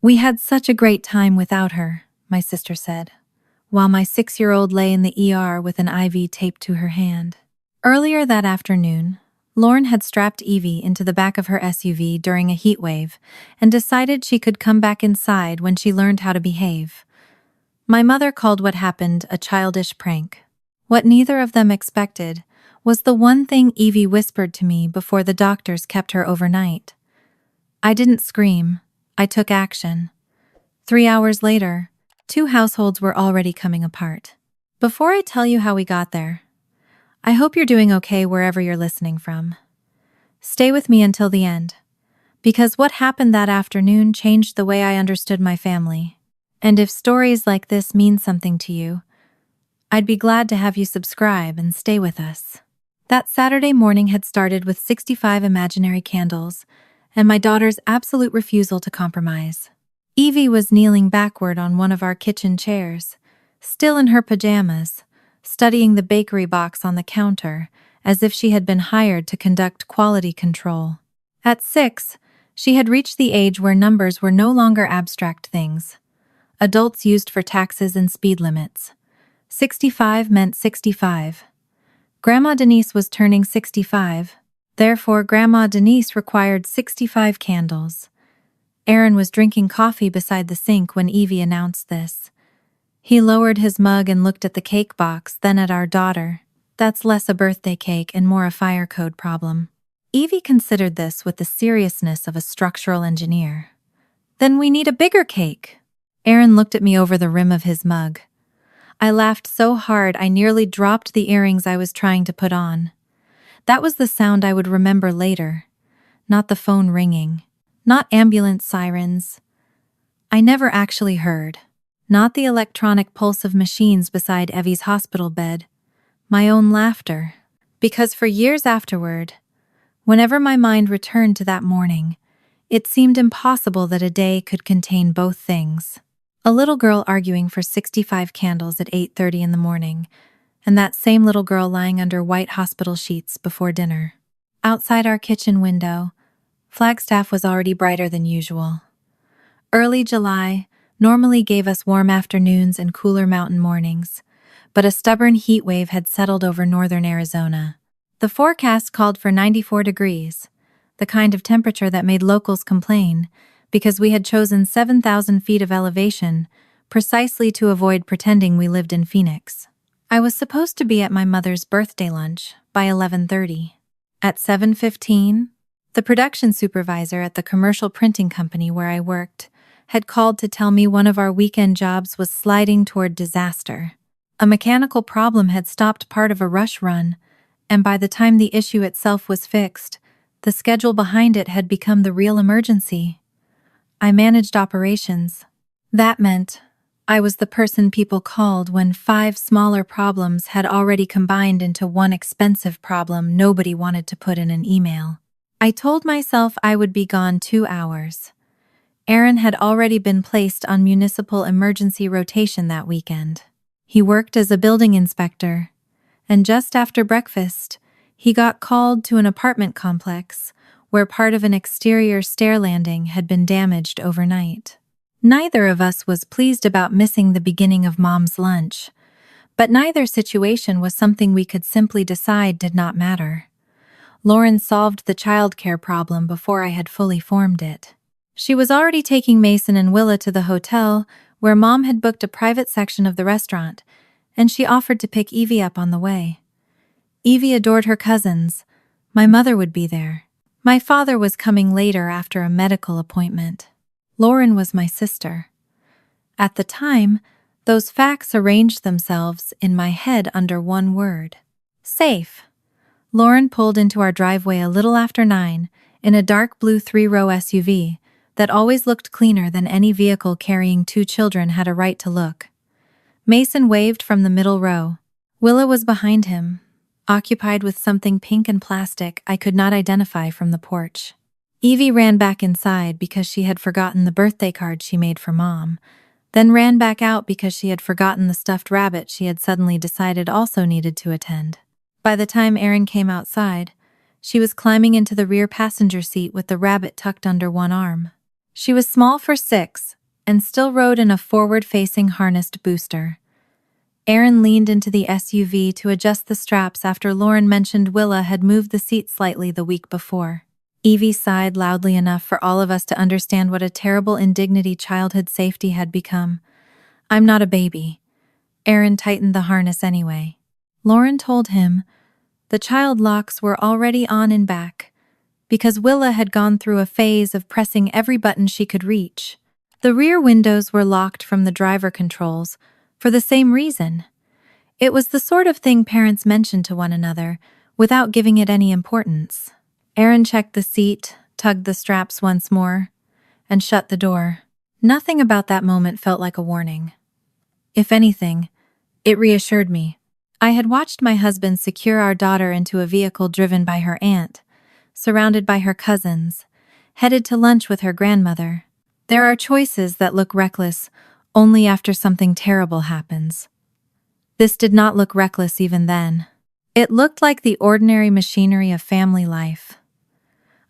"We had such a great time without her," my sister said, while my 6-year-old lay in the ER with an IV taped to her hand. Earlier that afternoon, Lauren had strapped Evie into the back of her SUV during a heat wave and decided she could come back inside when she learned how to behave. My mother called what happened a childish prank. What neither of them expected was the one thing Evie whispered to me before the doctors kept her overnight. I didn't scream. I took action. 3 hours later, 2 households were already coming apart. Before I tell you how we got there, I hope you're doing okay wherever you're listening from. Stay with me until the end, because what happened that afternoon changed the way I understood my family. And if stories like this mean something to you, I'd be glad to have you subscribe and stay with us. That Saturday morning had started with 65 imaginary candles and my daughter's absolute refusal to compromise. Evie was kneeling backward on one of our kitchen chairs, still in her pajamas, studying the bakery box on the counter as if she had been hired to conduct quality control. At 6, she had reached the age where numbers were no longer abstract things. Adults used for taxes and speed limits. 65 meant 65. Grandma Denise was turning 65. Therefore, Grandma Denise required 65 candles. Aaron was drinking coffee beside the sink when Evie announced this. He lowered his mug and looked at the cake box, then at our daughter. That's less a birthday cake and more a fire code problem. Evie considered this with the seriousness of a structural engineer. Then we need a bigger cake. Aaron looked at me over the rim of his mug. I laughed so hard I nearly dropped the earrings I was trying to put on. That was the sound I would remember later, not the phone ringing, not ambulance sirens. I never actually heard. Not the electronic pulse of machines beside Evie's hospital bed. My own laughter. Because for years afterward, whenever my mind returned to that morning, it seemed impossible that a day could contain both things. A little girl arguing for 65 candles at 8:30 in the morning, and that same little girl lying under white hospital sheets before dinner. Outside our kitchen window, Flagstaff was already brighter than usual. Early July normally gave us warm afternoons and cooler mountain mornings, but a stubborn heat wave had settled over northern Arizona. The forecast called for 94 degrees, the kind of temperature that made locals complain, because we had chosen 7,000 feet of elevation precisely to avoid pretending we lived in Phoenix. I was supposed to be at my mother's birthday lunch by 11:30. At 7:15, the production supervisor at the commercial printing company where I worked had called to tell me one of our weekend jobs was sliding toward disaster. A mechanical problem had stopped part of a rush run, and by the time the issue itself was fixed, the schedule behind it had become the real emergency. I managed operations. That meant I was the person people called when 5 smaller problems had already combined into one expensive problem nobody wanted to put in an email. I told myself I would be gone 2 hours. Aaron had already been placed on municipal emergency rotation that weekend. He worked as a building inspector, and just after breakfast, he got called to an apartment complex where part of an exterior stair landing had been damaged overnight. Neither of us was pleased about missing the beginning of Mom's lunch, but neither situation was something we could simply decide did not matter. Lauren solved the childcare problem before I had fully formed it. She was already taking Mason and Willa to the hotel where Mom had booked a private section of the restaurant, and she offered to pick Evie up on the way. Evie adored her cousins. My mother would be there. My father was coming later after a medical appointment. Lauren was my sister. At the time, those facts arranged themselves in my head under one word: safe. Lauren pulled into our driveway a little after 9 in a dark blue 3-row SUV that always looked cleaner than any vehicle carrying 2 children had a right to look. Mason waved from the middle row. Willa was behind him, occupied with something pink and plastic I could not identify from the porch. Evie ran back inside because she had forgotten the birthday card she made for Mom, then ran back out because she had forgotten the stuffed rabbit she had suddenly decided also needed to attend. By the time Aaron came outside, she was climbing into the rear passenger seat with the rabbit tucked under one arm. She was small for 6, and still rode in a forward-facing harnessed booster. Aaron leaned into the SUV to adjust the straps after Lauren mentioned Willa had moved the seat slightly the week before. Evie sighed loudly enough for all of us to understand what a terrible indignity childhood safety had become. "I'm not a baby." Aaron tightened the harness anyway. Lauren told him the child locks were already on in back, because Willa had gone through a phase of pressing every button she could reach. The rear windows were locked from the driver controls for the same reason. It was the sort of thing parents mentioned to one another without giving it any importance. Aaron checked the seat, tugged the straps once more, and shut the door. Nothing about that moment felt like a warning. If anything, it reassured me. I had watched my husband secure our daughter into a vehicle driven by her aunt, surrounded by her cousins, headed to lunch with her grandmother. There are choices that look reckless only after something terrible happens. This did not look reckless even then. It looked like the ordinary machinery of family life.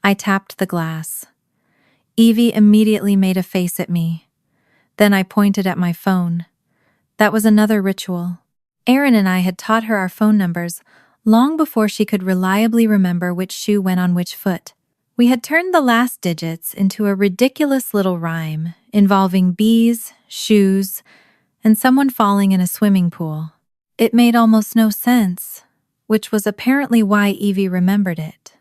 I tapped the glass. Evie immediately made a face at me. Then I pointed at my phone. That was another ritual. Aaron and I had taught her our phone numbers long before she could reliably remember which shoe went on which foot. We had turned the last digits into a ridiculous little rhyme involving bees, shoes, and someone falling in a swimming pool. It made almost no sense, which was apparently why Evie remembered it.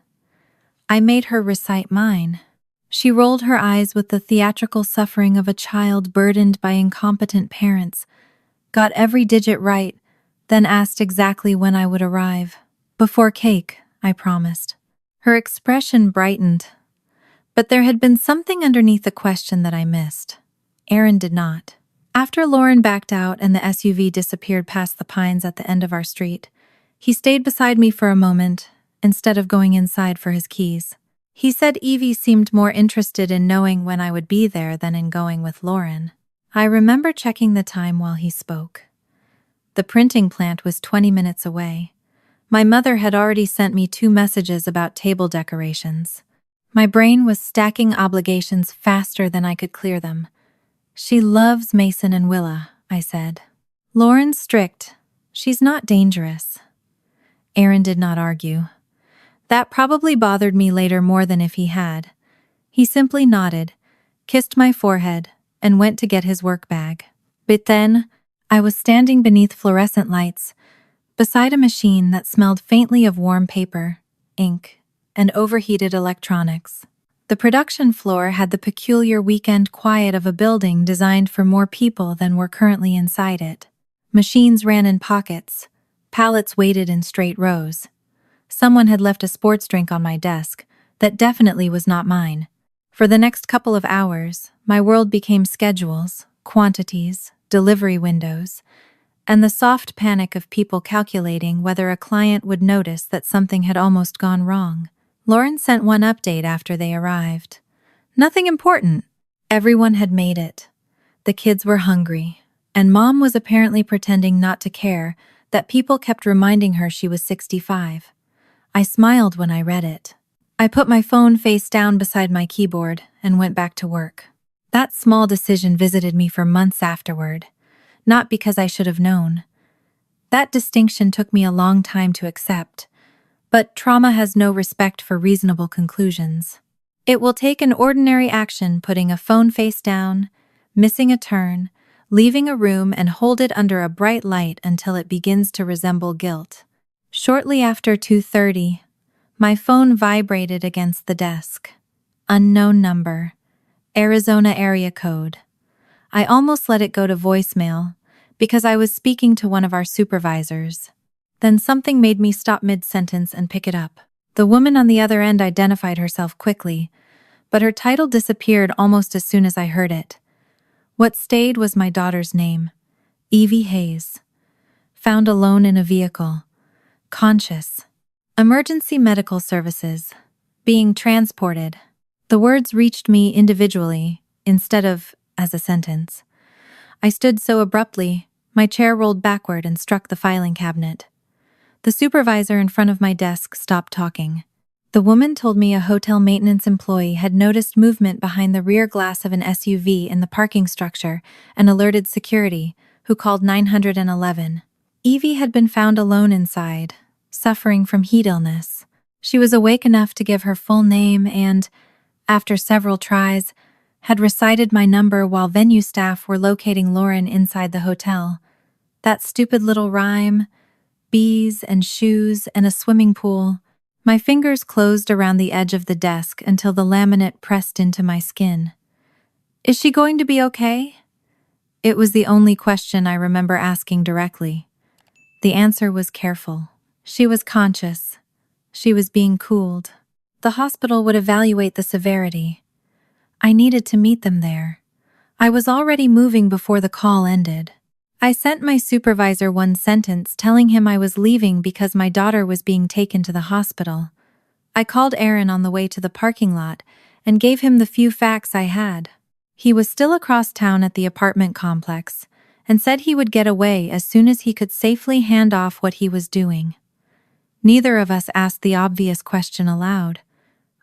I made her recite mine. She rolled her eyes with the theatrical suffering of a child burdened by incompetent parents, got every digit right, then asked exactly when I would arrive. "Before cake," I promised. Her expression brightened, but there had been something underneath the question that I missed. Aaron did not. After Lauren backed out and the SUV disappeared past the pines at the end of our street, he stayed beside me for a moment, instead of going inside for his keys. He said Evie seemed more interested in knowing when I would be there than in going with Lauren. I remember checking the time while he spoke. The printing plant was 20 minutes away. My mother had already sent me 2 messages about table decorations. My brain was stacking obligations faster than I could clear them. "She loves Mason and Willa," I said. "Lauren's strict. She's not dangerous." Aaron did not argue. That probably bothered me later more than if he had. He simply nodded, kissed my forehead, and went to get his work bag. But then, I was standing beneath fluorescent lights, beside a machine that smelled faintly of warm paper, ink, and overheated electronics. The production floor had the peculiar weekend quiet of a building designed for more people than were currently inside it. Machines ran in pockets, pallets waited in straight rows. Someone had left a sports drink on my desk that definitely was not mine. For the next couple of hours, my world became schedules, quantities, delivery windows, and the soft panic of people calculating whether a client would notice that something had almost gone wrong. Lauren sent one update after they arrived. Nothing important. Everyone had made it. The kids were hungry, and Mom was apparently pretending not to care that people kept reminding her she was 65. I smiled when I read it. I put my phone face down beside my keyboard and went back to work. That small decision visited me for months afterward, not because I should have known. That distinction took me a long time to accept, but trauma has no respect for reasonable conclusions. It will take an ordinary action, putting a phone face down, missing a turn, leaving a room, and hold it under a bright light until it begins to resemble guilt. Shortly after 2:30, my phone vibrated against the desk. Unknown number. Arizona area code. I almost let it go to voicemail because I was speaking to one of our supervisors. Then something made me stop mid-sentence and pick it up. The woman on the other end identified herself quickly, but her title disappeared almost as soon as I heard it. What stayed was my daughter's name, Evie Hayes. Found alone in a vehicle. Conscious. Emergency medical services. Being transported. The words reached me individually, instead of as a sentence. I stood so abruptly, my chair rolled backward and struck the filing cabinet. The supervisor in front of my desk stopped talking. The woman told me a hotel maintenance employee had noticed movement behind the rear glass of an SUV in the parking structure and alerted security, who called 911. Evie had been found alone inside, suffering from heat illness. She was awake enough to give her full name and, after several tries, had recited my number while venue staff were locating Lauren inside the hotel. That stupid little rhyme, bees and shoes and a swimming pool. My fingers closed around the edge of the desk until the laminate pressed into my skin. Is she going to be okay? It was the only question I remember asking directly. The answer was careful. She was conscious. She was being cooled. The hospital would evaluate the severity. I needed to meet them there. I was already moving before the call ended. I sent my supervisor one sentence telling him I was leaving because my daughter was being taken to the hospital. I called Aaron on the way to the parking lot and gave him the few facts I had. He was still across town at the apartment complex and said he would get away as soon as he could safely hand off what he was doing. Neither of us asked the obvious question aloud.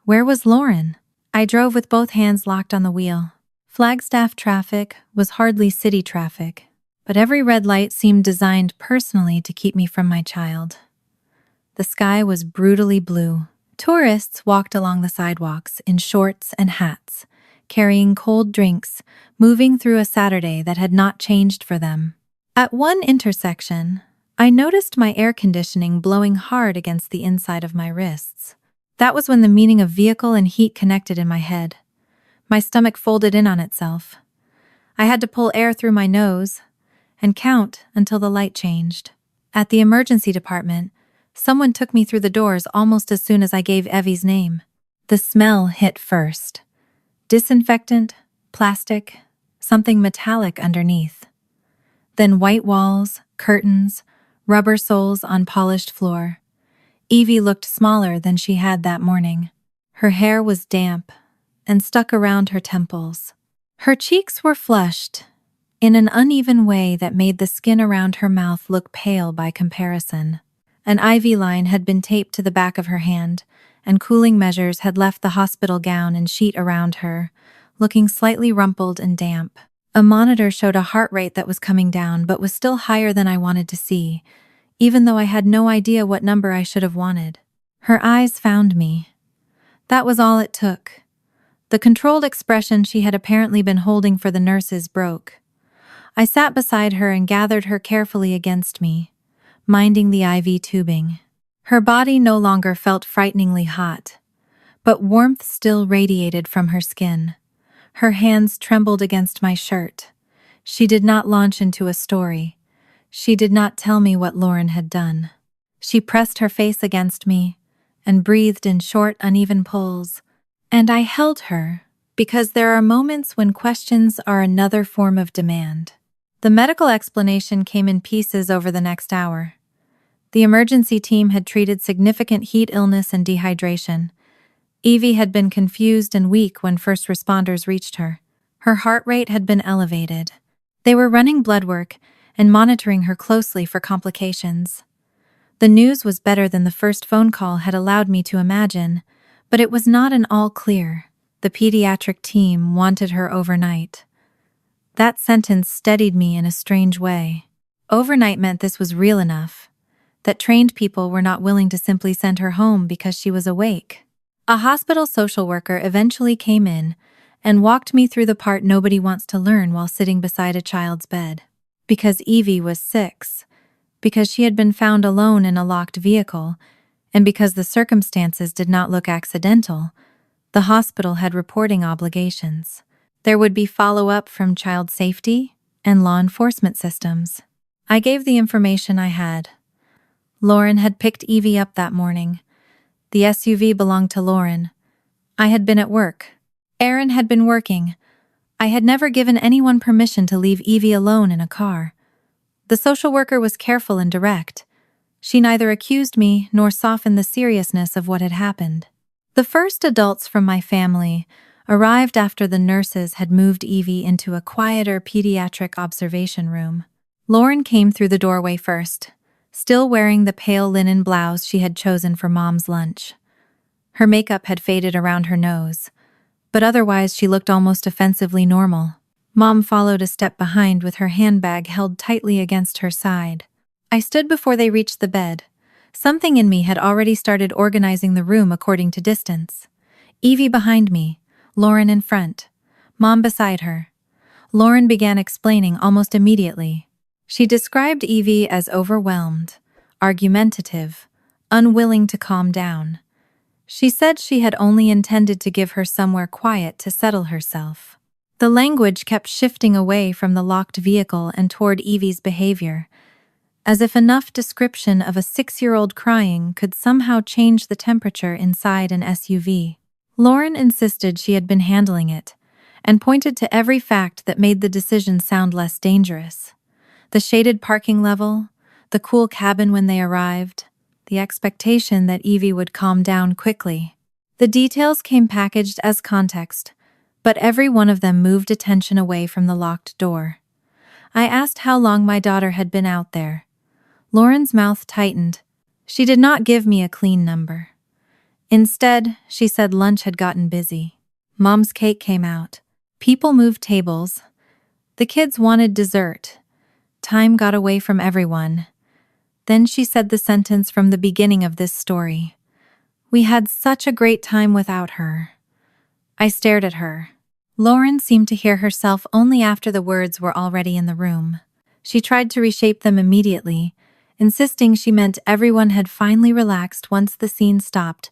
Where was Lauren? I drove with both hands locked on the wheel. Flagstaff traffic was hardly city traffic, but every red light seemed designed personally to keep me from my child. The sky was brutally blue. Tourists walked along the sidewalks in shorts and hats, carrying cold drinks, moving through a Saturday that had not changed for them. At one intersection, I noticed my air conditioning blowing hard against the inside of my wrists. That was when the meaning of vehicle and heat connected in my head. My stomach folded in on itself. I had to pull air through my nose and count until the light changed. At the emergency department, someone took me through the doors almost as soon as I gave Evie's name. The smell hit first. Disinfectant, plastic, something metallic underneath. Then white walls, curtains, rubber soles on polished floor. Evie looked smaller than she had that morning. Her hair was damp and stuck around her temples. Her cheeks were flushed in an uneven way that made the skin around her mouth look pale by comparison. An IV line had been taped to the back of her hand, and cooling measures had left the hospital gown and sheet around her, looking slightly rumpled and damp. A monitor showed a heart rate that was coming down but was still higher than I wanted to see, even though I had no idea what number I should have wanted. Her eyes found me. That was all it took. The controlled expression she had apparently been holding for the nurses broke. I sat beside her and gathered her carefully against me, minding the IV tubing. Her body no longer felt frighteningly hot, but warmth still radiated from her skin. Her hands trembled against my shirt. She did not launch into a story. She did not tell me what Lauren had done. She pressed her face against me and breathed in short, uneven pulls. And I held her, because there are moments when questions are another form of demand. The medical explanation came in pieces over the next hour. The emergency team had treated significant heat illness and dehydration. Evie had been confused and weak when first responders reached her. Her heart rate had been elevated. They were running blood work and monitoring her closely for complications. The news was better than the first phone call had allowed me to imagine, but it was not an all clear. The pediatric team wanted her overnight. That sentence steadied me in a strange way. Overnight meant this was real enough, that trained people were not willing to simply send her home because she was awake. A hospital social worker eventually came in and walked me through the part nobody wants to learn while sitting beside a child's bed. Because Evie was 6, because she had been found alone in a locked vehicle, and because the circumstances did not look accidental, the hospital had reporting obligations. There would be follow-up from child safety and law enforcement systems. I gave the information I had. Lauren had picked Evie up that morning. The SUV belonged to Lauren. I had been at work. Aaron had been working. I had never given anyone permission to leave Evie alone in a car. The social worker was careful and direct. She neither accused me nor softened the seriousness of what had happened. The first adults from my family arrived after the nurses had moved Evie into a quieter pediatric observation room. Lauren came through the doorway first, still wearing the pale linen blouse she had chosen for Mom's lunch. Her makeup had faded around her nose, but otherwise she looked almost offensively normal. Mom followed a step behind with her handbag held tightly against her side. I stood before they reached the bed. Something in me had already started organizing the room according to distance. Evie behind me, Lauren in front, Mom beside her. Lauren began explaining almost immediately. She described Evie as overwhelmed, argumentative, unwilling to calm down. She said she had only intended to give her somewhere quiet to settle herself. The language kept shifting away from the locked vehicle and toward Evie's behavior, as if enough description of a 6-year-old crying could somehow change the temperature inside an SUV. Lauren insisted she had been handling it, and pointed to every fact that made the decision sound less dangerous. The shaded parking level, the cool cabin when they arrived, the expectation that Evie would calm down quickly. The details came packaged as context, but every one of them moved attention away from the locked door. I asked how long my daughter had been out there. Lauren's mouth tightened. She did not give me a clean number. Instead, she said lunch had gotten busy. Mom's cake came out. People moved tables. The kids wanted dessert. Time got away from everyone. Then she said the sentence from the beginning of this story. We had such a great time without her. I stared at her. Lauren seemed to hear herself only after the words were already in the room. She tried to reshape them immediately, insisting she meant everyone had finally relaxed once the scene stopped,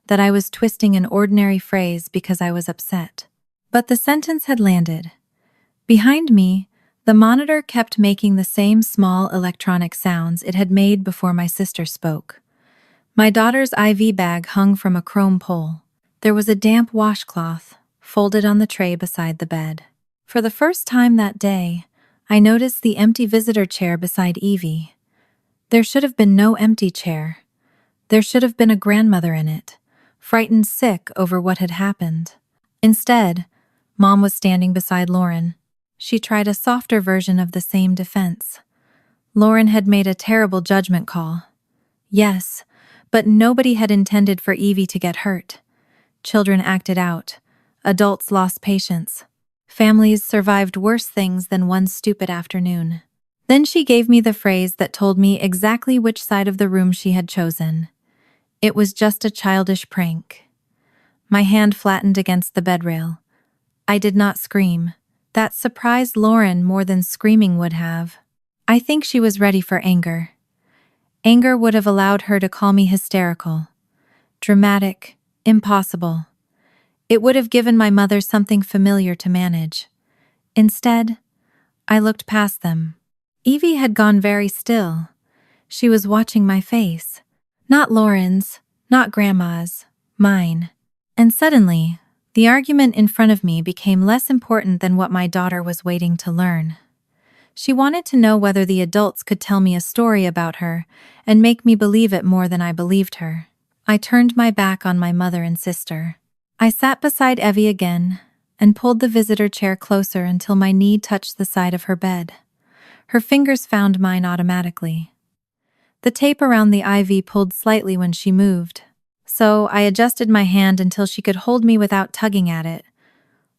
that I was twisting an ordinary phrase because I was upset. But the sentence had landed. Behind me, the monitor kept making the same small electronic sounds it had made before my sister spoke. My daughter's IV bag hung from a chrome pole. There was a damp washcloth folded on the tray beside the bed. For the first time that day, I noticed the empty visitor chair beside Evie. There should have been no empty chair. There should have been a grandmother in it, frightened sick over what had happened. Instead, Mom was standing beside Lauren. She tried a softer version of the same defense. Lauren had made a terrible judgment call. Yes, but nobody had intended for Evie to get hurt. Children acted out. Adults lost patience. Families survived worse things than one stupid afternoon. Then she gave me the phrase that told me exactly which side of the room she had chosen. It was just a childish prank. My hand flattened against the bedrail. I did not scream. That surprised Lauren more than screaming would have. I think she was ready for anger. Anger would have allowed her to call me hysterical, dramatic, impossible. It would have given my mother something familiar to manage. Instead, I looked past them. Evie had gone very still. She was watching my face. Not Lauren's, not Grandma's, mine. And suddenly, the argument in front of me became less important than what my daughter was waiting to learn. She wanted to know whether the adults could tell me a story about her and make me believe it more than I believed her. I turned my back on my mother and sister. I sat beside Evie again and pulled the visitor chair closer until my knee touched the side of her bed. Her fingers found mine automatically. The tape around the IV pulled slightly when she moved, so I adjusted my hand until she could hold me without tugging at it.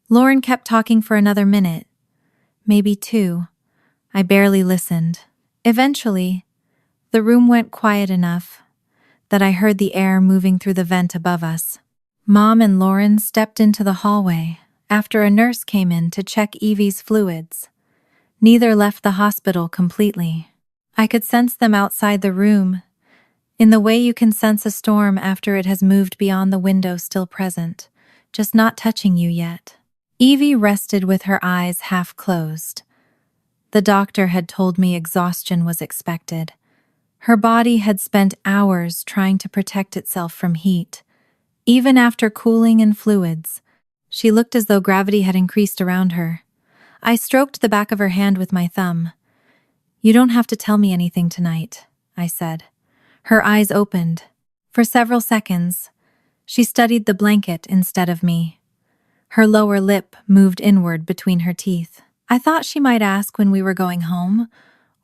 Lauren kept talking for another minute, maybe 2. I barely listened. Eventually, the room went quiet enough that I heard the air moving through the vent above us. Mom and Lauren stepped into the hallway after a nurse came in to check Evie's fluids. Neither left the hospital completely. I could sense them outside the room, in the way you can sense a storm after it has moved beyond the window still present, just not touching you yet. Evie rested with her eyes half closed. The doctor had told me exhaustion was expected. Her body had spent hours trying to protect itself from heat. Even after cooling in fluids, she looked as though gravity had increased around her. I stroked the back of her hand with my thumb. "You don't have to tell me anything tonight," I said. Her eyes opened. For several seconds, she studied the blanket instead of me. Her lower lip moved inward between her teeth. I thought she might ask when we were going home,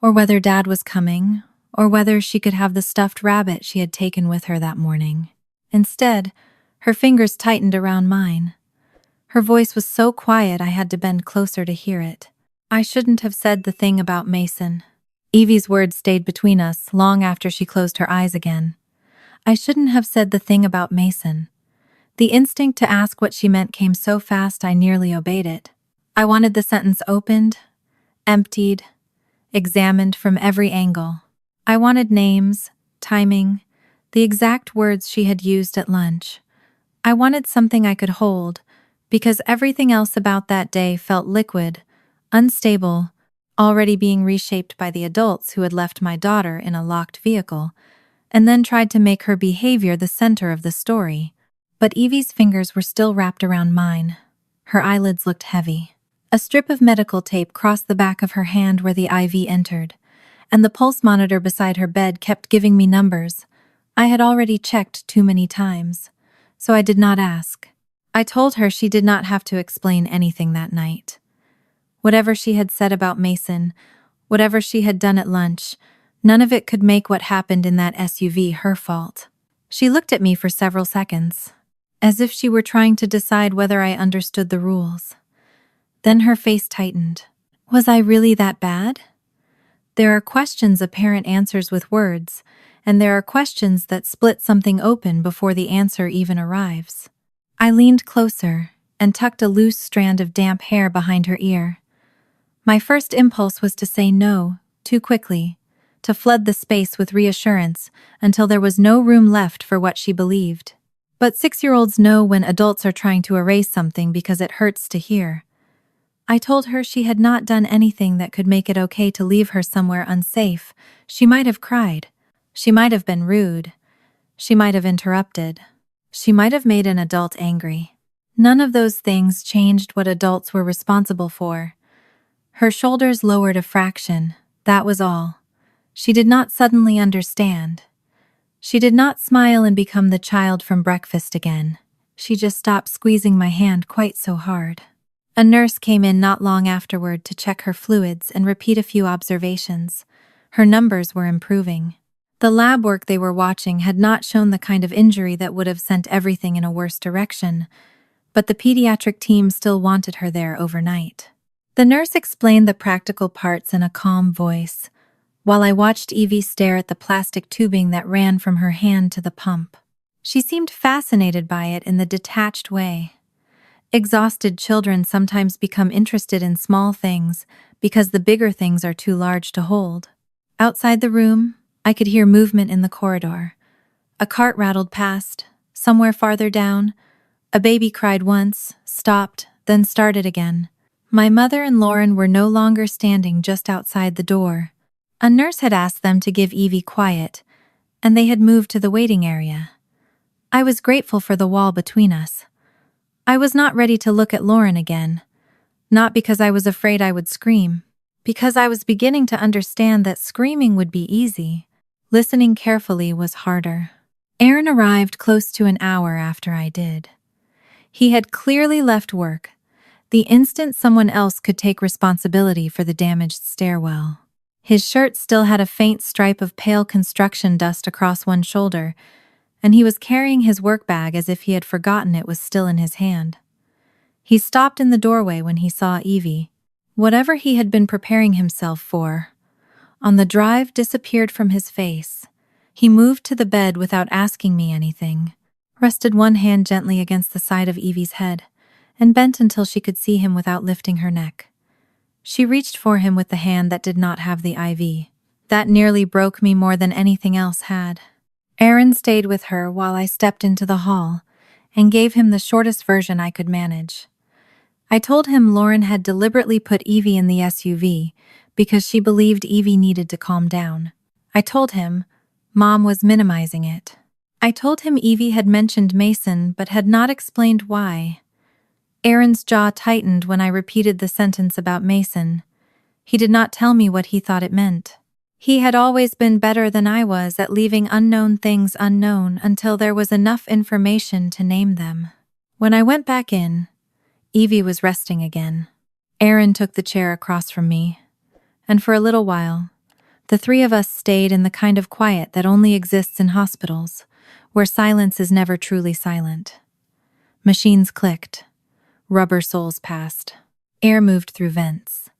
or whether Dad was coming, or whether she could have the stuffed rabbit she had taken with her that morning. Instead, Her fingers tightened around mine. Her voice was so quiet I had to bend closer to hear it. I shouldn't have said the thing about Mason. Evie's words stayed between us long after she closed her eyes again. I shouldn't have said the thing about Mason. The instinct to ask what she meant came so fast I nearly obeyed it. I wanted the sentence opened, emptied, examined from every angle. I wanted names, timing, the exact words she had used at lunch. I wanted something I could hold, because everything else about that day felt liquid, unstable, already being reshaped by the adults who had left my daughter in a locked vehicle, and then tried to make her behavior the center of the story. But Evie's fingers were still wrapped around mine. Her eyelids looked heavy. A strip of medical tape crossed the back of her hand where the IV entered, and the pulse monitor beside her bed kept giving me numbers I had already checked too many times, so I did not ask. I told her she did not have to explain anything that night. Whatever she had said about Mason, whatever she had done at lunch, none of it could make what happened in that SUV her fault. She looked at me for several seconds, as if she were trying to decide whether I understood the rules. Then her face tightened. Was I really that bad? There are questions a parent answers with words, and there are questions that split something open before the answer even arrives. I leaned closer and tucked a loose strand of damp hair behind her ear. My first impulse was to say no, too quickly, to flood the space with reassurance until there was no room left for what she believed. But 6-year-olds know when adults are trying to erase something because it hurts to hear. I told her she had not done anything that could make it okay to leave her somewhere unsafe. She might have cried. She might have been rude. She might have interrupted. She might have made an adult angry. None of those things changed what adults were responsible for. Her shoulders lowered a fraction, that was all. She did not suddenly understand. She did not smile and become the child from breakfast again. She just stopped squeezing my hand quite so hard. A nurse came in not long afterward to check her fluids and repeat a few observations. Her numbers were improving. The lab work they were watching had not shown the kind of injury that would have sent everything in a worse direction, but the pediatric team still wanted her there overnight. The nurse explained the practical parts in a calm voice, while I watched Evie stare at the plastic tubing that ran from her hand to the pump. She seemed fascinated by it in the detached way. Exhausted children sometimes become interested in small things because the bigger things are too large to hold. Outside the room, I could hear movement in the corridor. A cart rattled past. Somewhere farther down, a baby cried once, stopped, then started again. My mother and Lauren were no longer standing just outside the door. A nurse had asked them to give Evie quiet, and they had moved to the waiting area. I was grateful for the wall between us. I was not ready to look at Lauren again, not because I was afraid I would scream, because I was beginning to understand that screaming would be easy. Listening carefully was harder. Aaron arrived close to an hour after I did. He had clearly left work, the instant someone else could take responsibility for the damaged stairwell. His shirt still had a faint stripe of pale construction dust across one shoulder, and he was carrying his work bag as if he had forgotten it was still in his hand. He stopped in the doorway when he saw Evie. Whatever he had been preparing himself for, on the drive, disappeared from his face. He moved to the bed without asking me anything, rested one hand gently against the side of Evie's head, and bent until she could see him without lifting her neck. She reached for him with the hand that did not have the IV. That nearly broke me more than anything else had. Aaron stayed with her while I stepped into the hall and gave him the shortest version I could manage. I told him Lauren had deliberately put Evie in the SUV because she believed Evie needed to calm down. I told him Mom was minimizing it. I told him Evie had mentioned Mason but had not explained why. Aaron's jaw tightened when I repeated the sentence about Mason. He did not tell me what he thought it meant. He had always been better than I was at leaving unknown things unknown until there was enough information to name them. When I went back in, Evie was resting again. Aaron took the chair across from me, and for a little while, the three of us stayed in the kind of quiet that only exists in hospitals, where silence is never truly silent. Machines clicked. Rubber soles passed. Air moved through vents.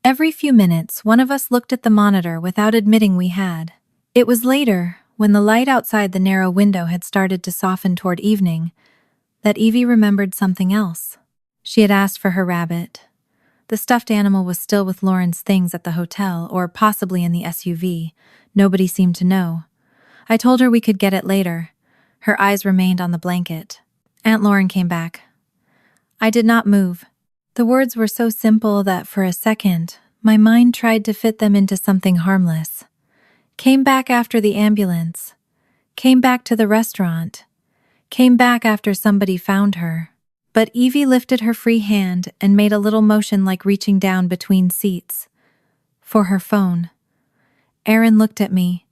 Every few minutes, one of us looked at the monitor without admitting we had. It was later, when the light outside the narrow window had started to soften toward evening, that Evie remembered something else. She had asked for her rabbit. The stuffed animal was still with Lauren's things at the hotel, or possibly in the SUV. Nobody seemed to know. I told her we could get it later. Her eyes remained on the blanket. Aunt Lauren came back. I did not move. The words were so simple that for a second, my mind tried to fit them into something harmless. Came back after the ambulance. Came back to the restaurant. Came back after somebody found her. But Evie lifted her free hand and made a little motion like reaching down between seats. For her phone. Erin looked at me.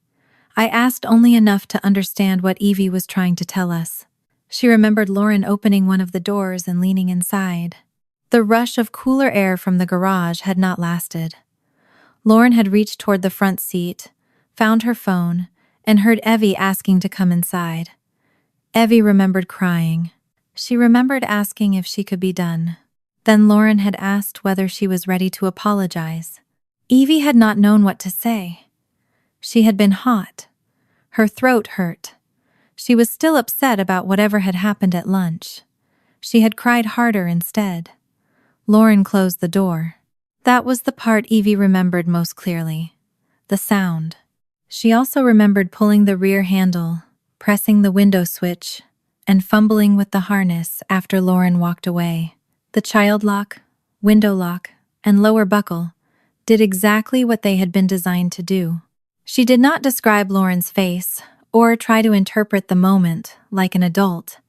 I asked only enough to understand what Evie was trying to tell us. She remembered Lauren opening one of the doors and leaning inside. The rush of cooler air from the garage had not lasted. Lauren had reached toward the front seat, found her phone, and heard Evie asking to come inside. Evie remembered crying. She remembered asking if she could be done. Then Lauren had asked whether she was ready to apologize. Evie had not known what to say. She had been hot. Her throat hurt. She was still upset about whatever had happened at lunch. She had cried harder instead. Lauren closed the door. That was the part Evie remembered most clearly. The sound. She also remembered pulling the rear handle, pressing the window switch, and fumbling with the harness after Lauren walked away. The child lock, window lock, and lower buckle did exactly what they had been designed to do. She did not describe Lauren's face or try to interpret the moment like an adult.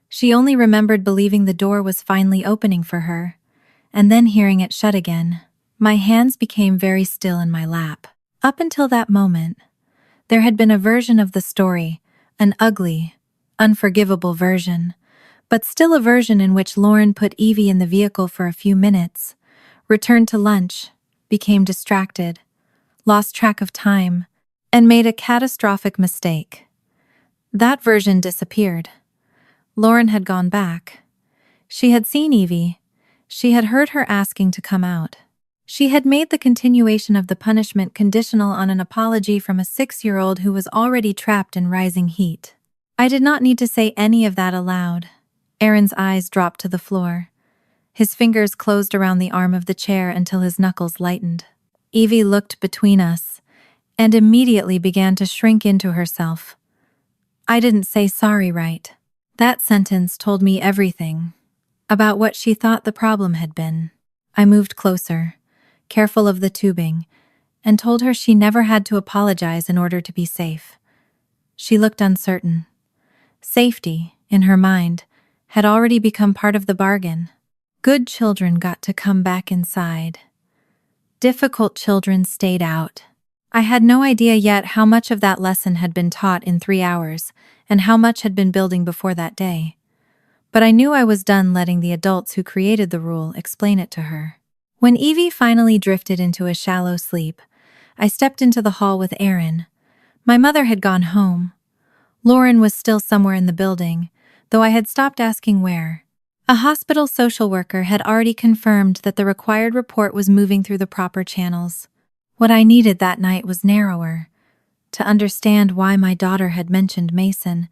She only remembered believing the door was finally opening for her, and then hearing it shut again. My hands became very still in my lap. Up until that moment, there had been a version of the story, an ugly, unforgivable version, but still a version in which Lauren put Evie in the vehicle for a few minutes, returned to lunch, became distracted, lost track of time, and made a catastrophic mistake. That version disappeared. Lauren had gone back. She had seen Evie. She had heard her asking to come out. She had made the continuation of the punishment conditional on an apology from a 6-year-old who was already trapped in rising heat. I did not need to say any of that aloud. Aaron's eyes dropped to the floor. His fingers closed around the arm of the chair until his knuckles lightened. Evie looked between us and immediately began to shrink into herself. I didn't say sorry right. That sentence told me everything about what she thought the problem had been. I moved closer, careful of the tubing, and told her she never had to apologize in order to be safe. She looked uncertain. Safety, in her mind, had already become part of the bargain. Good children got to come back inside. Difficult children stayed out. I had no idea yet how much of that lesson had been taught in 3 hours and how much had been building before that day. But I knew I was done letting the adults who created the rule explain it to her. When Evie finally drifted into a shallow sleep, I stepped into the hall with Aaron. My mother had gone home. Lauren was still somewhere in the building, though I had stopped asking where. A hospital social worker had already confirmed that the required report was moving through the proper channels. What I needed that night was narrower, to understand why my daughter had mentioned Mason,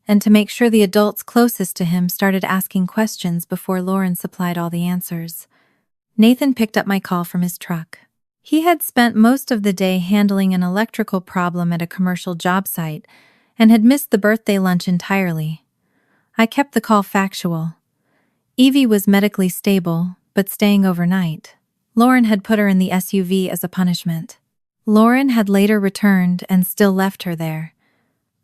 and to make sure the adults closest to him started asking questions before Lauren supplied all the answers. Nathan picked up my call from his truck. He had spent most of the day handling an electrical problem at a commercial job site and had missed the birthday lunch entirely. I kept the call factual. Evie was medically stable, but staying overnight. Lauren had put her in the SUV as a punishment. Lauren had later returned and still left her there.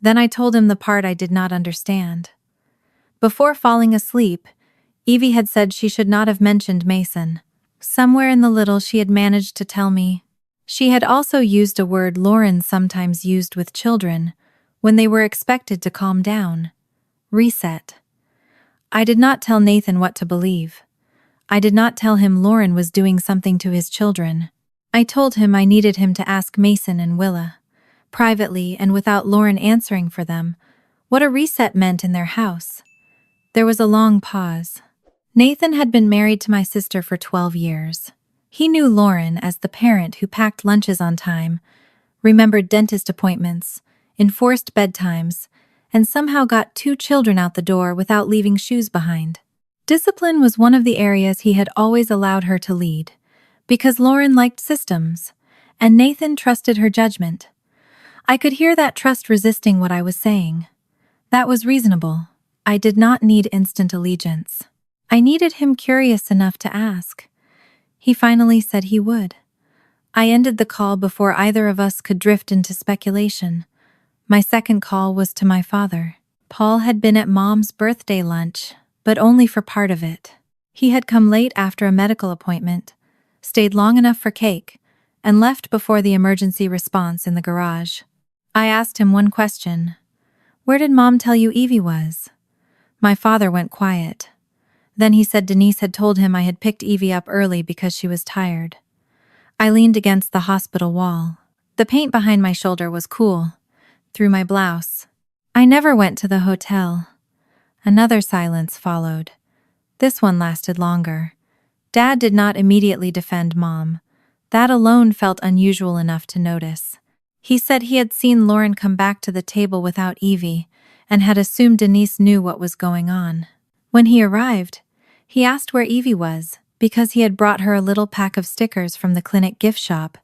Then I told him the part I did not understand. Before falling asleep, Evie had said she should not have mentioned Mason. Somewhere in the little she had managed to tell me. She had also used a word Lauren sometimes used with children when they were expected to calm down. Reset. I did not tell Nathan what to believe. I did not tell him Lauren was doing something to his children. I told him I needed him to ask Mason and Willa, privately and without Lauren answering for them, what a reset meant in their house. There was a long pause. Nathan had been married to my sister for 12 years. He knew Lauren as the parent who packed lunches on time, remembered dentist appointments, enforced bedtimes, and somehow got 2 children out the door without leaving shoes behind. Discipline was one of the areas he had always allowed her to lead, because Lauren liked systems, and Nathan trusted her judgment. I could hear that trust resisting what I was saying. That was reasonable. I did not need instant allegiance. I needed him curious enough to ask. He finally said he would. I ended the call before either of us could drift into speculation. My second call was to my father. Paul had been at Mom's birthday lunch, but only for part of it. He had come late after a medical appointment, stayed long enough for cake, and left before the emergency response in the garage. I asked him one question. "Where did Mom tell you Evie was?" My father went quiet. Then he said Denise had told him I had picked Evie up early because she was tired. I leaned against the hospital wall. The paint behind my shoulder was cool, through my blouse. I never went to the hotel. Another silence followed. This one lasted longer. Dad did not immediately defend Mom. That alone felt unusual enough to notice. He said he had seen Lauren come back to the table without Evie and had assumed Denise knew what was going on. When he arrived, he asked where Evie was because he had brought her a little pack of stickers from the clinic gift shop.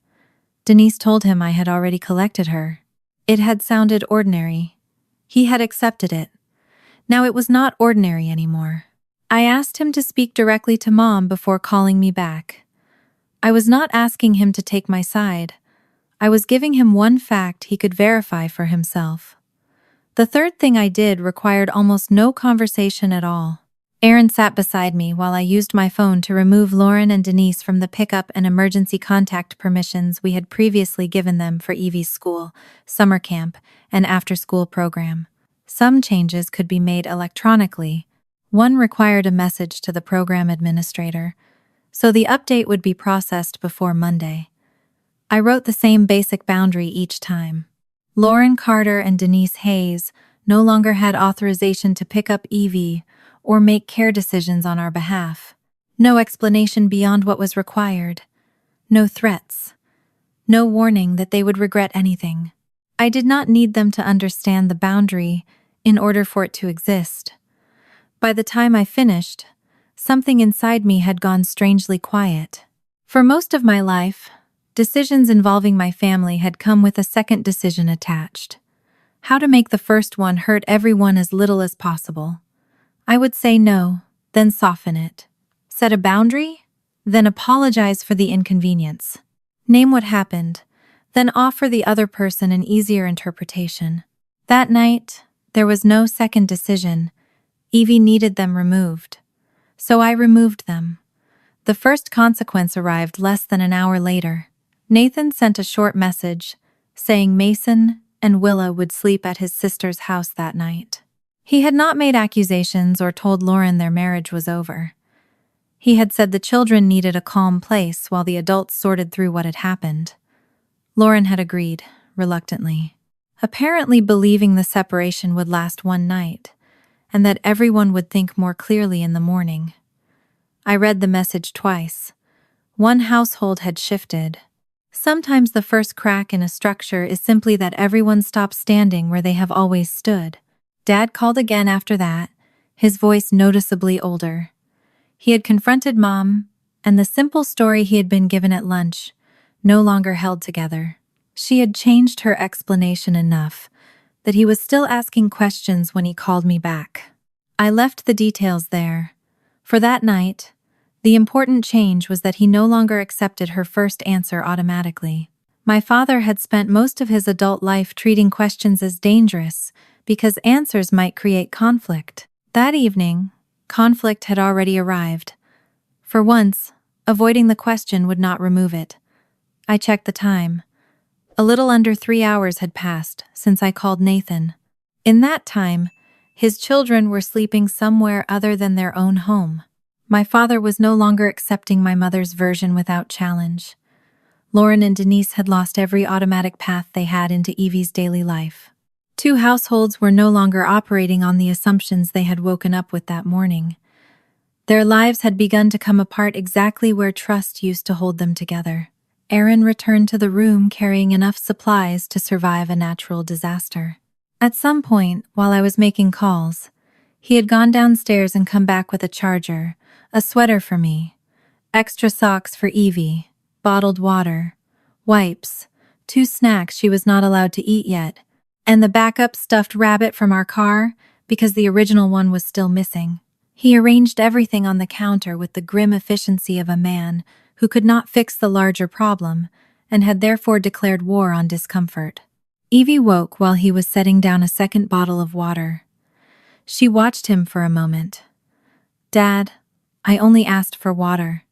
Denise told him I had already collected her. It had sounded ordinary. He had accepted it. Now it was not ordinary anymore. I asked him to speak directly to Mom before calling me back. I was not asking him to take my side. I was giving him one fact he could verify for himself. The third thing I did required almost no conversation at all. Aaron sat beside me while I used my phone to remove Lauren and Denise from the pickup and emergency contact permissions we had previously given them for Evie's school, summer camp, and after-school program. Some changes could be made electronically. One required a message to the program administrator, so the update would be processed before Monday. I wrote the same basic boundary each time. Lauren Carter and Denise Hayes no longer had authorization to pick up Evie or make care decisions on our behalf. No explanation beyond what was required. No threats. No warning that they would regret anything. I did not need them to understand the boundary in order for it to exist. By the time I finished, something inside me had gone strangely quiet. For most of my life, decisions involving my family had come with a second decision attached. How to make the first one hurt everyone as little as possible. I would say no, then soften it. Set a boundary, then apologize for the inconvenience. Name what happened, then offer the other person an easier interpretation. That night, there was no second decision. Evie needed them removed. So I removed them. The first consequence arrived less than an hour later. Nathan sent a short message, saying Mason and Willa would sleep at his sister's house that night. He had not made accusations or told Lauren their marriage was over. He had said the children needed a calm place while the adults sorted through what had happened. Lauren had agreed, reluctantly, apparently believing the separation would last one night, and that everyone would think more clearly in the morning. I read the message twice. One household had shifted. Sometimes the first crack in a structure is simply that everyone stops standing where they have always stood. Dad called again after that, his voice noticeably older. He had confronted Mom, and the simple story he had been given at lunch no longer held together. She had changed her explanation enough that he was still asking questions when he called me back. I left the details there. For that night, the important change was that he no longer accepted her first answer automatically. My father had spent most of his adult life treating questions as dangerous because answers might create conflict. That evening, conflict had already arrived. For once, avoiding the question would not remove it. I checked the time. A little under 3 hours had passed since I called Nathan. In that time, his children were sleeping somewhere other than their own home. My father was no longer accepting my mother's version without challenge. Lauren and Denise had lost every automatic path they had into Evie's daily life. Two households were no longer operating on the assumptions they had woken up with that morning. Their lives had begun to come apart exactly where trust used to hold them together. Aaron returned to the room carrying enough supplies to survive a natural disaster. At some point, while I was making calls, he had gone downstairs and come back with a charger, a sweater for me, extra socks for Evie, bottled water, wipes, 2 snacks she was not allowed to eat yet, and the backup stuffed rabbit from our car because the original one was still missing. He arranged everything on the counter with the grim efficiency of a man who could not fix the larger problem and had therefore declared war on discomfort. Evie woke while he was setting down a second bottle of water. She watched him for a moment. "Dad, I only asked for water."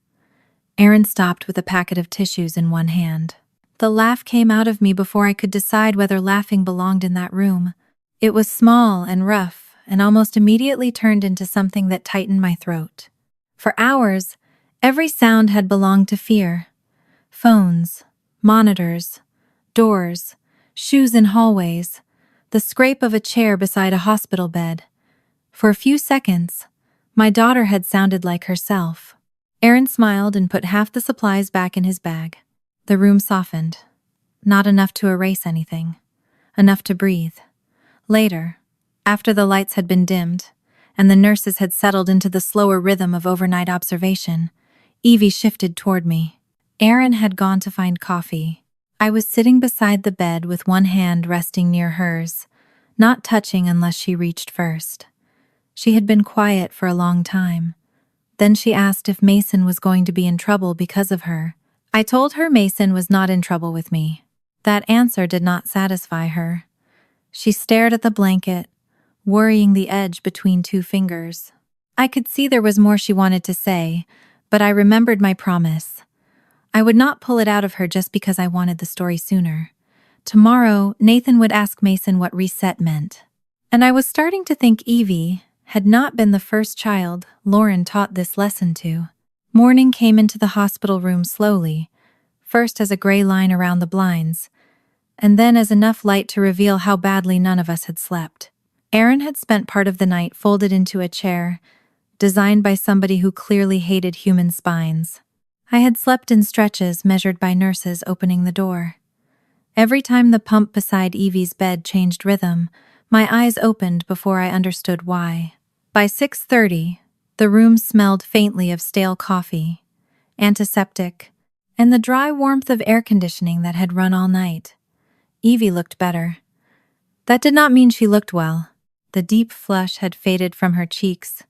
Aaron stopped with a packet of tissues in one hand. The laugh came out of me before I could decide whether laughing belonged in that room. It was small and rough and almost immediately turned into something that tightened my throat. For hours, every sound had belonged to fear. Phones, monitors, doors, shoes in hallways, the scrape of a chair beside a hospital bed. For a few seconds, my daughter had sounded like herself. Aaron smiled and put half the supplies back in his bag. The room softened. Not enough to erase anything. Enough to breathe. Later, after the lights had been dimmed, and the nurses had settled into the slower rhythm of overnight observation, Evie shifted toward me. Aaron had gone to find coffee. I was sitting beside the bed with one hand resting near hers, not touching unless she reached first. She had been quiet for a long time. Then she asked if Mason was going to be in trouble because of her. I told her Mason was not in trouble with me. That answer did not satisfy her. She stared at the blanket, worrying the edge between 2 fingers. I could see there was more she wanted to say, but I remembered my promise. I would not pull it out of her just because I wanted the story sooner. Tomorrow, Nathan would ask Mason what reset meant. And I was starting to think Evie had not been the first child Lauren taught this lesson to. Morning came into the hospital room slowly, first as a gray line around the blinds, and then as enough light to reveal how badly none of us had slept. Aaron had spent part of the night folded into a chair, designed by somebody who clearly hated human spines. I had slept in stretches measured by nurses opening the door. Every time the pump beside Evie's bed changed rhythm, my eyes opened before I understood why. By 6:30, the room smelled faintly of stale coffee, antiseptic, and the dry warmth of air conditioning that had run all night. Evie looked better. That did not mean she looked well. The deep flush had faded from her cheeks,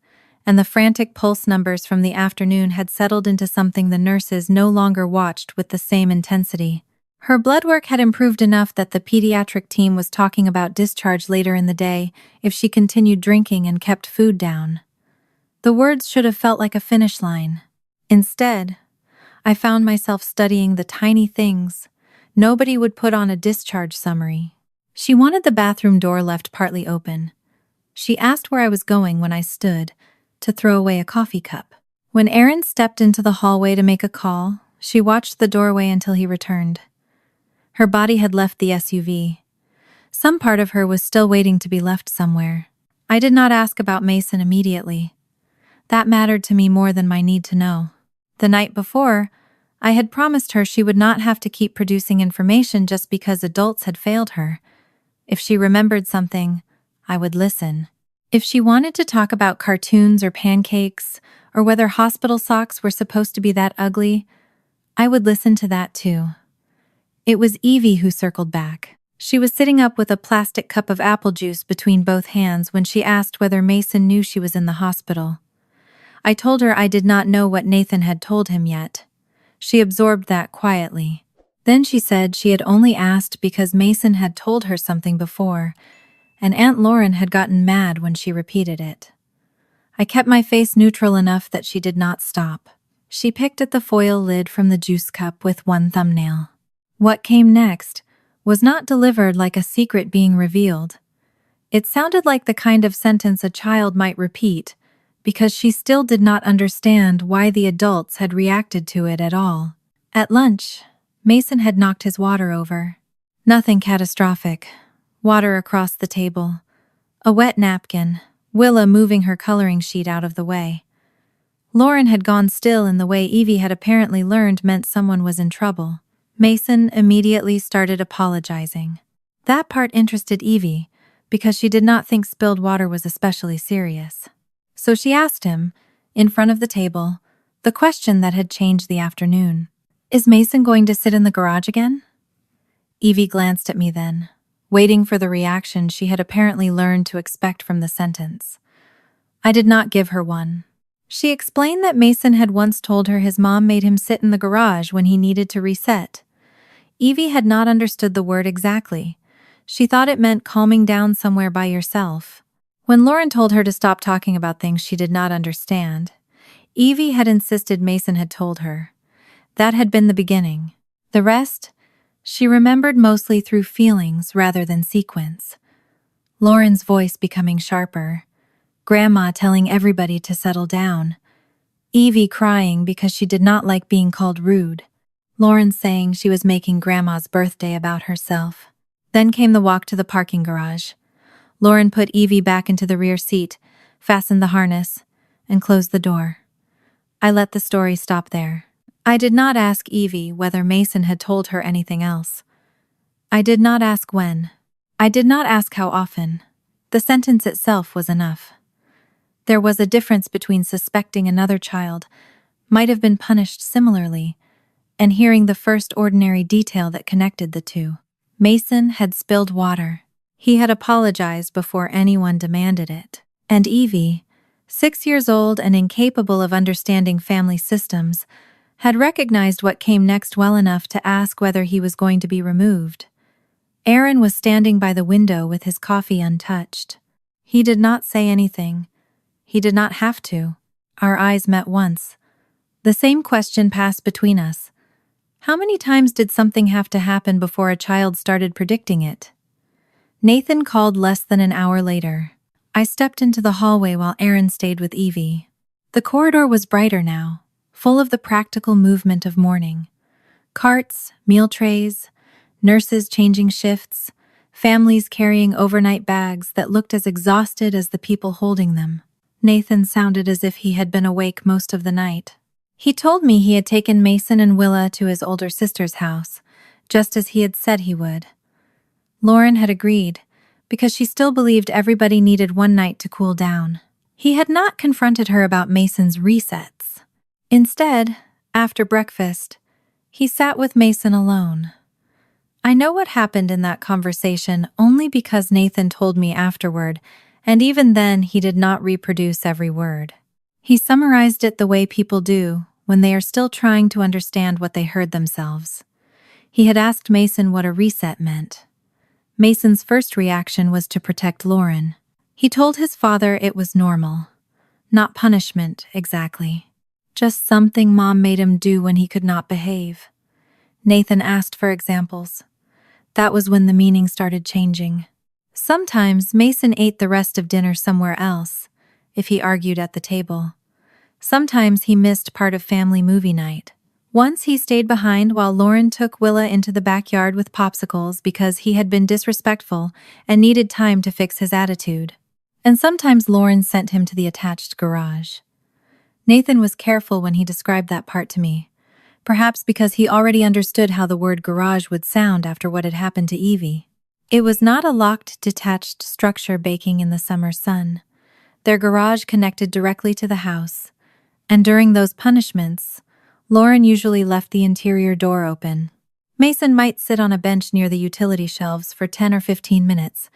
and the frantic pulse numbers from the afternoon had settled into something the nurses no longer watched with the same intensity. Her blood work had improved enough that the pediatric team was talking about discharge later in the day if she continued drinking and kept food down. The words should have felt like a finish line. Instead, I found myself studying the tiny things nobody would put on a discharge summary. She wanted the bathroom door left partly open. She asked where I was going when I stood to throw away a coffee cup. When Aaron stepped into the hallway to make a call, she watched the doorway until he returned. Her body had left the SUV. Some part of her was still waiting to be left somewhere. I did not ask about Mason immediately. That mattered to me more than my need to know. The night before, I had promised her she would not have to keep producing information just because adults had failed her. If she remembered something, I would listen. If she wanted to talk about cartoons or pancakes, or whether hospital socks were supposed to be that ugly, I would listen to that too. It was Evie who circled back. She was sitting up with a plastic cup of apple juice between both hands when she asked whether Mason knew she was in the hospital. I told her I did not know what Nathan had told him yet. She absorbed that quietly. Then she said she had only asked because Mason had told her something before, and Aunt Lauren had gotten mad when she repeated it. I kept my face neutral enough that she did not stop. She picked at the foil lid from the juice cup with one thumbnail. What came next was not delivered like a secret being revealed. It sounded like the kind of sentence a child might repeat, because she still did not understand why the adults had reacted to it at all. At lunch, Mason had knocked his water over. Nothing catastrophic. water across the table, a wet napkin, Willa moving her coloring sheet out of the way. Lauren had gone still in the way Evie had apparently learned meant someone was in trouble. Mason immediately started apologizing. That part interested Evie, because she did not think spilled water was especially serious. So she asked him, in front of the table, the question that had changed the afternoon. "Is Mason going to sit in the garage again?" Evie glanced at me then, waiting for the reaction she had apparently learned to expect from the sentence. I did not give her one. She explained that Mason had once told her his mom made him sit in the garage when he needed to reset. Evie had not understood the word exactly. She thought it meant calming down somewhere by yourself. When Lauren told her to stop talking about things she did not understand, Evie had insisted Mason had told her. That had been the beginning. The rest, she remembered mostly through feelings rather than sequence. Lauren's voice becoming sharper. Grandma telling everybody to settle down. Evie crying because she did not like being called rude. Lauren saying she was making Grandma's birthday about herself. Then came the walk to the parking garage. Lauren put Evie back into the rear seat, fastened the harness, and closed the door. I let the story stop there. I did not ask Evie whether Mason had told her anything else. I did not ask when. I did not ask how often. The sentence itself was enough. There was a difference between suspecting another child might have been punished similarly and hearing the first ordinary detail that connected the two. Mason had spilled water. He had apologized before anyone demanded it. And Evie, 6 years old and incapable of understanding family systems, had recognized what came next well enough to ask whether he was going to be removed. Aaron was standing by the window with his coffee untouched. He did not say anything. He did not have to. Our eyes met once. The same question passed between us. How many times did something have to happen before a child started predicting it? Nathan called less than an hour later. I stepped into the hallway while Aaron stayed with Evie. The corridor was brighter now, full of the practical movement of morning. Carts, meal trays, nurses changing shifts, families carrying overnight bags that looked as exhausted as the people holding them. Nathan sounded as if he had been awake most of the night. He told me he had taken Mason and Willa to his older sister's house, just as he had said he would. Lauren had agreed, because she still believed everybody needed one night to cool down. He had not confronted her about Mason's resets. Instead, after breakfast, he sat with Mason alone. I know what happened in that conversation only because Nathan told me afterward, and even then he did not reproduce every word. He summarized it the way people do when they are still trying to understand what they heard themselves. He had asked Mason what a reset meant. Mason's first reaction was to protect Lauren. He told his father it was normal. Not punishment, exactly. Just something Mom made him do when he could not behave. Nathan asked for examples. That was when the meaning started changing. Sometimes Mason ate the rest of dinner somewhere else, if he argued at the table. Sometimes he missed part of family movie night. Once he stayed behind while Lauren took Willa into the backyard with popsicles because he had been disrespectful and needed time to fix his attitude. And sometimes Lauren sent him to the attached garage. Nathan was careful when he described that part to me, perhaps because he already understood how the word garage would sound after what had happened to Evie. It was not a locked, detached structure baking in the summer sun. Their garage connected directly to the house, and during those punishments, Lauren usually left the interior door open. Mason might sit on a bench near the utility shelves for 10 or 15 minutes,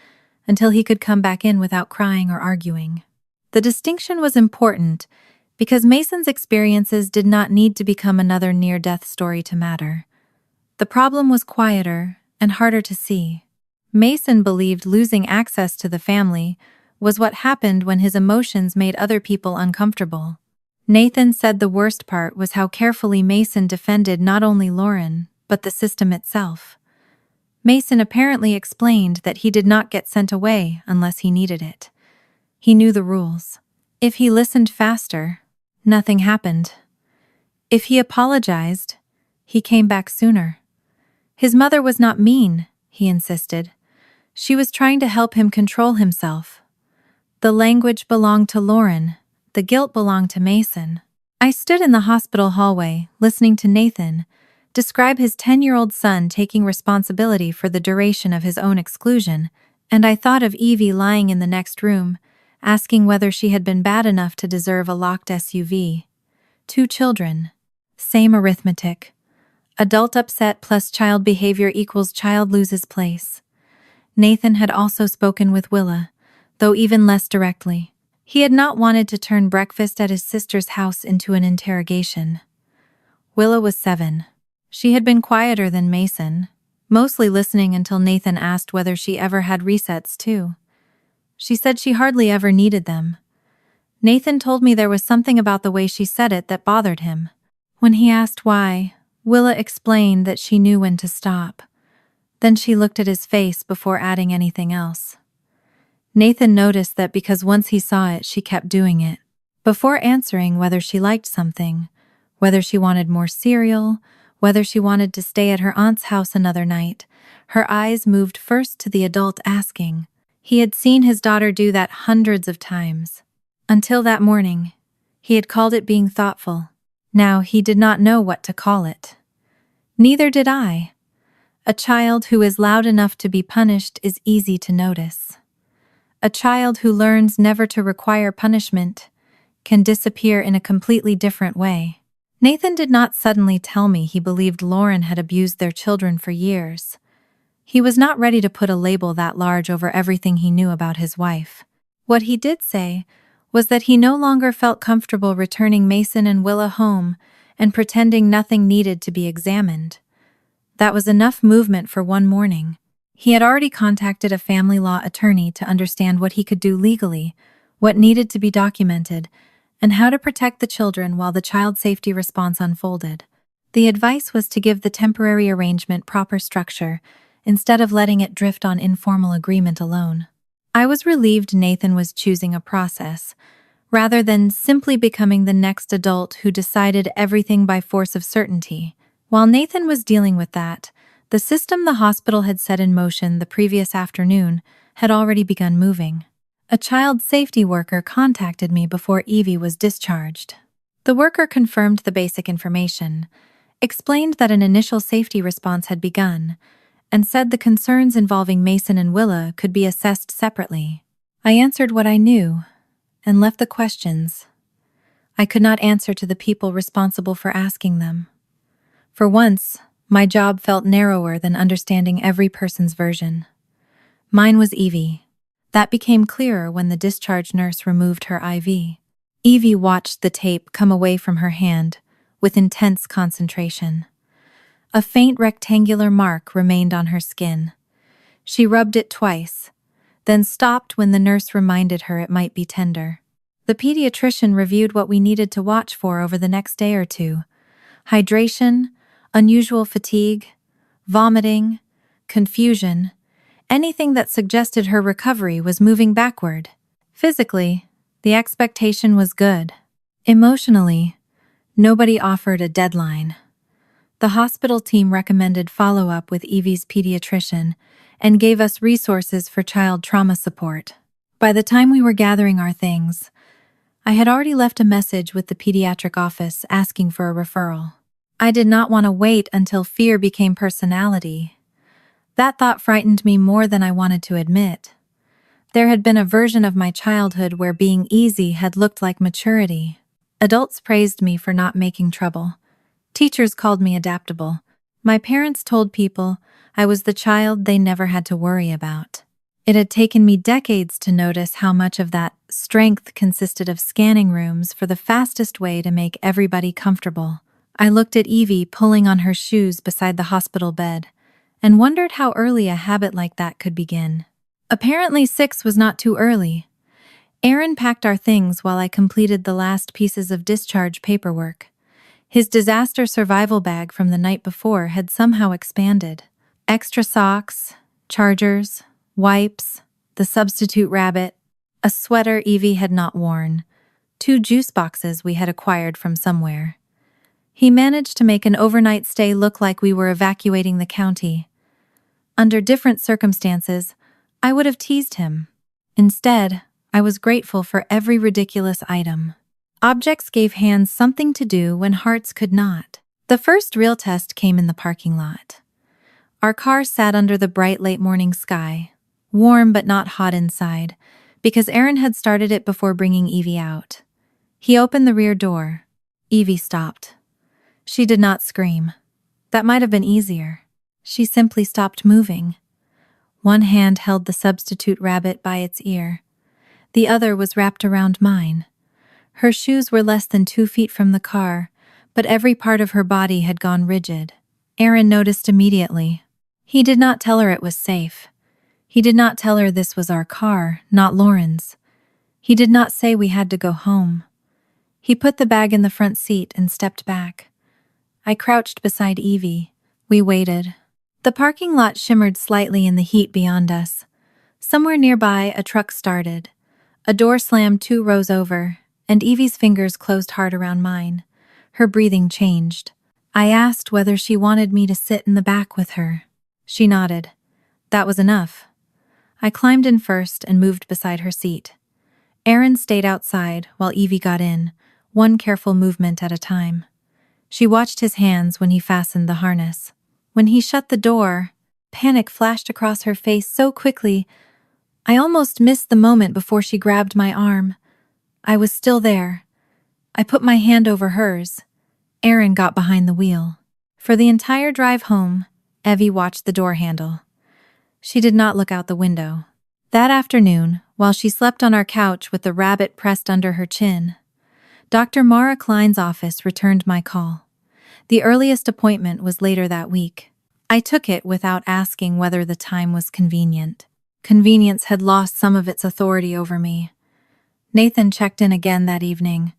until he could come back in without crying or arguing. The distinction was important because Mason's experiences did not need to become another near-death story to matter. The problem was quieter and harder to see. Mason believed losing access to the family was what happened when his emotions made other people uncomfortable. Nathan said the worst part was how carefully Mason defended not only Lauren, but the system itself. Mason apparently explained that he did not get sent away unless he needed it. He knew the rules. If he listened faster, nothing happened. If he apologized, he came back sooner. His mother was not mean, he insisted. She was trying to help him control himself. The language belonged to Lauren, the guilt belonged to Mason. I stood in the hospital hallway, listening to Nathan describe his 10-year-old son taking responsibility for the duration of his own exclusion, and I thought of Evie lying in the next room, asking whether she had been bad enough to deserve a locked SUV. 2 children. Same arithmetic. Adult upset plus child behavior equals child loses place. Nathan had also spoken with Willa, though even less directly. He had not wanted to turn breakfast at his sister's house into an interrogation. Willa was 7. She had been quieter than Mason, mostly listening until Nathan asked whether she ever had resets too. She said she hardly ever needed them. Nathan told me there was something about the way she said it that bothered him. When he asked why, Willa explained that she knew when to stop. Then she looked at his face before adding anything else. Nathan noticed that because once he saw it, she kept doing it. Before answering whether she liked something, whether she wanted more cereal, whether she wanted to stay at her aunt's house another night, her eyes moved first to the adult asking. He had seen his daughter do that hundreds of times. Until that morning, he had called it being thoughtful. Now he did not know what to call it. Neither did I. A child who is loud enough to be punished is easy to notice. A child who learns never to require punishment can disappear in a completely different way. Nathan did not suddenly tell me he believed Lauren had abused their children for years. He was not ready to put a label that large over everything he knew about his wife. What he did say was that he no longer felt comfortable returning Mason and Willa home and pretending nothing needed to be examined. That was enough movement for one morning. He had already contacted a family law attorney to understand what he could do legally, what needed to be documented, and how to protect the children while the child safety response unfolded. The advice was to give the temporary arrangement proper structure instead of letting it drift on informal agreement alone. I was relieved Nathan was choosing a process, rather than simply becoming the next adult who decided everything by force of certainty. While Nathan was dealing with that, the system the hospital had set in motion the previous afternoon had already begun moving. A child safety worker contacted me before Evie was discharged. The worker confirmed the basic information, explained that an initial safety response had begun, and said the concerns involving Mason and Willa could be assessed separately. I answered what I knew and left the questions. I could not answer to the people responsible for asking them. For once, my job felt narrower than understanding every person's version. Mine was Evie. That became clearer when the discharge nurse removed her IV. Evie watched the tape come away from her hand with intense concentration. A faint rectangular mark remained on her skin. She rubbed it twice, then stopped when the nurse reminded her it might be tender. The pediatrician reviewed what we needed to watch for over the next day or two: hydration, unusual fatigue, vomiting, confusion. Anything that suggested her recovery was moving backward. Physically, the expectation was good. Emotionally, nobody offered a deadline. The hospital team recommended follow-up with Evie's pediatrician and gave us resources for child trauma support. By the time we were gathering our things, I had already left a message with the pediatric office asking for a referral. I did not want to wait until fear became personality. That thought frightened me more than I wanted to admit. There had been a version of my childhood where being easy had looked like maturity. Adults praised me for not making trouble. Teachers called me adaptable. My parents told people I was the child they never had to worry about. It had taken me decades to notice how much of that strength consisted of scanning rooms for the fastest way to make everybody comfortable. I looked at Evie pulling on her shoes beside the hospital bed and wondered how early a habit like that could begin. Apparently 6 was not too early. Aaron packed our things while I completed the last pieces of discharge paperwork. His disaster survival bag from the night before had somehow expanded. Extra socks, chargers, wipes, the substitute rabbit, a sweater Evie had not worn, 2 juice boxes we had acquired from somewhere. He managed to make an overnight stay look like we were evacuating the county. Under different circumstances, I would have teased him. Instead, I was grateful for every ridiculous item. Objects gave hands something to do when hearts could not. The first real test came in the parking lot. Our car sat under the bright late morning sky, warm but not hot inside, because Aaron had started it before bringing Evie out. He opened the rear door. Evie stopped. She did not scream. That might have been easier. She simply stopped moving. One hand held the substitute rabbit by its ear. The other was wrapped around mine. Her shoes were less than 2 feet from the car, but every part of her body had gone rigid. Aaron noticed immediately. He did not tell her it was safe. He did not tell her this was our car, not Lauren's. He did not say we had to go home. He put the bag in the front seat and stepped back. I crouched beside Evie. We waited. The parking lot shimmered slightly in the heat beyond us. Somewhere nearby, a truck started. A door slammed 2 rows over, and Evie's fingers closed hard around mine. Her breathing changed. I asked whether she wanted me to sit in the back with her. She nodded. That was enough. I climbed in first and moved beside her seat. Aaron stayed outside while Evie got in, one careful movement at a time. She watched his hands when he fastened the harness. When he shut the door, panic flashed across her face so quickly, I almost missed the moment before she grabbed my arm. I was still there. I put my hand over hers. Aaron got behind the wheel. For the entire drive home, Evie watched the door handle. She did not look out the window. That afternoon, while she slept on our couch with the rabbit pressed under her chin, Dr. Mara Klein's office returned my call. The earliest appointment was later that week. I took it without asking whether the time was convenient. Convenience had lost some of its authority over me. Nathan checked in again that evening.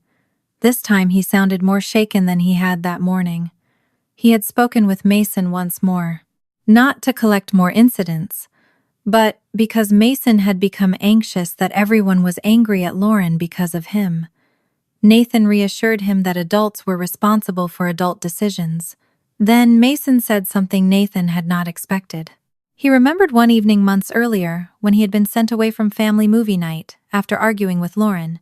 This time he sounded more shaken than he had that morning. He had spoken with Mason once more. Not to collect more incidents, but because Mason had become anxious that everyone was angry at Lauren because of him. Nathan reassured him that adults were responsible for adult decisions. Then Mason said something Nathan had not expected. He remembered one evening months earlier when he had been sent away from family movie night after arguing with Lauren.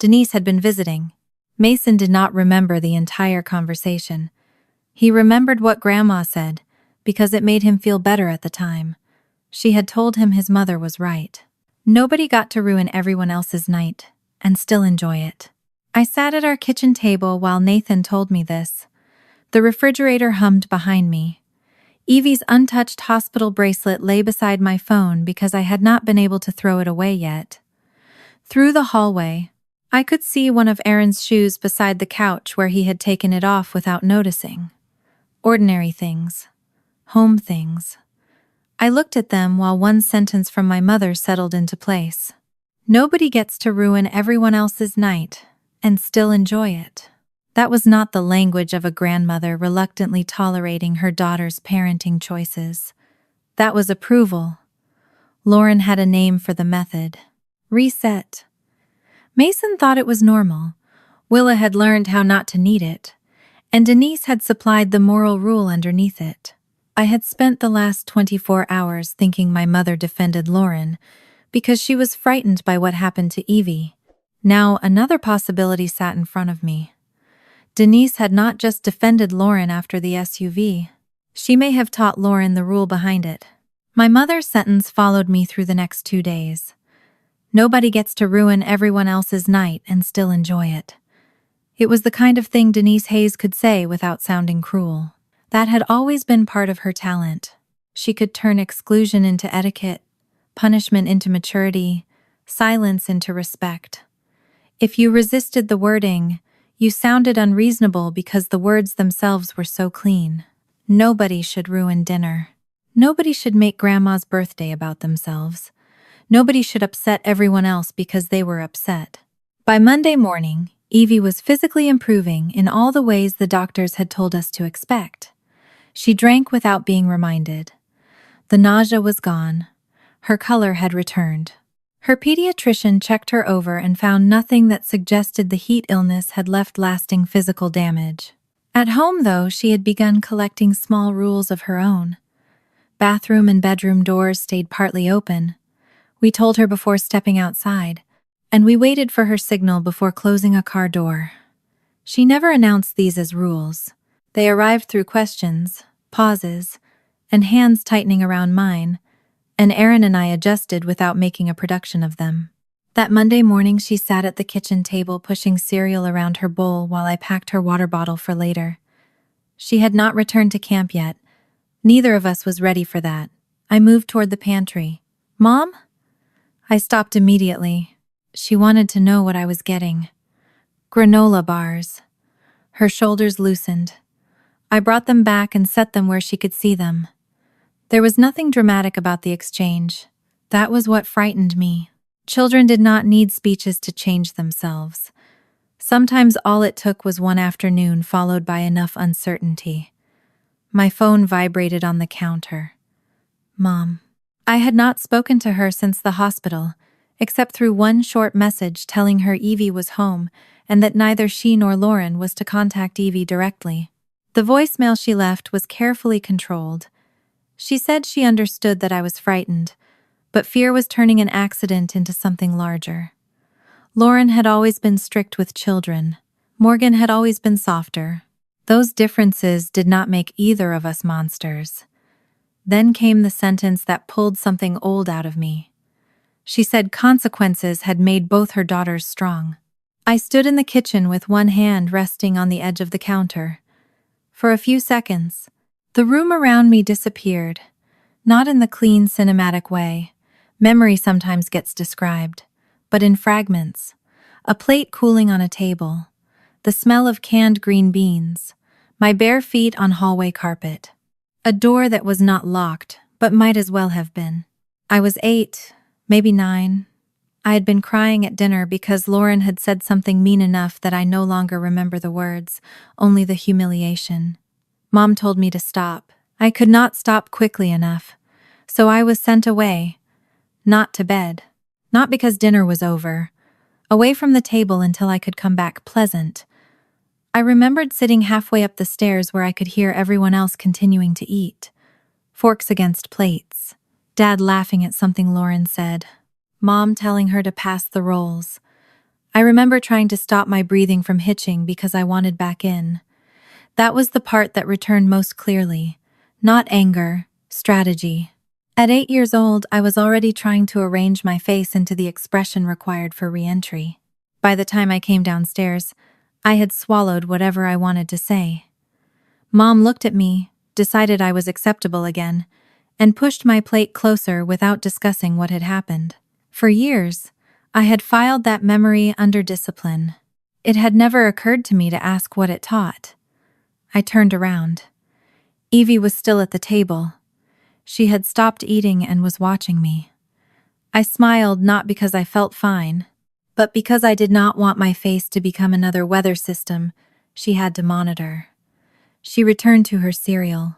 Denise had been visiting. Mason did not remember the entire conversation. He remembered what Grandma said because it made him feel better at the time. She had told him his mother was right. Nobody got to ruin everyone else's night and still enjoy it. I sat at our kitchen table while Nathan told me this. The refrigerator hummed behind me. Evie's untouched hospital bracelet lay beside my phone because I had not been able to throw it away yet. Through the hallway, I could see one of Aaron's shoes beside the couch where he had taken it off without noticing. Ordinary things. Home things. I looked at them while one sentence from my mother settled into place. Nobody gets to ruin everyone else's night and still enjoy it. That was not the language of a grandmother reluctantly tolerating her daughter's parenting choices. That was approval. Lauren had a name for the method. Reset. Mason thought it was normal. Willa had learned how not to need it, and Denise had supplied the moral rule underneath it. I had spent the last 24 hours thinking my mother defended Lauren because she was frightened by what happened to Evie. Now another possibility sat in front of me. Denise had not just defended Lauren after the SUV. She may have taught Lauren the rule behind it. My mother's sentence followed me through the next 2 days. Nobody gets to ruin everyone else's night and still enjoy it. It was the kind of thing Denise Hayes could say without sounding cruel. That had always been part of her talent. She could turn exclusion into etiquette, punishment into maturity, silence into respect. If you resisted the wording, you sounded unreasonable because the words themselves were so clean. Nobody should ruin dinner. Nobody should make Grandma's birthday about themselves. Nobody should upset everyone else because they were upset. By Monday morning, Evie was physically improving in all the ways the doctors had told us to expect. She drank without being reminded. The nausea was gone. Her color had returned. Her pediatrician checked her over and found nothing that suggested the heat illness had left lasting physical damage. At home, though, she had begun collecting small rules of her own. Bathroom and bedroom doors stayed partly open. We told her before stepping outside, and we waited for her signal before closing a car door. She never announced these as rules. They arrived through questions, pauses, and hands tightening around mine, and Erin and I adjusted without making a production of them. That Monday morning, she sat at the kitchen table pushing cereal around her bowl while I packed her water bottle for later. She had not returned to camp yet. Neither of us was ready for that. I moved toward the pantry. "Mom?" I stopped immediately. She wanted to know what I was getting. Granola bars. Her shoulders loosened. I brought them back and set them where she could see them. There was nothing dramatic about the exchange. That was what frightened me. Children did not need speeches to change themselves. Sometimes all it took was one afternoon followed by enough uncertainty. My phone vibrated on the counter. Mom. I had not spoken to her since the hospital, except through one short message telling her Evie was home and that neither she nor Lauren was to contact Evie directly. The voicemail she left was carefully controlled. She said she understood that I was frightened, but fear was turning an accident into something larger. Lauren had always been strict with children. Morgan had always been softer. Those differences did not make either of us monsters. Then came the sentence that pulled something old out of me. She said consequences had made both her daughters strong. I stood in the kitchen with one hand resting on the edge of the counter. For a few seconds, the room around me disappeared, not in the clean cinematic way memory sometimes gets described, but in fragments. A plate cooling on a table, the smell of canned green beans, my bare feet on hallway carpet. A door that was not locked, but might as well have been. I was 8, maybe 9. I had been crying at dinner because Lauren had said something mean enough that I no longer remember the words, only the humiliation. Mom told me to stop. I could not stop quickly enough, so I was sent away. Not to bed. Not because dinner was over. Away from the table until I could come back pleasant. I remembered sitting halfway up the stairs where I could hear everyone else continuing to eat. Forks against plates. Dad laughing at something Lauren said. Mom telling her to pass the rolls. I remember trying to stop my breathing from hitching because I wanted back in. That was the part that returned most clearly. Not anger, strategy. At 8 years old, I was already trying to arrange my face into the expression required for re-entry. By the time I came downstairs, I had swallowed whatever I wanted to say. Mom looked at me, decided I was acceptable again, and pushed my plate closer without discussing what had happened. For years, I had filed that memory under discipline. It had never occurred to me to ask what it taught. I turned around. Evie was still at the table. She had stopped eating and was watching me. I smiled not because I felt fine, but because I did not want my face to become another weather system she had to monitor. She returned to her cereal.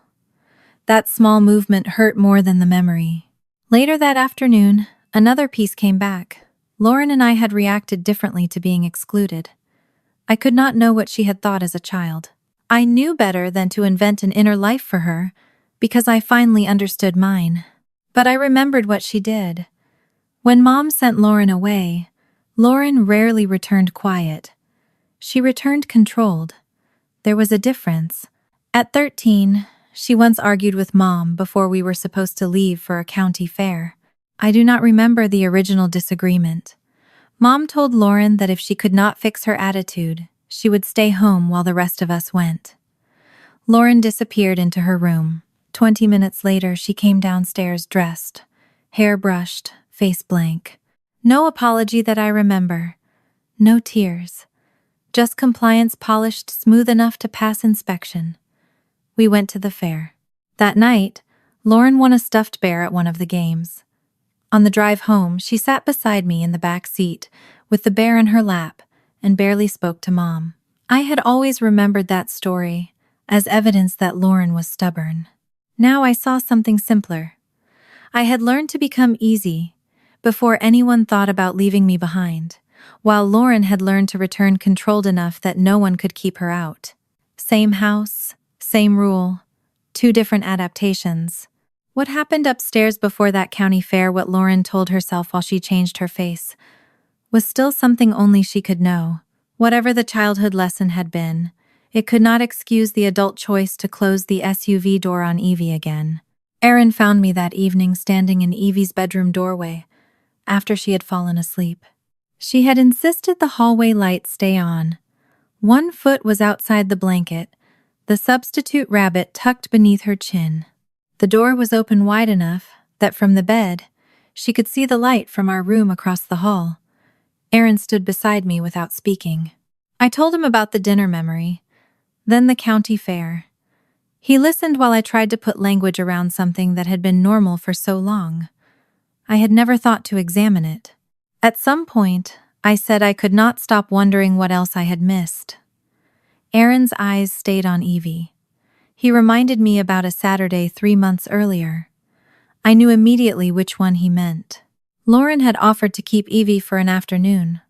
That small movement hurt more than the memory. Later that afternoon, another piece came back. Lauren and I had reacted differently to being excluded. I could not know what she had thought as a child. I knew better than to invent an inner life for her, because I finally understood mine. But I remembered what she did. When Mom sent Lauren away, Lauren rarely returned quiet. She returned controlled. There was a difference. At 13, she once argued with Mom before we were supposed to leave for a county fair. I do not remember the original disagreement. Mom told Lauren that if she could not fix her attitude, she would stay home while the rest of us went. Lauren disappeared into her room. 20 minutes later, she came downstairs dressed, hair brushed, face blank. No apology that I remember. No tears. Just compliance polished smooth enough to pass inspection. We went to the fair. That night, Lauren won a stuffed bear at one of the games. On the drive home, she sat beside me in the back seat, with the bear in her lap, and barely spoke to Mom. I had always remembered that story as evidence that Lauren was stubborn. Now I saw something simpler. I had learned to become easy before anyone thought about leaving me behind, while Lauren had learned to return controlled enough that no one could keep her out. Same house, same rule, 2 different adaptations. What happened upstairs before that county fair, what Lauren told herself while she changed her face, was still something only she could know. Whatever the childhood lesson had been, it could not excuse the adult choice to close the SUV door on Evie again. Erin found me that evening standing in Evie's bedroom doorway, after she had fallen asleep. She had insisted the hallway light stay on. One foot was outside the blanket, the substitute rabbit tucked beneath her chin. The door was open wide enough that from the bed, she could see the light from our room across the hall. Erin stood beside me without speaking. I told him about the dinner memory, then the county fair. He listened while I tried to put language around something that had been normal for so long. I had never thought to examine it. At some point, I said I could not stop wondering what else I had missed. Erin's eyes stayed on Evie. He reminded me about a Saturday 3 months earlier. I knew immediately which one he meant. Lauren had offered to keep Evie for an afternoon,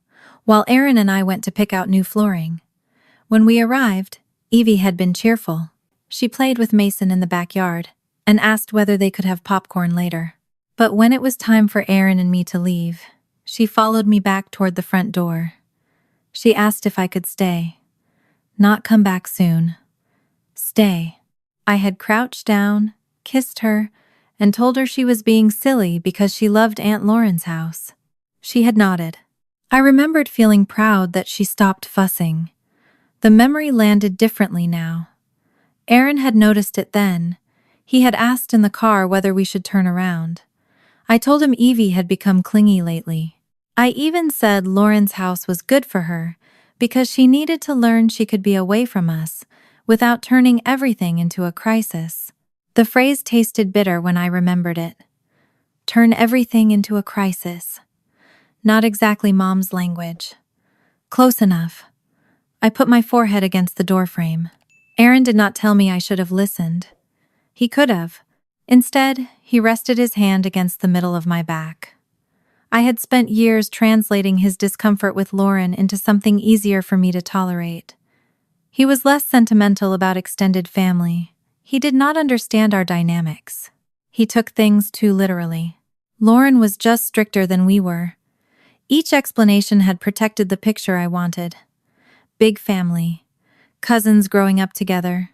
while Erin and I went to pick out new flooring. When we arrived, Evie had been cheerful. She played with Mason in the backyard and asked whether they could have popcorn later. But when it was time for Erin and me to leave, she followed me back toward the front door. She asked if I could stay. Not come back soon. Stay. I had crouched down, kissed her, and told her she was being silly because she loved Aunt Lauren's house. She had nodded. I remembered feeling proud that she stopped fussing. The memory landed differently now. Erin had noticed it then. He had asked in the car whether we should turn around. I told him Evie had become clingy lately. I even said Lauren's house was good for her because she needed to learn she could be away from us without turning everything into a crisis. The phrase tasted bitter when I remembered it. Turn everything into a crisis. Not exactly Mom's language. Close enough. I put my forehead against the doorframe. Erin did not tell me I should have listened. He could have. Instead, he rested his hand against the middle of my back. I had spent years translating his discomfort with Lauren into something easier for me to tolerate. He was less sentimental about extended family. He did not understand our dynamics. He took things too literally. Lauren was just stricter than we were. Each explanation had protected the picture I wanted. Big family. Cousins growing up together.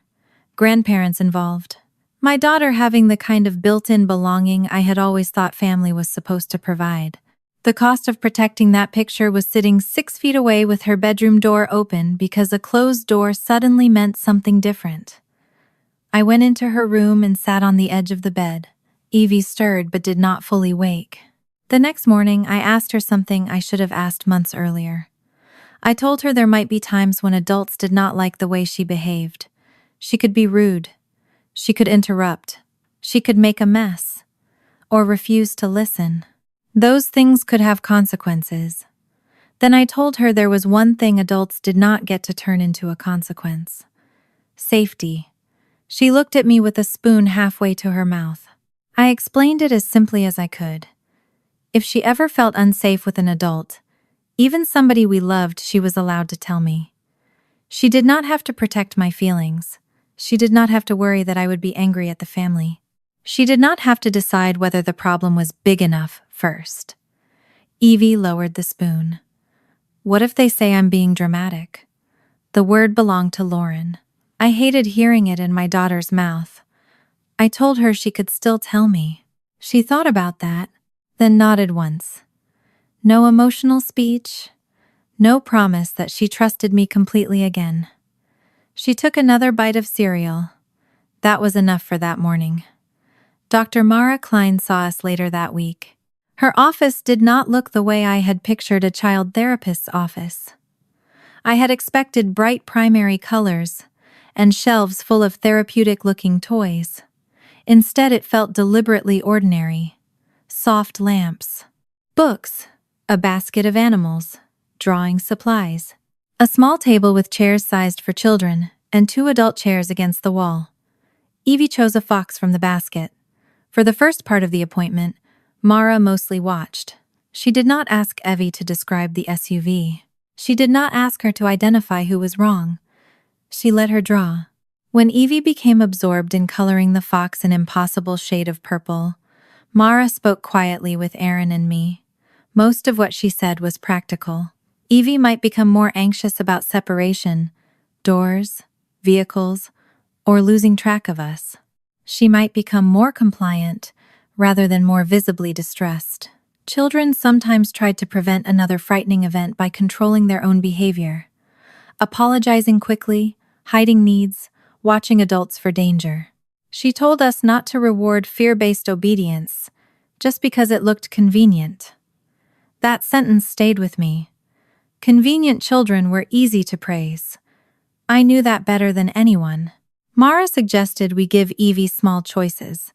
Grandparents involved. My daughter having the kind of built-in belonging I had always thought family was supposed to provide. The cost of protecting that picture was sitting 6 feet away with her bedroom door open because a closed door suddenly meant something different. I went into her room and sat on the edge of the bed. Evie stirred but did not fully wake. The next morning, I asked her something I should have asked months earlier. I told her there might be times when adults did not like the way she behaved. She could be rude. She could interrupt. She could make a mess. Or refuse to listen. Those things could have consequences. Then I told her there was one thing adults did not get to turn into a consequence. Safety. She looked at me with a spoon halfway to her mouth. I explained it as simply as I could. If she ever felt unsafe with an adult, even somebody we loved, she was allowed to tell me. She did not have to protect my feelings. She did not have to worry that I would be angry at the family. She did not have to decide whether the problem was big enough first. Evie lowered the spoon. What if they say I'm being dramatic? The word belonged to Lauren. I hated hearing it in my daughter's mouth. I told her she could still tell me. She thought about that, then nodded once. No emotional speech, no promise that she trusted me completely again. She took another bite of cereal. That was enough for that morning. Dr. Mara Klein saw us later that week. Her office did not look the way I had pictured a child therapist's office. I had expected bright primary colors and shelves full of therapeutic-looking toys. Instead, it felt deliberately ordinary. Soft lamps, books, a basket of animals, drawing supplies, a small table with chairs sized for children, and 2 adult chairs against the wall. Evie chose a fox from the basket. For the first part of the appointment, Mara mostly watched. She did not ask Evie to describe the SUV. She did not ask her to identify who was wrong. She let her draw. When Evie became absorbed in coloring the fox an impossible shade of purple, Mara spoke quietly with Aaron and me. Most of what she said was practical. Evie might become more anxious about separation, doors, vehicles, or losing track of us. She might become more compliant, rather than more visibly distressed. Children sometimes tried to prevent another frightening event by controlling their own behavior, apologizing quickly, hiding needs, watching adults for danger. She told us not to reward fear-based obedience just because it looked convenient. That sentence stayed with me. Convenient children were easy to praise. I knew that better than anyone. Mara suggested we give Evie small choices,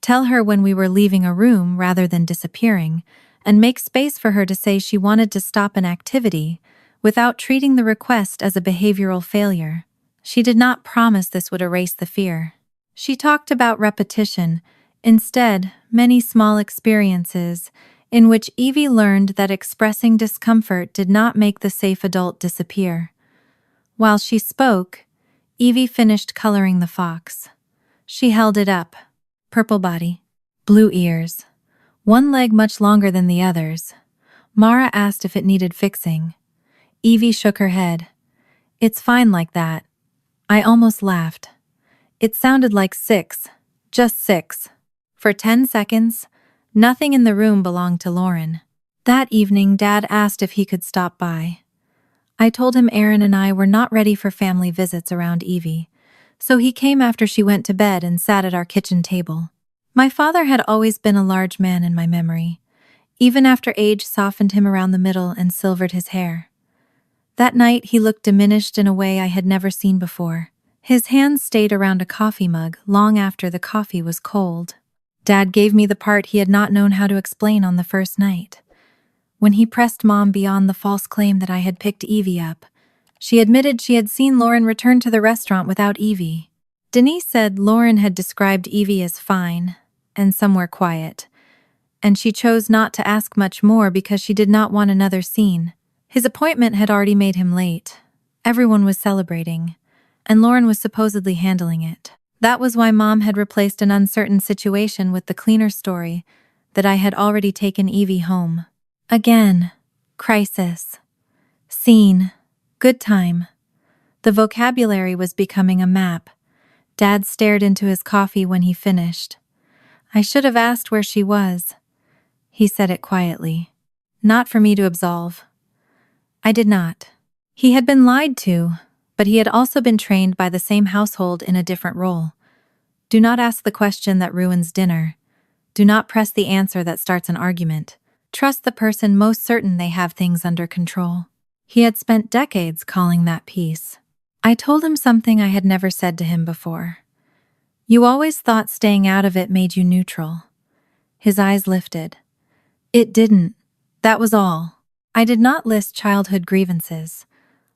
tell her when we were leaving a room rather than disappearing, and make space for her to say she wanted to stop an activity without treating the request as a behavioral failure. She did not promise this would erase the fear. She talked about repetition, instead, many small experiences in which Evie learned that expressing discomfort did not make the safe adult disappear. While she spoke, Evie finished coloring the fox. She held it up. Purple body, blue ears, one leg much longer than the others. Mara asked if it needed fixing. Evie shook her head. It's fine like that. I almost laughed. It sounded like 6, just 6. For 10 seconds, nothing in the room belonged to Lauren. That evening, Dad asked if he could stop by. I told him Aaron and I were not ready for family visits around Evie, so he came after she went to bed and sat at our kitchen table. My father had always been a large man in my memory, even after age softened him around the middle and silvered his hair. That night, he looked diminished in a way I had never seen before. His hands stayed around a coffee mug long after the coffee was cold. Dad gave me the part he had not known how to explain on the first night. When he pressed Mom beyond the false claim that I had picked Evie up, she admitted she had seen Lauren return to the restaurant without Evie. Denise said Lauren had described Evie as fine and somewhere quiet, and she chose not to ask much more because she did not want another scene. His appointment had already made him late. Everyone was celebrating, and Lauren was supposedly handling it. That was why Mom had replaced an uncertain situation with the cleaner story that I had already taken Evie home. Again, crisis, scene, good time. The vocabulary was becoming a map. Dad stared into his coffee when he finished. I should have asked where she was. He said it quietly. Not for me to absolve. I did not. He had been lied to, but he had also been trained by the same household in a different role. Do not ask the question that ruins dinner. Do not press the answer that starts an argument. Trust the person most certain they have things under control. He had spent decades calling that peace. I told him something I had never said to him before. You always thought staying out of it made you neutral. His eyes lifted. It didn't. That was all. I did not list childhood grievances.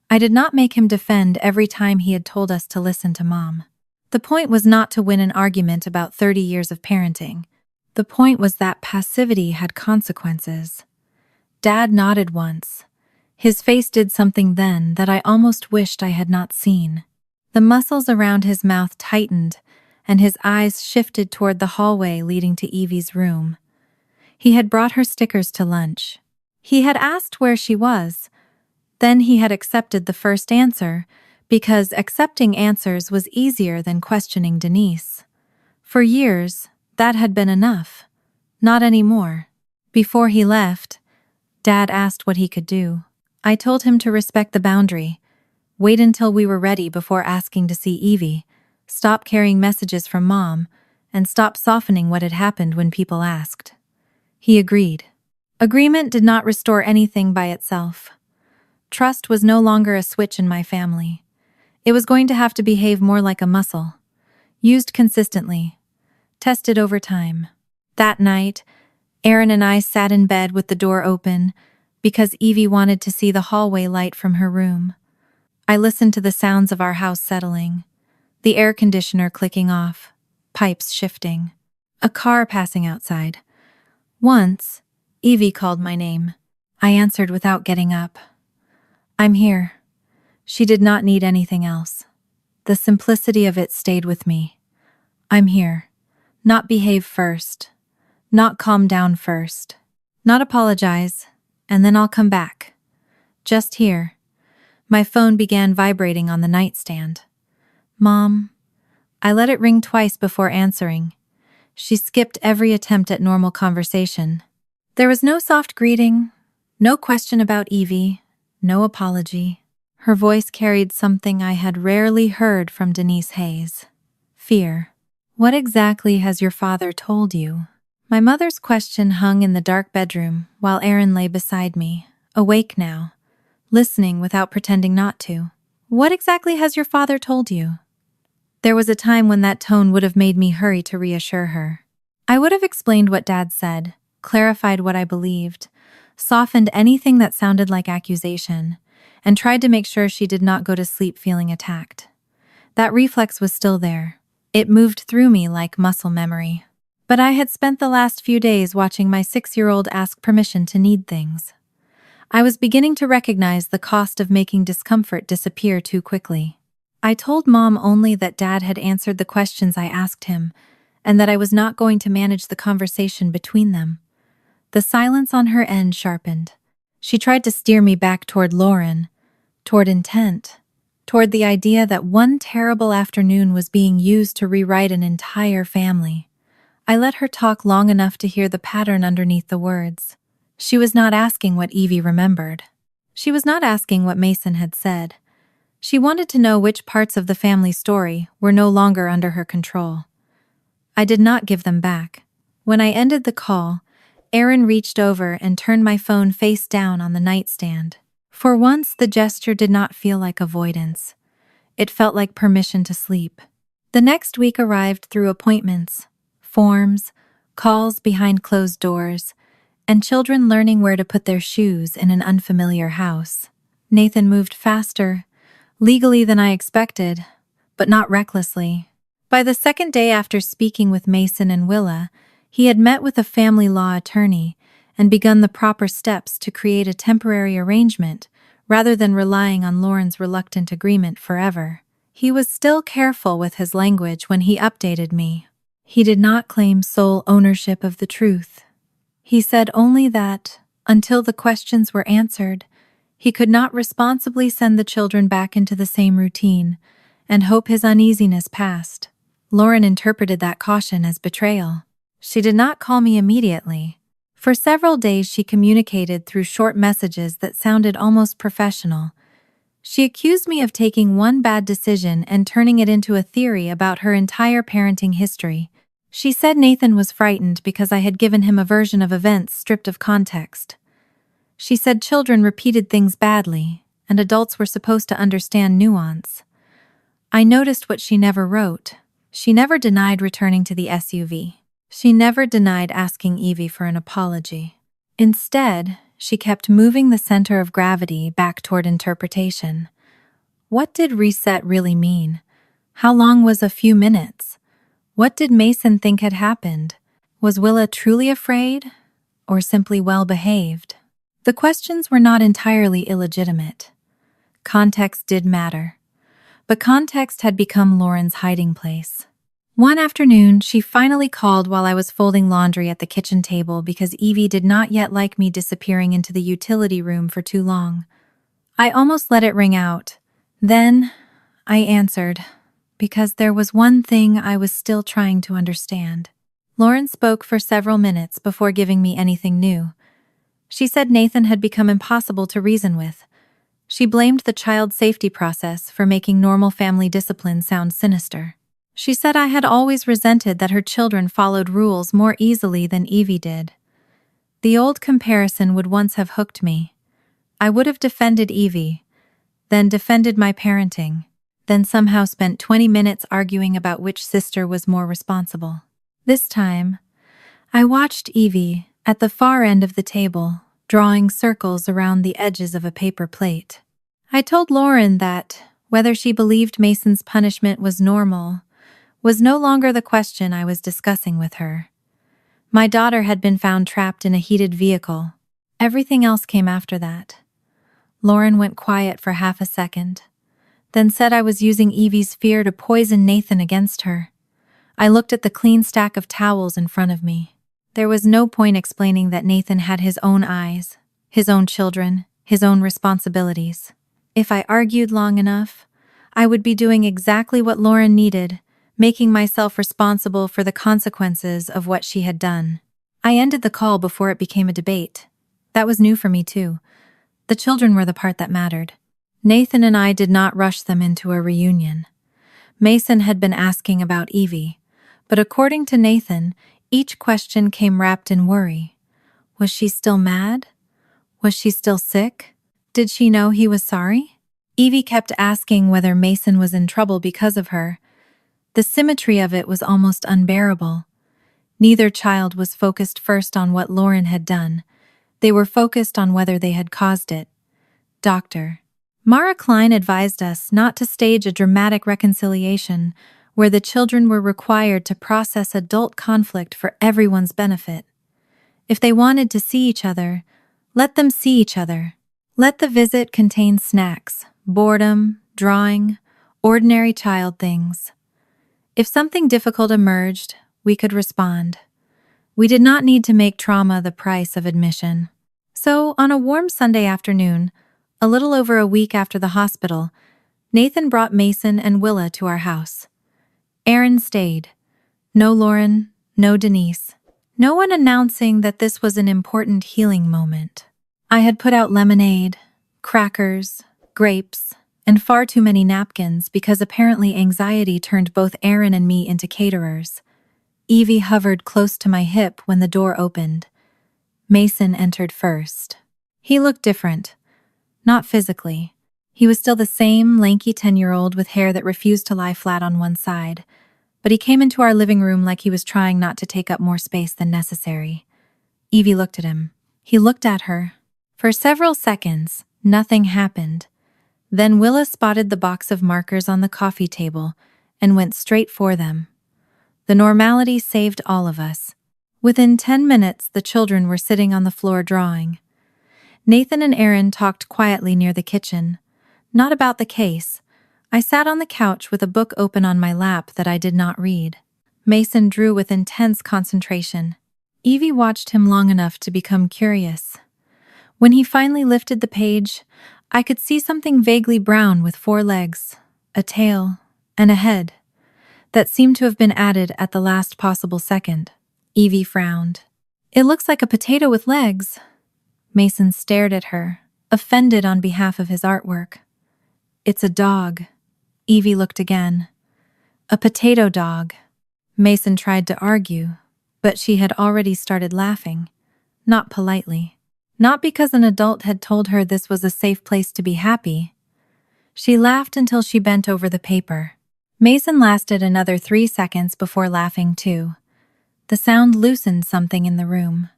I did not make him defend every time he had told us to listen to Mom. The point was not to win an argument about 30 years of parenting. The point was that passivity had consequences. Dad nodded once. His face did something then that I almost wished I had not seen. The muscles around his mouth tightened, and his eyes shifted toward the hallway leading to Evie's room. He had brought her stickers to lunch. He had asked where she was. Then he had accepted the first answer, because accepting answers was easier than questioning Denise. For years, that had been enough. Not anymore. Before he left, Dad asked what he could do. I told him to respect the boundary, wait until we were ready before asking to see Evie, stop carrying messages from Mom, and stop softening what had happened when people asked. He agreed. Agreement did not restore anything by itself. Trust was no longer a switch in my family. It was going to have to behave more like a muscle, used consistently, tested over time. That night, Aaron and I sat in bed with the door open because Evie wanted to see the hallway light from her room. I listened to the sounds of our house settling, the air conditioner clicking off, pipes shifting, a car passing outside. Once, Evie called my name. I answered without getting up. I'm here. She did not need anything else. The simplicity of it stayed with me. I'm here. Not behave first. Not calm down first. Not apologize, and then I'll come back. Just here. My phone began vibrating on the nightstand. Mom. I let it ring twice before answering. She skipped every attempt at normal conversation. There was no soft greeting, no question about Evie, no apology. Her voice carried something I had rarely heard from Denise Hayes. Fear. What exactly has your father told you? My mother's question hung in the dark bedroom while Aaron lay beside me, awake now, listening without pretending not to. What exactly has your father told you? There was a time when that tone would have made me hurry to reassure her. I would have explained what Dad said, clarified what I believed, softened anything that sounded like accusation, and tried to make sure she did not go to sleep feeling attacked. That reflex was still there. It moved through me like muscle memory. But I had spent the last few days watching my 6-year-old ask permission to need things. I was beginning to recognize the cost of making discomfort disappear too quickly. I told Mom only that Dad had answered the questions I asked him, and that I was not going to manage the conversation between them. The silence on her end sharpened. She tried to steer me back toward Lauren, toward intent, toward the idea that one terrible afternoon was being used to rewrite an entire family. I let her talk long enough to hear the pattern underneath the words. She was not asking what Evie remembered. She was not asking what Mason had said. She wanted to know which parts of the family story were no longer under her control. I did not give them back. When I ended the call, Aaron reached over and turned my phone face down on the nightstand. For once, the gesture did not feel like avoidance. It felt like permission to sleep. The next week arrived through appointments, forms, calls behind closed doors, and children learning where to put their shoes in an unfamiliar house. Nathan moved faster, legally than I expected, but not recklessly. By the second day after speaking with Mason and Willa, he had met with a family law attorney and begun the proper steps to create a temporary arrangement rather than relying on Lauren's reluctant agreement forever. He was still careful with his language when he updated me. He did not claim sole ownership of the truth. He said only that, until the questions were answered, he could not responsibly send the children back into the same routine and hope his uneasiness passed. Lauren interpreted that caution as betrayal. She did not call me immediately. For several days she communicated through short messages that sounded almost professional. She accused me of taking one bad decision and turning it into a theory about her entire parenting history. She said Nathan was frightened because I had given him a version of events stripped of context. She said children repeated things badly, and adults were supposed to understand nuance. I noticed what she never wrote. She never denied returning to the SUV. She never denied asking Evie for an apology. Instead, she kept moving the center of gravity back toward interpretation. What did reset really mean? How long was a few minutes? What did Mason think had happened? Was Willa truly afraid, or simply well-behaved? The questions were not entirely illegitimate. Context did matter. But context had become Lauren's hiding place. One afternoon, she finally called while I was folding laundry at the kitchen table because Evie did not yet like me disappearing into the utility room for too long. I almost let it ring out. Then, I answered, because there was one thing I was still trying to understand. Lauren spoke for several minutes before giving me anything new. She said Nathan had become impossible to reason with. She blamed the child safety process for making normal family discipline sound sinister. She said I had always resented that her children followed rules more easily than Evie did. The old comparison would once have hooked me. I would have defended Evie, then defended my parenting, then somehow spent 20 minutes arguing about which sister was more responsible. This time, I watched Evie at the far end of the table, drawing circles around the edges of a paper plate. I told Lauren that, whether she believed Mason's punishment was normal, was no longer the question I was discussing with her. My daughter had been found trapped in a heated vehicle. Everything else came after that. Lauren went quiet for half a second. then said I was using Evie's fear to poison Nathan against her. I looked at the clean stack of towels in front of me. There was no point explaining that Nathan had his own eyes, his own children, his own responsibilities. If I argued long enough, I would be doing exactly what Lauren needed, making myself responsible for the consequences of what she had done. I ended the call before it became a debate. That was new for me too. The children were the part that mattered. Nathan and I did not rush them into a reunion. Mason had been asking about Evie, but according to Nathan, each question came wrapped in worry. Was she still mad? Was she still sick? Did she know he was sorry? Evie kept asking whether Mason was in trouble because of her. The symmetry of it was almost unbearable. Neither child was focused first on what Lauren had done. They were focused on whether they had caused it. Dr. Mara Klein advised us not to stage a dramatic reconciliation where the children were required to process adult conflict for everyone's benefit. If they wanted to see each other, let them see each other. Let the visit contain snacks, boredom, drawing, ordinary child things. If something difficult emerged, we could respond. We did not need to make trauma the price of admission. So, on a warm Sunday afternoon, a little over a week after the hospital, Nathan brought Mason and Willa to our house. Aaron stayed. No Lauren, no Denise. No one announcing that this was an important healing moment. I had put out lemonade, crackers, grapes, and far too many napkins because apparently anxiety turned both Aaron and me into caterers. Evie hovered close to my hip when the door opened. Mason entered first. He looked different. Not physically. He was still the same lanky 10-year-old with hair that refused to lie flat on one side, but he came into our living room like he was trying not to take up more space than necessary. Evie looked at him. He looked at her. For several seconds, nothing happened. Then Willa spotted the box of markers on the coffee table and went straight for them. The normality saved all of us. Within 10 minutes, the children were sitting on the floor drawing. Nathan and Aaron talked quietly near the kitchen. Not about the case. I sat on the couch with a book open on my lap that I did not read. Mason drew with intense concentration. Evie watched him long enough to become curious. When he finally lifted the page, I could see something vaguely brown with 4 legs, a tail, and a head that seemed to have been added at the last possible second. Evie frowned. "It looks like a potato with legs." Mason stared at her, offended on behalf of his artwork. "It's a dog." Evie looked again. "A potato dog." Mason tried to argue, but she had already started laughing. Not politely. Not because an adult had told her this was a safe place to be happy. She laughed until she bent over the paper. Mason lasted another 3 seconds before laughing too. The sound loosened something in the room.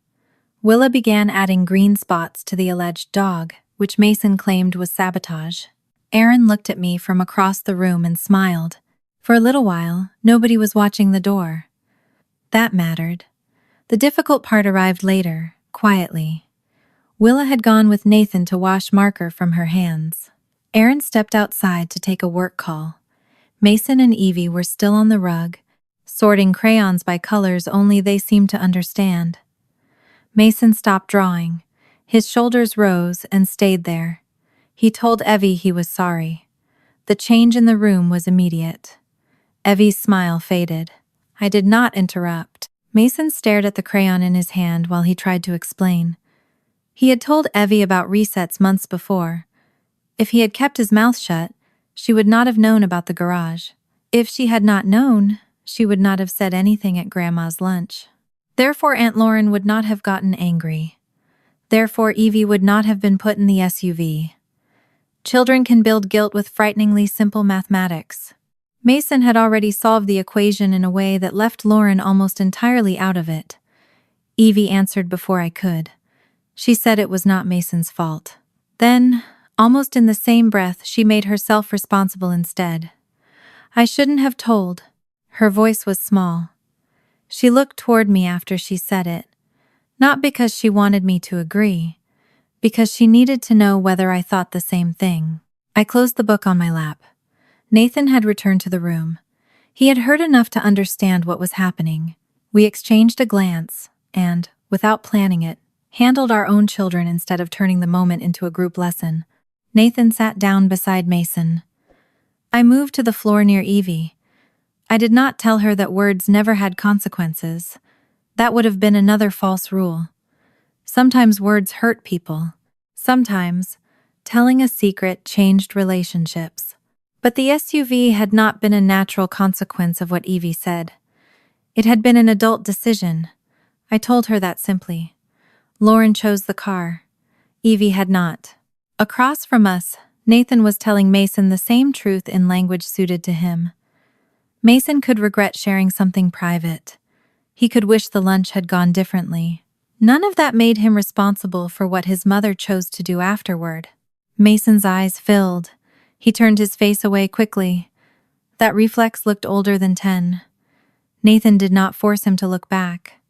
Willa began adding green spots to the alleged dog, which Mason claimed was sabotage. Aaron looked at me from across the room and smiled. For a little while, nobody was watching the door. That mattered. The difficult part arrived later, quietly. Willa had gone with Nathan to wash marker from her hands. Aaron stepped outside to take a work call. Mason and Evie were still on the rug, sorting crayons by colors only they seemed to understand. Mason stopped drawing. His shoulders rose and stayed there. He told Evie he was sorry. The change in the room was immediate. Evie's smile faded. I did not interrupt. Mason stared at the crayon in his hand while he tried to explain. He had told Evie about resets months before. If he had kept his mouth shut, she would not have known about the garage. If she had not known, she would not have said anything at Grandma's lunch. Therefore, Aunt Lauren would not have gotten angry. Therefore, Evie would not have been put in the SUV. Children can build guilt with frighteningly simple mathematics. Mason had already solved the equation in a way that left Lauren almost entirely out of it. Evie answered before I could. She said it was not Mason's fault. Then, almost in the same breath, she made herself responsible instead. I shouldn't have told. Her voice was small. She looked toward me after she said it. Not because she wanted me to agree, because she needed to know whether I thought the same thing. I closed the book on my lap. Nathan had returned to the room. He had heard enough to understand what was happening. We exchanged a glance and, without planning it, handled our own children instead of turning the moment into a group lesson. Nathan sat down beside Mason. I moved to the floor near Evie. I did not tell her that words never had consequences. That would have been another false rule. Sometimes words hurt people. Sometimes, telling a secret changed relationships. But the SUV had not been a natural consequence of what Evie said. It had been an adult decision. I told her that simply. Lauren chose the car. Evie had not. Across from us, Nathan was telling Mason the same truth in language suited to him. Mason could regret sharing something private. He could wish the lunch had gone differently. None of that made him responsible for what his mother chose to do afterward. Mason's eyes filled. He turned his face away quickly. That reflex looked older than 10. Nathan did not force him to look back.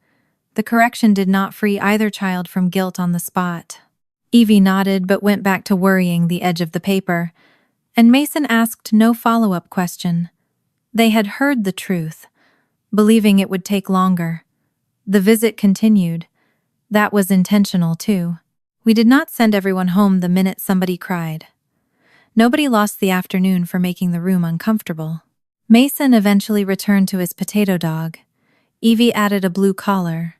The correction did not free either child from guilt on the spot. Evie nodded but went back to worrying the edge of the paper, and Mason asked no follow-up question. They had heard the truth, believing it would take longer. The visit continued. That was intentional, too. We did not send everyone home the minute somebody cried. Nobody lost the afternoon for making the room uncomfortable. Mason eventually returned to his potato dog. Evie added a blue collar.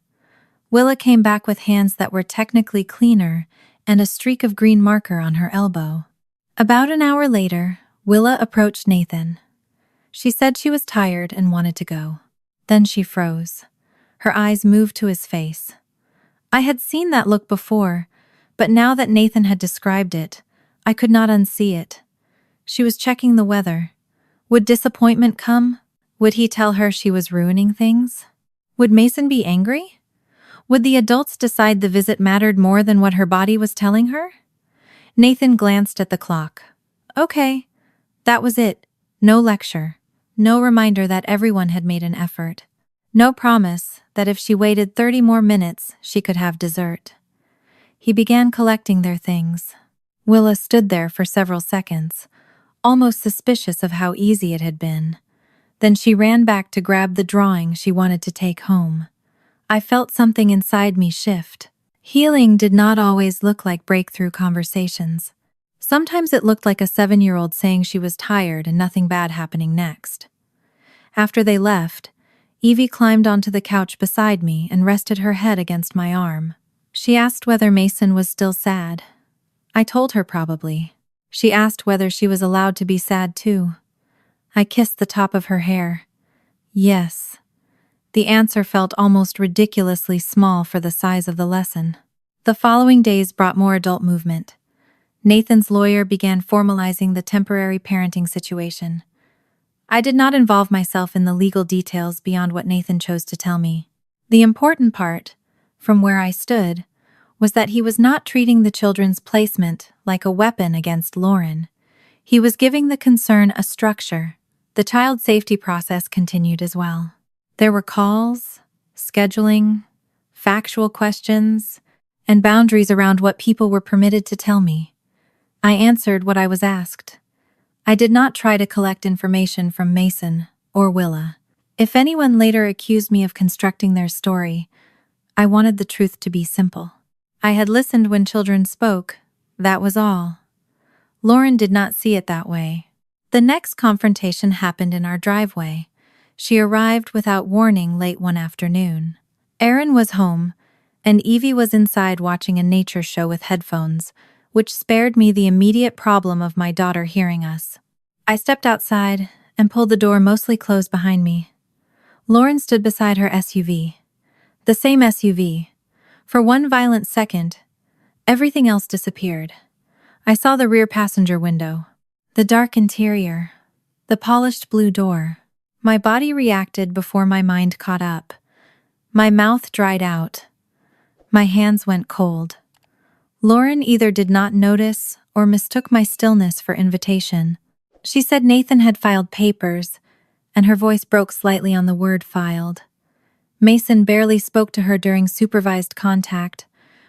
Willa came back with hands that were technically cleaner and a streak of green marker on her elbow. About an hour later, Willa approached Nathan. She said she was tired and wanted to go. Then she froze. Her eyes moved to his face. I had seen that look before, but now that Nathan had described it, I could not unsee it. She was checking the weather. Would disappointment come? Would he tell her she was ruining things? Would Mason be angry? Would the adults decide the visit mattered more than what her body was telling her? Nathan glanced at the clock. Okay, that was it. No lecture. No reminder that everyone had made an effort. No promise that if she waited 30 more minutes, she could have dessert. He began collecting their things. Willa stood there for several seconds, almost suspicious of how easy it had been. Then she ran back to grab the drawing she wanted to take home. I felt something inside me shift. Healing did not always look like breakthrough conversations. Sometimes it looked like a 7-year-old saying she was tired and nothing bad happening next. After they left, Evie climbed onto the couch beside me and rested her head against my arm. She asked whether Mason was still sad. I told her probably. She asked whether she was allowed to be sad too. I kissed the top of her hair. Yes. The answer felt almost ridiculously small for the size of the lesson. The following days brought more adult movement. Nathan's lawyer began formalizing the temporary parenting situation. I did not involve myself in the legal details beyond what Nathan chose to tell me. The important part, from where I stood, was that he was not treating the children's placement like a weapon against Lauren. He was giving the concern a structure. The child safety process continued as well. There were calls, scheduling, factual questions, and boundaries around what people were permitted to tell me. I answered what I was asked. I did not try to collect information from Mason or Willa. If anyone later accused me of constructing their story, I wanted the truth to be simple. I had listened when children spoke, that was all. Lauren did not see it that way. The next confrontation happened in our driveway. She arrived without warning late one afternoon. Aaron was home, and Evie was inside watching a nature show with headphones, which spared me the immediate problem of my daughter hearing us. I stepped outside and pulled the door mostly closed behind me. Lauren stood beside her SUV. The same SUV. For one violent second, everything else disappeared. I saw the rear passenger window, the dark interior, the polished blue door. My body reacted before my mind caught up. My mouth dried out. My hands went cold. Lauren either did not notice or mistook my stillness for invitation. She said Nathan had filed papers, and her voice broke slightly on the word filed. Mason barely spoke to her during supervised contact.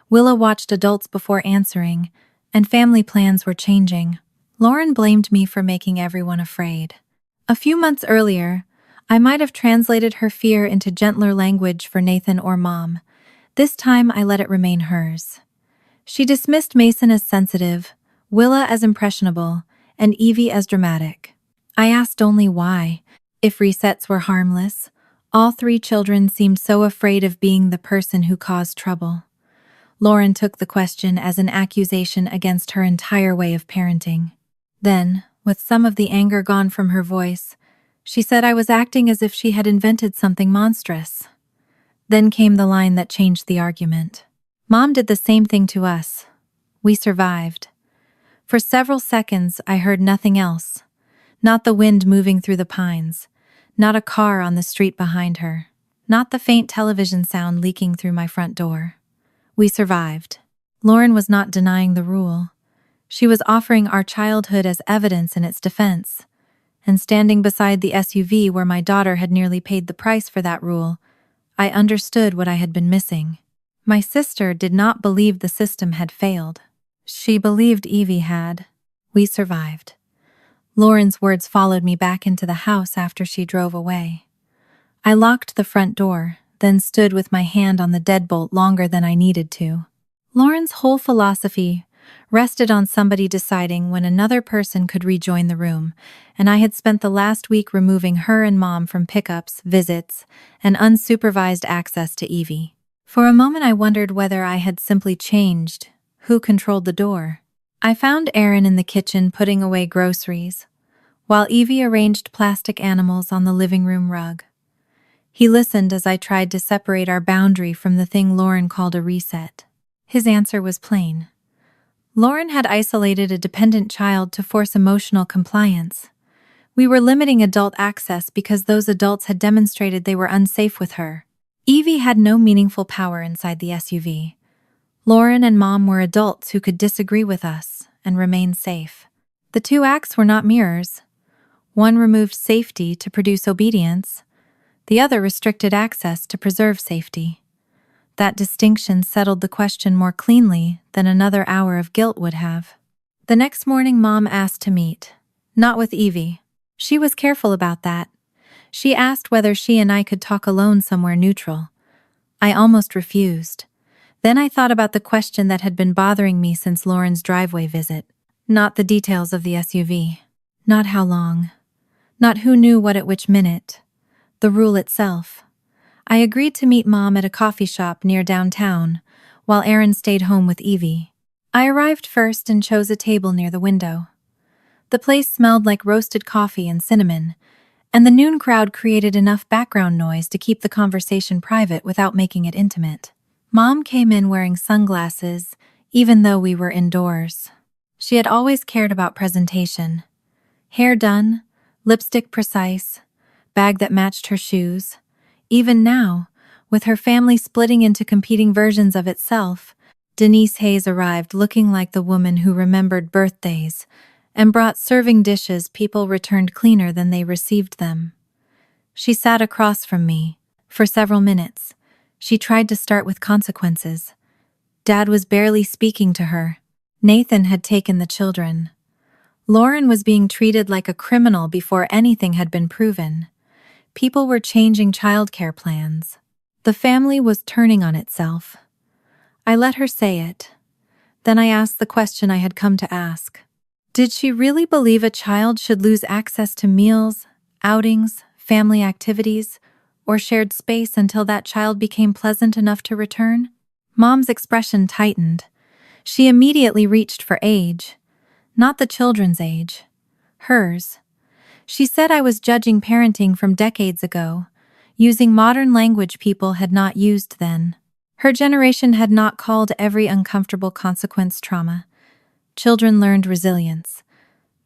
Willa watched adults before answering, and family plans were changing. Lauren blamed me for making everyone afraid. A few months earlier, I might have translated her fear into gentler language for Nathan or Mom. This time, I let it remain hers. She dismissed Mason as sensitive, Willa as impressionable, and Evie as dramatic. I asked only why. If resets were harmless, all three children seemed so afraid of being the person who caused trouble. Lauren took the question as an accusation against her entire way of parenting. Then, with some of the anger gone from her voice, she said I was acting as if she had invented something monstrous. Then came the line that changed the argument. Mom did the same thing to us. We survived. For several seconds, I heard nothing else. Not the wind moving through the pines. Not a car on the street behind her. Not the faint television sound leaking through my front door. We survived. Lauren was not denying the rule. She was offering our childhood as evidence in its defense. And standing beside the SUV where my daughter had nearly paid the price for that rule, I understood what I had been missing. My sister did not believe the system had failed. She believed Evie had. We survived. Lauren's words followed me back into the house after she drove away. I locked the front door, then stood with my hand on the deadbolt longer than I needed to. Lauren's whole philosophy rested on somebody deciding when another person could rejoin the room, and I had spent the last week removing her and Mom from pickups, visits, and unsupervised access to Evie. For a moment I wondered whether I had simply changed who controlled the door. I found Aaron in the kitchen putting away groceries, while Evie arranged plastic animals on the living room rug. He listened as I tried to separate our boundary from the thing Lauren called a reset. His answer was plain. Lauren had isolated a dependent child to force emotional compliance. We were limiting adult access because those adults had demonstrated they were unsafe with her. Evie had no meaningful power inside the SUV. Lauren and Mom were adults who could disagree with us and remain safe. The two acts were not mirrors. One removed safety to produce obedience. The other restricted access to preserve safety. That distinction settled the question more cleanly than another hour of guilt would have. The next morning, Mom asked to meet. Not with Evie. She was careful about that. She asked whether she and I could talk alone somewhere neutral. I almost refused. Then I thought about the question that had been bothering me since Lauren's driveway visit. Not the details of the SUV. Not how long. Not who knew what at which minute. The rule itself. I agreed to meet Mom at a coffee shop near downtown, while Aaron stayed home with Evie. I arrived first and chose a table near the window. The place smelled like roasted coffee and cinnamon, and the noon crowd created enough background noise to keep the conversation private without making it intimate. Mom came in wearing sunglasses, even though we were indoors. She had always cared about presentation. Hair done, lipstick precise, bag that matched her shoes. Even now, with her family splitting into competing versions of itself, Denise Hayes arrived looking like the woman who remembered birthdays and brought serving dishes people returned cleaner than they received them. She sat across from me. For several minutes, she tried to start with consequences. Dad was barely speaking to her. Nathan had taken the children. Lauren was being treated like a criminal before anything had been proven. People were changing childcare plans. The family was turning on itself. I let her say it. Then I asked the question I had come to ask. Did she really believe a child should lose access to meals, outings, family activities, or shared space until that child became pleasant enough to return? Mom's expression tightened. She immediately reached for age. Not the children's age. Hers. She said I was judging parenting from decades ago, using modern language people had not used then. Her generation had not called every uncomfortable consequence trauma. Children learned resilience.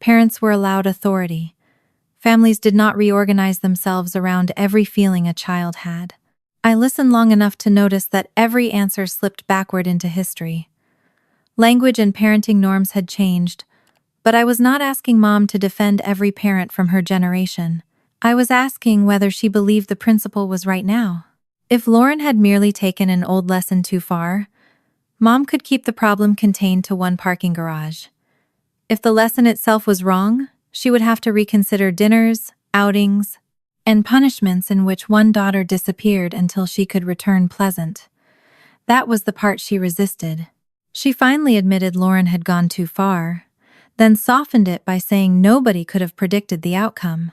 Parents were allowed authority. Families did not reorganize themselves around every feeling a child had. I listened long enough to notice that every answer slipped backward into history. Language and parenting norms had changed, but I was not asking Mom to defend every parent from her generation. I was asking whether she believed the principle was right now. If Lauren had merely taken an old lesson too far, Mom could keep the problem contained to one parking garage. If the lesson itself was wrong, she would have to reconsider dinners, outings, and punishments in which one daughter disappeared until she could return pleasant. That was the part she resisted. She finally admitted Lauren had gone too far, then softened it by saying nobody could have predicted the outcome.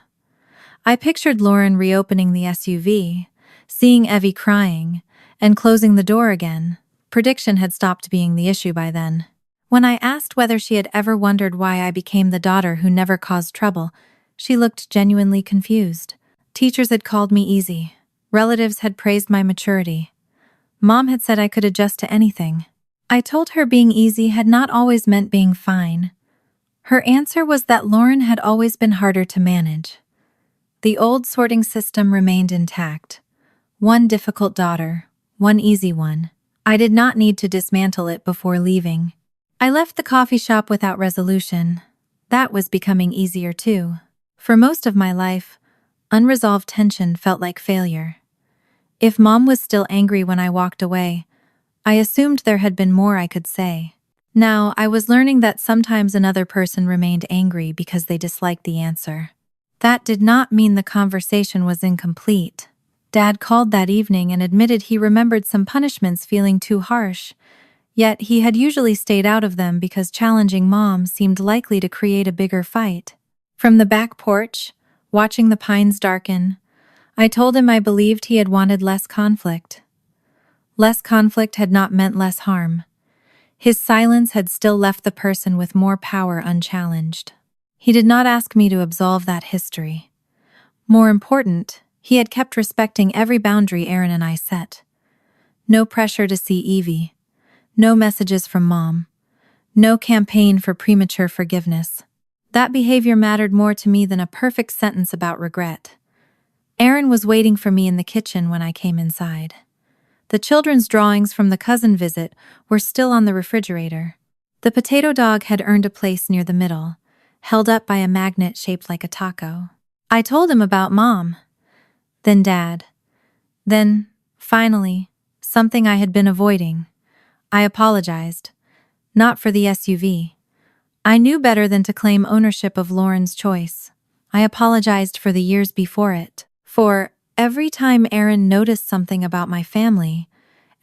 I pictured Lauren reopening the SUV, seeing Evie crying, and closing the door again. Prediction had stopped being the issue by then. When I asked whether she had ever wondered why I became the daughter who never caused trouble, she looked genuinely confused. Teachers had called me easy. Relatives had praised my maturity. Mom had said I could adjust to anything. I told her being easy had not always meant being fine. Her answer was that Lauren had always been harder to manage. The old sorting system remained intact. One difficult daughter, one easy one. I did not need to dismantle it before leaving. I left the coffee shop without resolution. That was becoming easier too. For most of my life, unresolved tension felt like failure. If Mom was still angry when I walked away, I assumed there had been more I could say. Now, I was learning that sometimes another person remained angry because they disliked the answer. That did not mean the conversation was incomplete. Dad called that evening and admitted he remembered some punishments feeling too harsh, yet he had usually stayed out of them because challenging Mom seemed likely to create a bigger fight. From the back porch, watching the pines darken, I told him I believed he had wanted less conflict. Less conflict had not meant less harm. His silence had still left the person with more power unchallenged. He did not ask me to absolve that history. More important, he had kept respecting every boundary Aaron and I set. No pressure to see Evie. No messages from Mom. No campaign for premature forgiveness. That behavior mattered more to me than a perfect sentence about regret. Aaron was waiting for me in the kitchen when I came inside. The children's drawings from the cousin visit were still on the refrigerator. The potato dog had earned a place near the middle, held up by a magnet shaped like a taco. I told him about Mom. Then Dad. Then, finally, something I had been avoiding. I apologized. Not for the SUV. I knew better than to claim ownership of Lauren's choice. I apologized for the years before it. For every time Aaron noticed something about my family,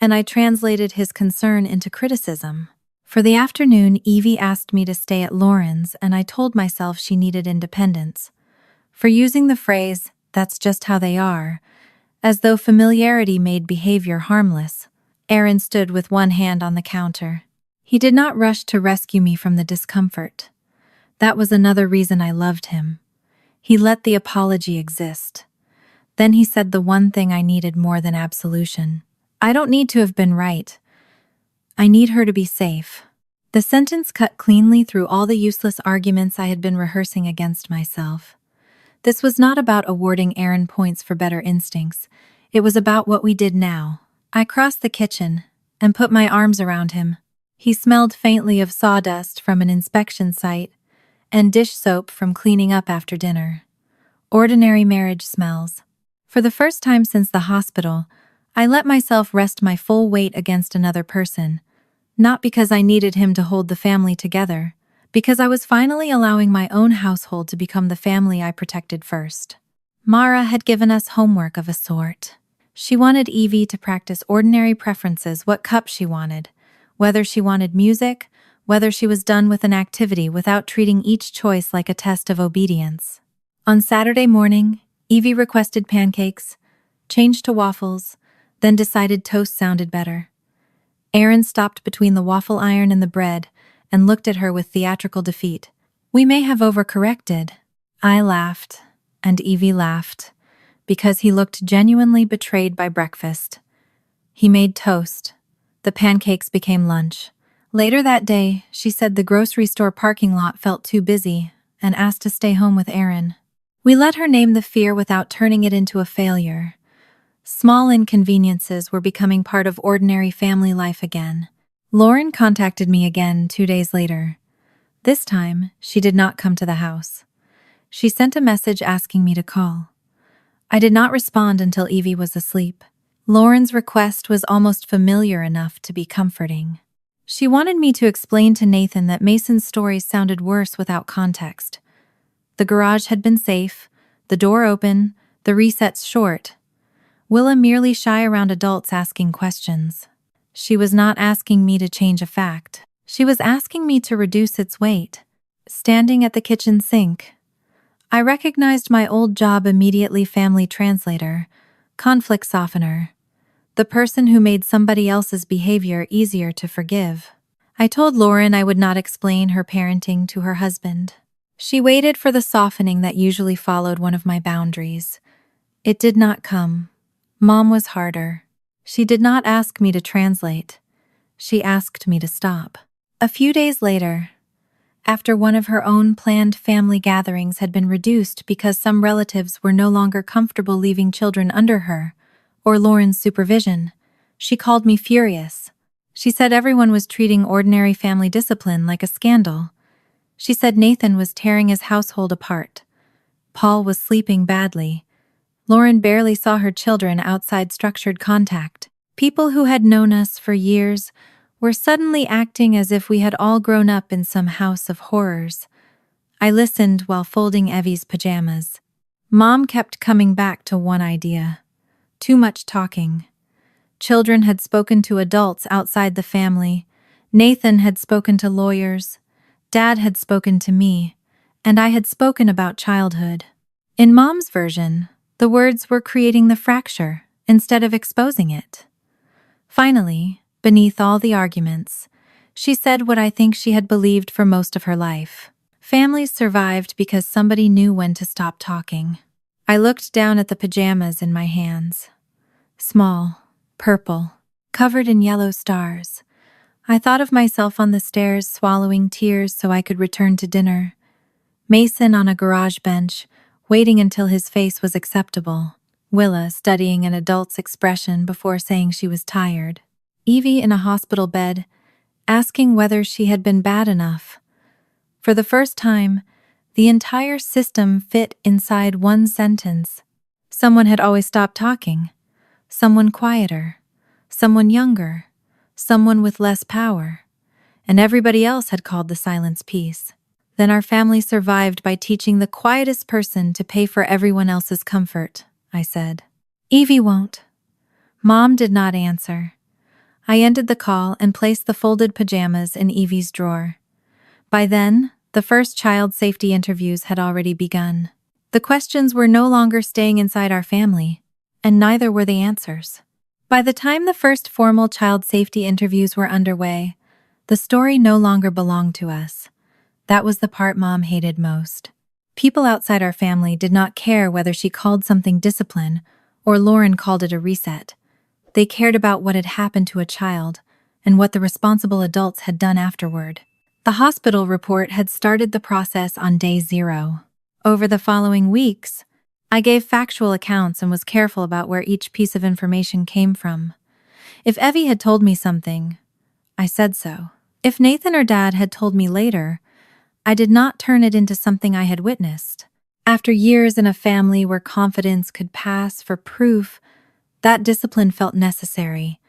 and I translated his concern into criticism. For the afternoon, Evie asked me to stay at Lauren's, and I told myself she needed independence. For using the phrase, "that's just how they are," as though familiarity made behavior harmless, Aaron stood with one hand on the counter. He did not rush to rescue me from the discomfort. That was another reason I loved him. He let the apology exist. Then he said the one thing I needed more than absolution. I don't need to have been right. I need her to be safe. The sentence cut cleanly through all the useless arguments I had been rehearsing against myself. This was not about awarding Aaron points for better instincts. It was about what we did now. I crossed the kitchen and put my arms around him. He smelled faintly of sawdust from an inspection site and dish soap from cleaning up after dinner. Ordinary marriage smells. For the first time since the hospital, I let myself rest my full weight against another person, not because I needed him to hold the family together, because I was finally allowing my own household to become the family I protected first. Mara had given us homework of a sort. She wanted Evie to practice ordinary preferences, what cup she wanted, whether she wanted music, whether she was done with an activity without treating each choice like a test of obedience. On Saturday morning, Evie requested pancakes, changed to waffles, then decided toast sounded better. Aaron stopped between the waffle iron and the bread and looked at her with theatrical defeat. We may have overcorrected. I laughed, and Evie laughed, because he looked genuinely betrayed by breakfast. He made toast. The pancakes became lunch. Later that day, she said the grocery store parking lot felt too busy and asked to stay home with Aaron. We let her name the fear without turning it into a failure. Small inconveniences were becoming part of ordinary family life again. Lauren contacted me again 2 days later. This time, she did not come to the house. She sent a message asking me to call. I did not respond until Evie was asleep. Lauren's request was almost familiar enough to be comforting. She wanted me to explain to Nathan that Mason's stories sounded worse without context. The garage had been safe, the door open, the resets short. Willa merely shy around adults asking questions. She was not asking me to change a fact. She was asking me to reduce its weight. Standing at the kitchen sink, I recognized my old job immediately: family translator, conflict softener, the person who made somebody else's behavior easier to forgive. I told Lauren I would not explain her parenting to her husband. She waited for the softening that usually followed one of my boundaries. It did not come. Mom was harder. She did not ask me to translate. She asked me to stop. A few days later, after one of her own planned family gatherings had been reduced because some relatives were no longer comfortable leaving children under her or Lauren's supervision, she called me furious. She said everyone was treating ordinary family discipline like a scandal. She said Nathan was tearing his household apart. Paul was sleeping badly. Lauren barely saw her children outside structured contact. People who had known us for years were suddenly acting as if we had all grown up in some house of horrors. I listened while folding Evie's pajamas. Mom kept coming back to one idea: too much talking. Children had spoken to adults outside the family. Nathan had spoken to lawyers. Dad had spoken to me. And I had spoken about childhood. In Mom's version, the words were creating the fracture instead of exposing it. Finally, beneath all the arguments, she said what I think she had believed for most of her life: families survived because somebody knew when to stop talking. I looked down at the pajamas in my hands. Small, purple, covered in yellow stars. I thought of myself on the stairs swallowing tears so I could return to dinner. Mason on a garage bench, waiting until his face was acceptable. Willa studying an adult's expression before saying she was tired. Evie in a hospital bed, asking whether she had been bad enough. For the first time, the entire system fit inside one sentence. Someone had always stopped talking. Someone quieter. Someone younger. Someone with less power. And everybody else had called the silence peace. Then our family survived by teaching the quietest person to pay for everyone else's comfort, I said. Evie won't. Mom did not answer. I ended the call and placed the folded pajamas in Evie's drawer. By then, the first child safety interviews had already begun. The questions were no longer staying inside our family, and neither were the answers. By the time the first formal child safety interviews were underway, the story no longer belonged to us. That was the part Mom hated most. People outside our family did not care whether she called something discipline or Lauren called it a reset. They cared about what had happened to a child and what the responsible adults had done afterward. The hospital report had started the process on day 0. Over the following weeks, I gave factual accounts and was careful about where each piece of information came from. If Evie had told me something, I said so. If Nathan or Dad had told me later, I did not turn it into something I had witnessed. After years in a family where confidence could pass for proof, that discipline felt necessary.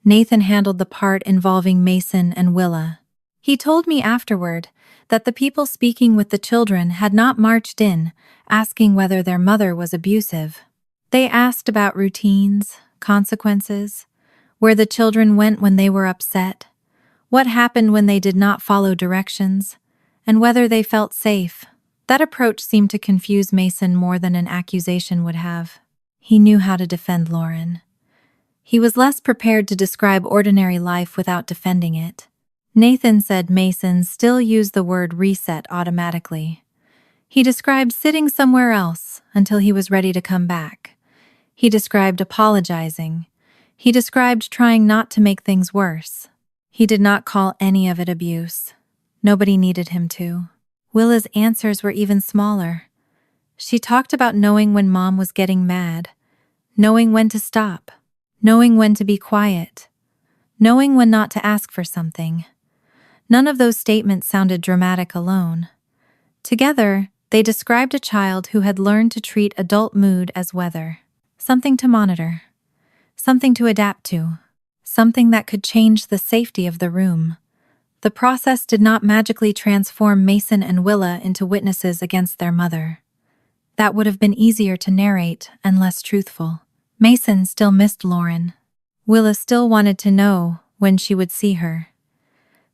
Nathan handled the part involving Mason and Willa. He told me afterward that the people speaking with the children had not marched in, asking whether their mother was abusive. They asked about routines, consequences, where the children went when they were upset, what happened when they did not follow directions, and whether they felt safe. That approach seemed to confuse Mason more than an accusation would have. He knew how to defend Lauren. He was less prepared to describe ordinary life without defending it. Nathan said Mason still used the word reset automatically. He described sitting somewhere else until he was ready to come back. He described apologizing. He described trying not to make things worse. He did not call any of it abuse. Nobody needed him to. Willa's answers were even smaller. She talked about knowing when Mom was getting mad, knowing when to stop, knowing when to be quiet, knowing when not to ask for something. None of those statements sounded dramatic alone. Together, they described a child who had learned to treat adult mood as weather, something to monitor, something to adapt to, something that could change the safety of the room. The process did not magically transform Mason and Willa into witnesses against their mother. That would have been easier to narrate and less truthful. Mason still missed Lauren. Willa still wanted to know when she would see her.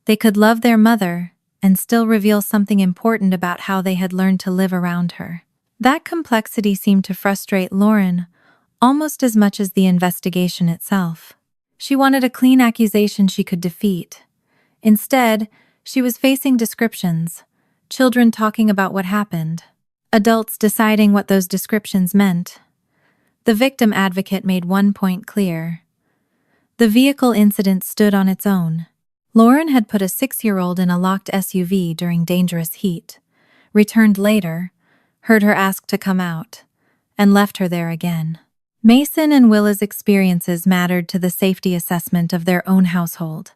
They could love their mother and still reveal something important about how they had learned to live around her. That complexity seemed to frustrate Lauren almost as much as the investigation itself. She wanted a clean accusation she could defeat. Instead, she was facing descriptions, children talking about what happened, adults deciding what those descriptions meant. The victim advocate made one point clear. The vehicle incident stood on its own. Lauren had put a 6-year-old in a locked SUV during dangerous heat, returned later, heard her ask to come out, and left her there again. Mason and Willa's experiences mattered to the safety assessment of their own household.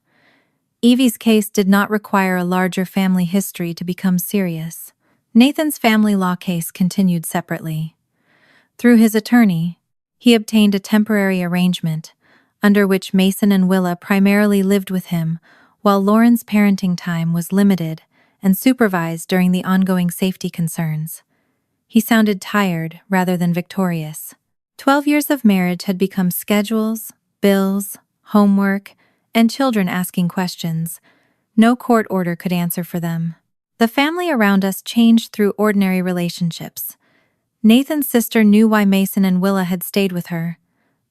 Evie's case did not require a larger family history to become serious. Nathan's family law case continued separately. Through his attorney, he obtained a temporary arrangement under which Mason and Willa primarily lived with him, while Lauren's parenting time was limited and supervised during the ongoing safety concerns. He sounded tired rather than victorious. 12 years of marriage had become schedules, bills, homework, and children asking questions. No court order could answer for them. The family around us changed through ordinary relationships. Nathan's sister knew why Mason and Willa had stayed with her.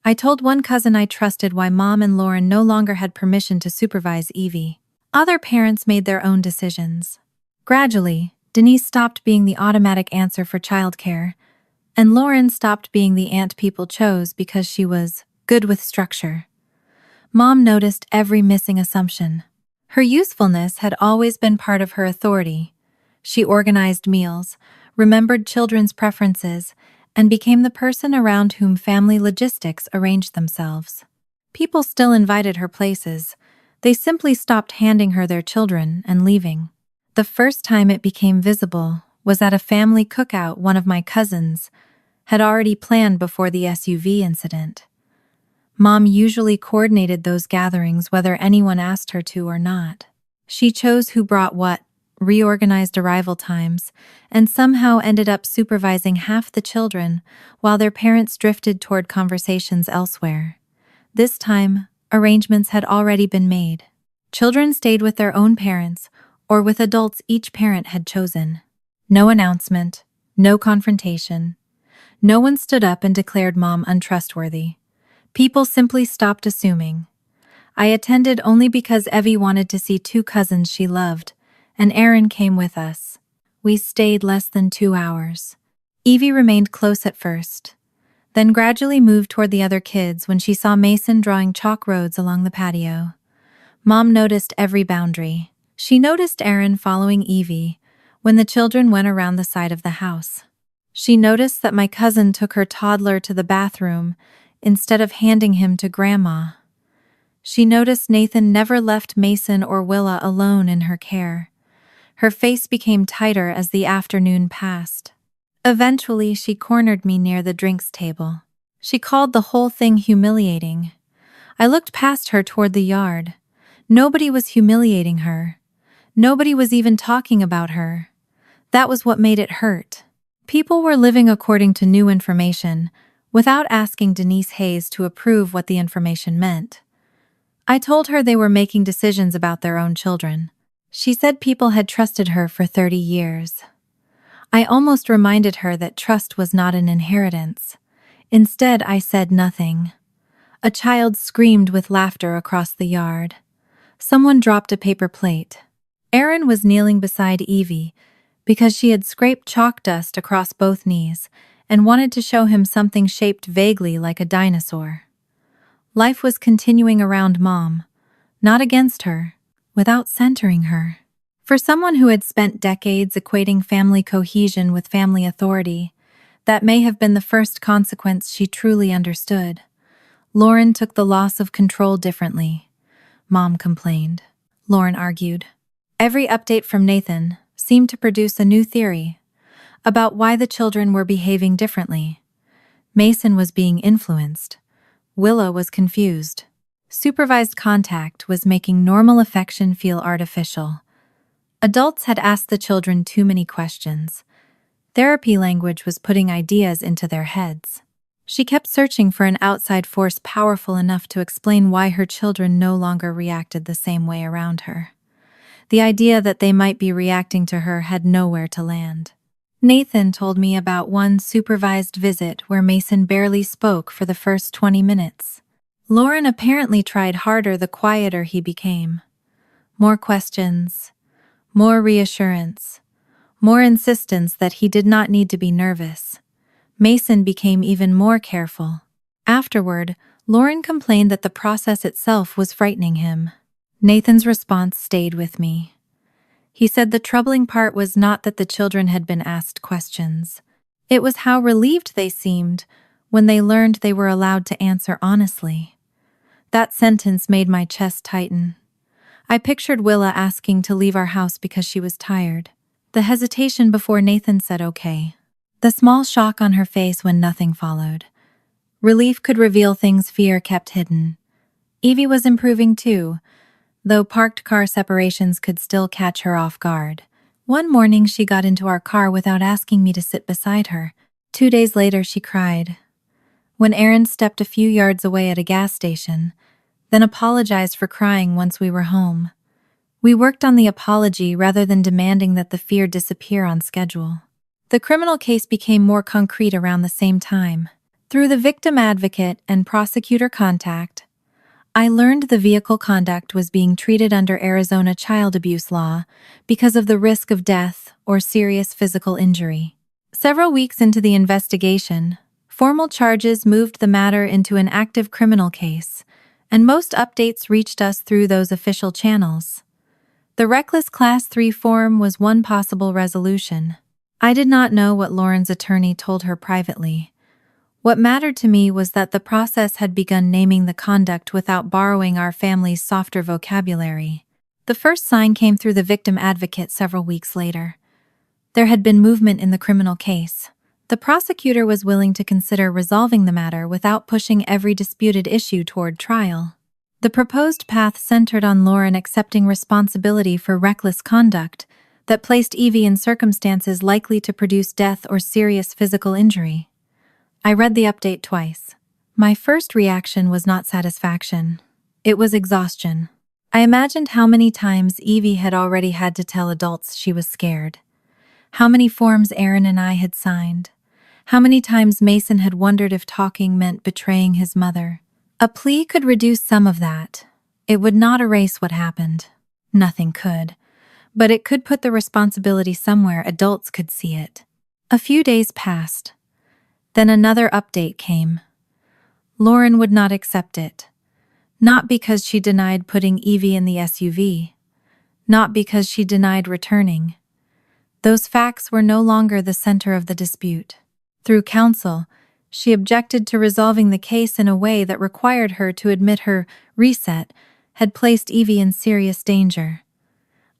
I told one cousin I trusted why Mom and Lauren no longer had permission to supervise Evie. Other parents made their own decisions. Gradually, Denise stopped being the automatic answer for childcare, and Lauren stopped being the aunt people chose because she was good with structure. Mom noticed every missing assumption. Her usefulness had always been part of her authority. She organized meals, remembered children's preferences, and became the person around whom family logistics arranged themselves. People still invited her places. They simply stopped handing her their children and leaving. The first time it became visible was at a family cookout one of my cousins had already planned before the SUV incident. Mom usually coordinated those gatherings whether anyone asked her to or not. She chose who brought what, reorganized arrival times, and somehow ended up supervising half the children while their parents drifted toward conversations elsewhere. This time, arrangements had already been made. Children stayed with their own parents or with adults each parent had chosen. No announcement, no confrontation. No one stood up and declared Mom untrustworthy. People simply stopped assuming. I attended only because Evie wanted to see 2 cousins she loved, and Aaron came with us. We stayed less than 2 hours. Evie remained close at first, then gradually moved toward the other kids when she saw Mason drawing chalk roads along the patio. Mom noticed every boundary. She noticed Aaron following Evie when the children went around the side of the house. She noticed that my cousin took her toddler to the bathroom instead of handing him to Grandma. She noticed Nathan never left Mason or Willa alone in her care. Her face became tighter as the afternoon passed. Eventually, she cornered me near the drinks table. She called the whole thing humiliating. I looked past her toward the yard. Nobody was humiliating her. Nobody was even talking about her. That was what made it hurt. People were living according to new information, without asking Denise Hayes to approve what the information meant. I told her they were making decisions about their own children. She said people had trusted her for 30 years. I almost reminded her that trust was not an inheritance. Instead, I said nothing. A child screamed with laughter across the yard. Someone dropped a paper plate. Aaron was kneeling beside Evie because she had scraped chalk dust across both knees and wanted to show him something shaped vaguely like a dinosaur. Life was continuing around Mom, not against her, without centering her. For someone who had spent decades equating family cohesion with family authority, that may have been the first consequence she truly understood. Lauren took the loss of control differently. Mom complained. Lauren argued. Every update from Nathan seemed to produce a new theory about why the children were behaving differently. Mason was being influenced. Willa was confused. Supervised contact was making normal affection feel artificial. Adults had asked the children too many questions. Therapy language was putting ideas into their heads. She kept searching for an outside force powerful enough to explain why her children no longer reacted the same way around her. The idea that they might be reacting to her had nowhere to land. Nathan told me about one supervised visit where Mason barely spoke for the first 20 minutes. Lauren apparently tried harder the quieter he became. More questions, more reassurance, more insistence that he did not need to be nervous. Mason became even more careful. Afterward, Lauren complained that the process itself was frightening him. Nathan's response stayed with me. He said the troubling part was not that the children had been asked questions. It was how relieved they seemed when they learned they were allowed to answer honestly. That sentence made my chest tighten. I pictured Willa asking to leave our house because she was tired. The hesitation before Nathan said okay. The small shock on her face when nothing followed. Relief could reveal things fear kept hidden. Evie was improving too, though parked car separations could still catch her off guard. One morning she got into our car without asking me to sit beside her. 2 days later she cried. When Aaron stepped a few yards away at a gas station, then apologized for crying once we were home. We worked on the apology rather than demanding that the fear disappear on schedule. The criminal case became more concrete around the same time. Through the victim advocate and prosecutor contact, I learned the vehicle conduct was being treated under Arizona child abuse law because of the risk of death or serious physical injury. Several weeks into the investigation, formal charges moved the matter into an active criminal case, and most updates reached us through those official channels. The reckless Class 3 form was one possible resolution. I did not know what Lauren's attorney told her privately. What mattered to me was that the process had begun naming the conduct without borrowing our family's softer vocabulary. The first sign came through the victim advocate several weeks later. There had been movement in the criminal case. The prosecutor was willing to consider resolving the matter without pushing every disputed issue toward trial. The proposed path centered on Lauren accepting responsibility for reckless conduct that placed Evie in circumstances likely to produce death or serious physical injury. I read the update twice. My first reaction was not satisfaction. It was exhaustion. I imagined how many times Evie had already had to tell adults she was scared. How many forms Aaron and I had signed. How many times Mason had wondered if talking meant betraying his mother. A plea could reduce some of that. It would not erase what happened. Nothing could. But it could put the responsibility somewhere adults could see it. A few days passed. Then another update came. Lauren would not accept it. Not because she denied putting Evie in the SUV. Not because she denied returning. Those facts were no longer the center of the dispute. Through counsel, she objected to resolving the case in a way that required her to admit her reset had placed Evie in serious danger.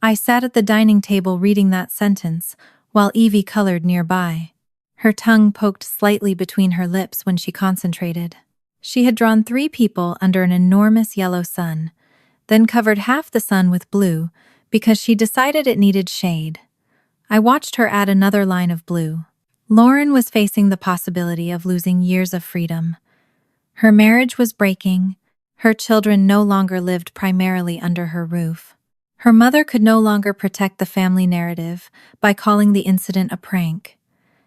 I sat at the dining table reading that sentence, while Evie colored nearby. Her tongue poked slightly between her lips when she concentrated. She had drawn 3 people under an enormous yellow sun, then covered half the sun with blue because she decided it needed shade. I watched her add another line of blue. Lauren was facing the possibility of losing years of freedom. Her marriage was breaking. Her children no longer lived primarily under her roof. Her mother could no longer protect the family narrative by calling the incident a prank.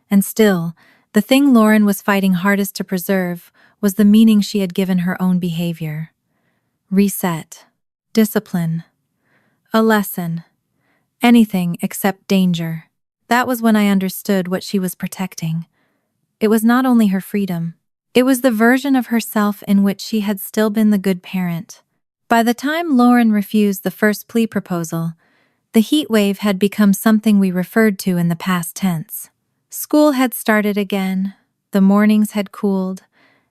And still, the thing Lauren was fighting hardest to preserve was the meaning she had given her own behavior. Reset. Discipline. A lesson. Anything except danger. That was when I understood what she was protecting. It was not only her freedom. It was the version of herself in which she had still been the good parent. By the time Lauren refused the first plea proposal, the heatwave had become something we referred to in the past tense. School had started again, the mornings had cooled,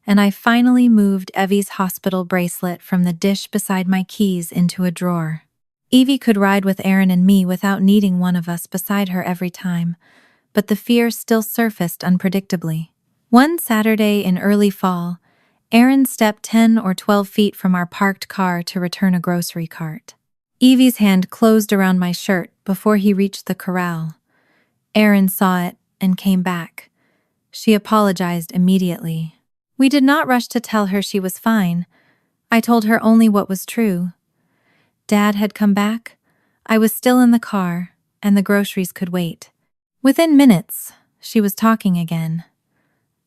and I finally moved Evie's hospital bracelet from the dish beside my keys into a drawer. Evie could ride with Aaron and me without needing one of us beside her every time, but the fear still surfaced unpredictably. One Saturday in early fall, Aaron stepped 10 or 12 feet from our parked car to return a grocery cart. Evie's hand closed around my shirt before he reached the corral. Aaron saw it and came back. She apologized immediately. We did not rush to tell her she was fine. I told her only what was true. Dad had come back. I was still in the car, and the groceries could wait. Within minutes, she was talking again.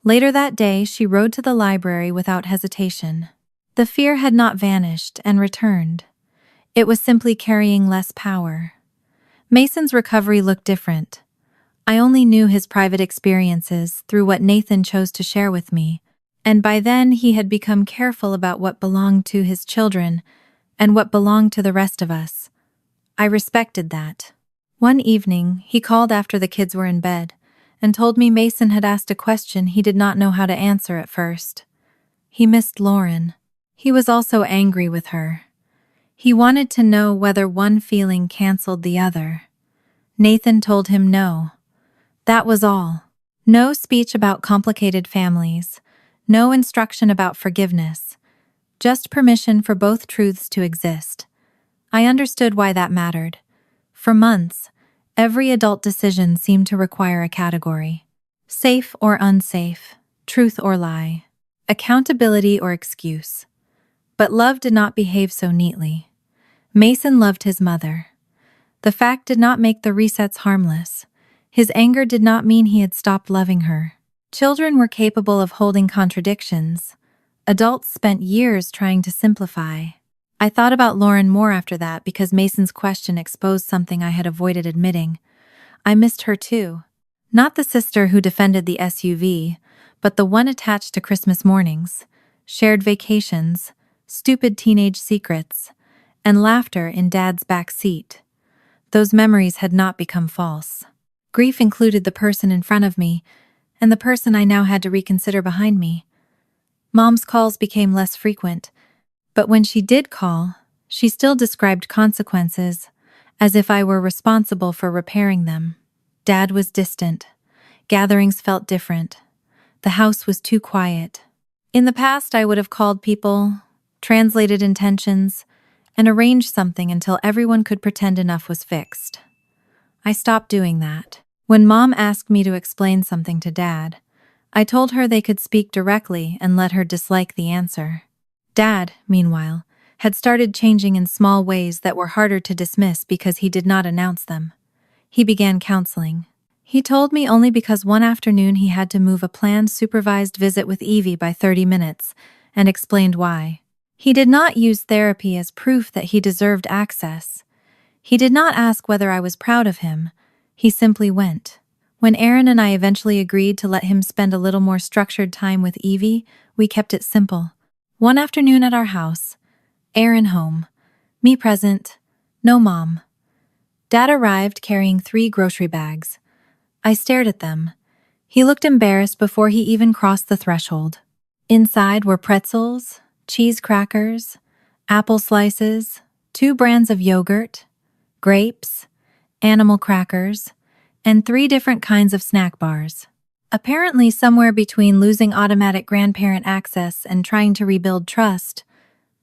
Later that day, she rode to the library without hesitation. The fear had not vanished and returned. It was simply carrying less power. Mason's recovery looked different. I only knew his private experiences through what Nathan chose to share with me, and by then he had become careful about what belonged to his children and what belonged to the rest of us. I respected that. One evening, he called after the kids were in bed and told me Mason had asked a question he did not know how to answer at first. He missed Lauren. He was also angry with her. He wanted to know whether one feeling canceled the other. Nathan told him no. That was all. No speech about complicated families, no instruction about forgiveness, just permission for both truths to exist. I understood why that mattered. For months, every adult decision seemed to require a category. Safe or unsafe, truth or lie, accountability or excuse. But love did not behave so neatly. Mason loved his mother. The fact did not make the resets harmless. His anger did not mean he had stopped loving her. Children were capable of holding contradictions. Adults spent years trying to simplify. I thought about Lauren more after that because Mason's question exposed something I had avoided admitting. I missed her too. Not the sister who defended the SUV, but the one attached to Christmas mornings, shared vacations, stupid teenage secrets, and laughter in Dad's back seat. Those memories had not become false. Grief included the person in front of me, and the person I now had to reconsider behind me. Mom's calls became less frequent, but when she did call, she still described consequences, as if I were responsible for repairing them. Dad was distant. Gatherings felt different. The house was too quiet. In the past, I would have called people, translated intentions, and arranged something until everyone could pretend enough was fixed. I stopped doing that. When Mom asked me to explain something to Dad, I told her they could speak directly and let her dislike the answer. Dad, meanwhile, had started changing in small ways that were harder to dismiss because he did not announce them. He began counseling. He told me only because one afternoon he had to move a planned supervised visit with Evie by 30 minutes, and explained why. He did not use therapy as proof that he deserved access. He did not ask whether I was proud of him. He simply went. When Aaron and I eventually agreed to let him spend a little more structured time with Evie, we kept it simple. One afternoon at our house, Aaron home, me present, no Mom. Dad arrived carrying 3 grocery bags. I stared at them. He looked embarrassed before he even crossed the threshold. Inside were pretzels, cheese crackers, apple slices, 2 brands of yogurt, grapes, animal crackers, and 3 different kinds of snack bars. Apparently somewhere between losing automatic grandparent access and trying to rebuild trust,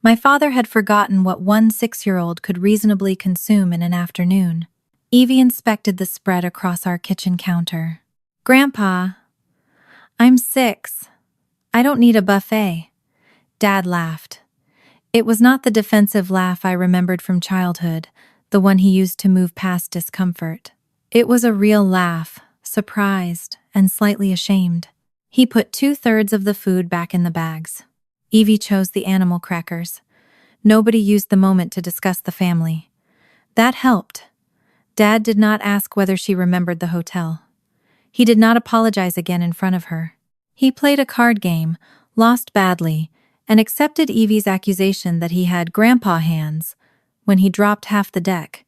my father had forgotten what one 6-year-old could reasonably consume in an afternoon. Evie inspected the spread across our kitchen counter. "Grandpa, I'm 6. I don't need a buffet." Dad laughed. It was not the defensive laugh I remembered from childhood, the one he used to move past discomfort. It was a real laugh, surprised and slightly ashamed. He put 2/3 of the food back in the bags. Evie chose the animal crackers. Nobody used the moment to discuss the family. That helped. Dad did not ask whether she remembered the hotel. He did not apologize again in front of her. He played a card game, lost badly, and accepted Evie's accusation that he had grandpa hands when he dropped half the deck.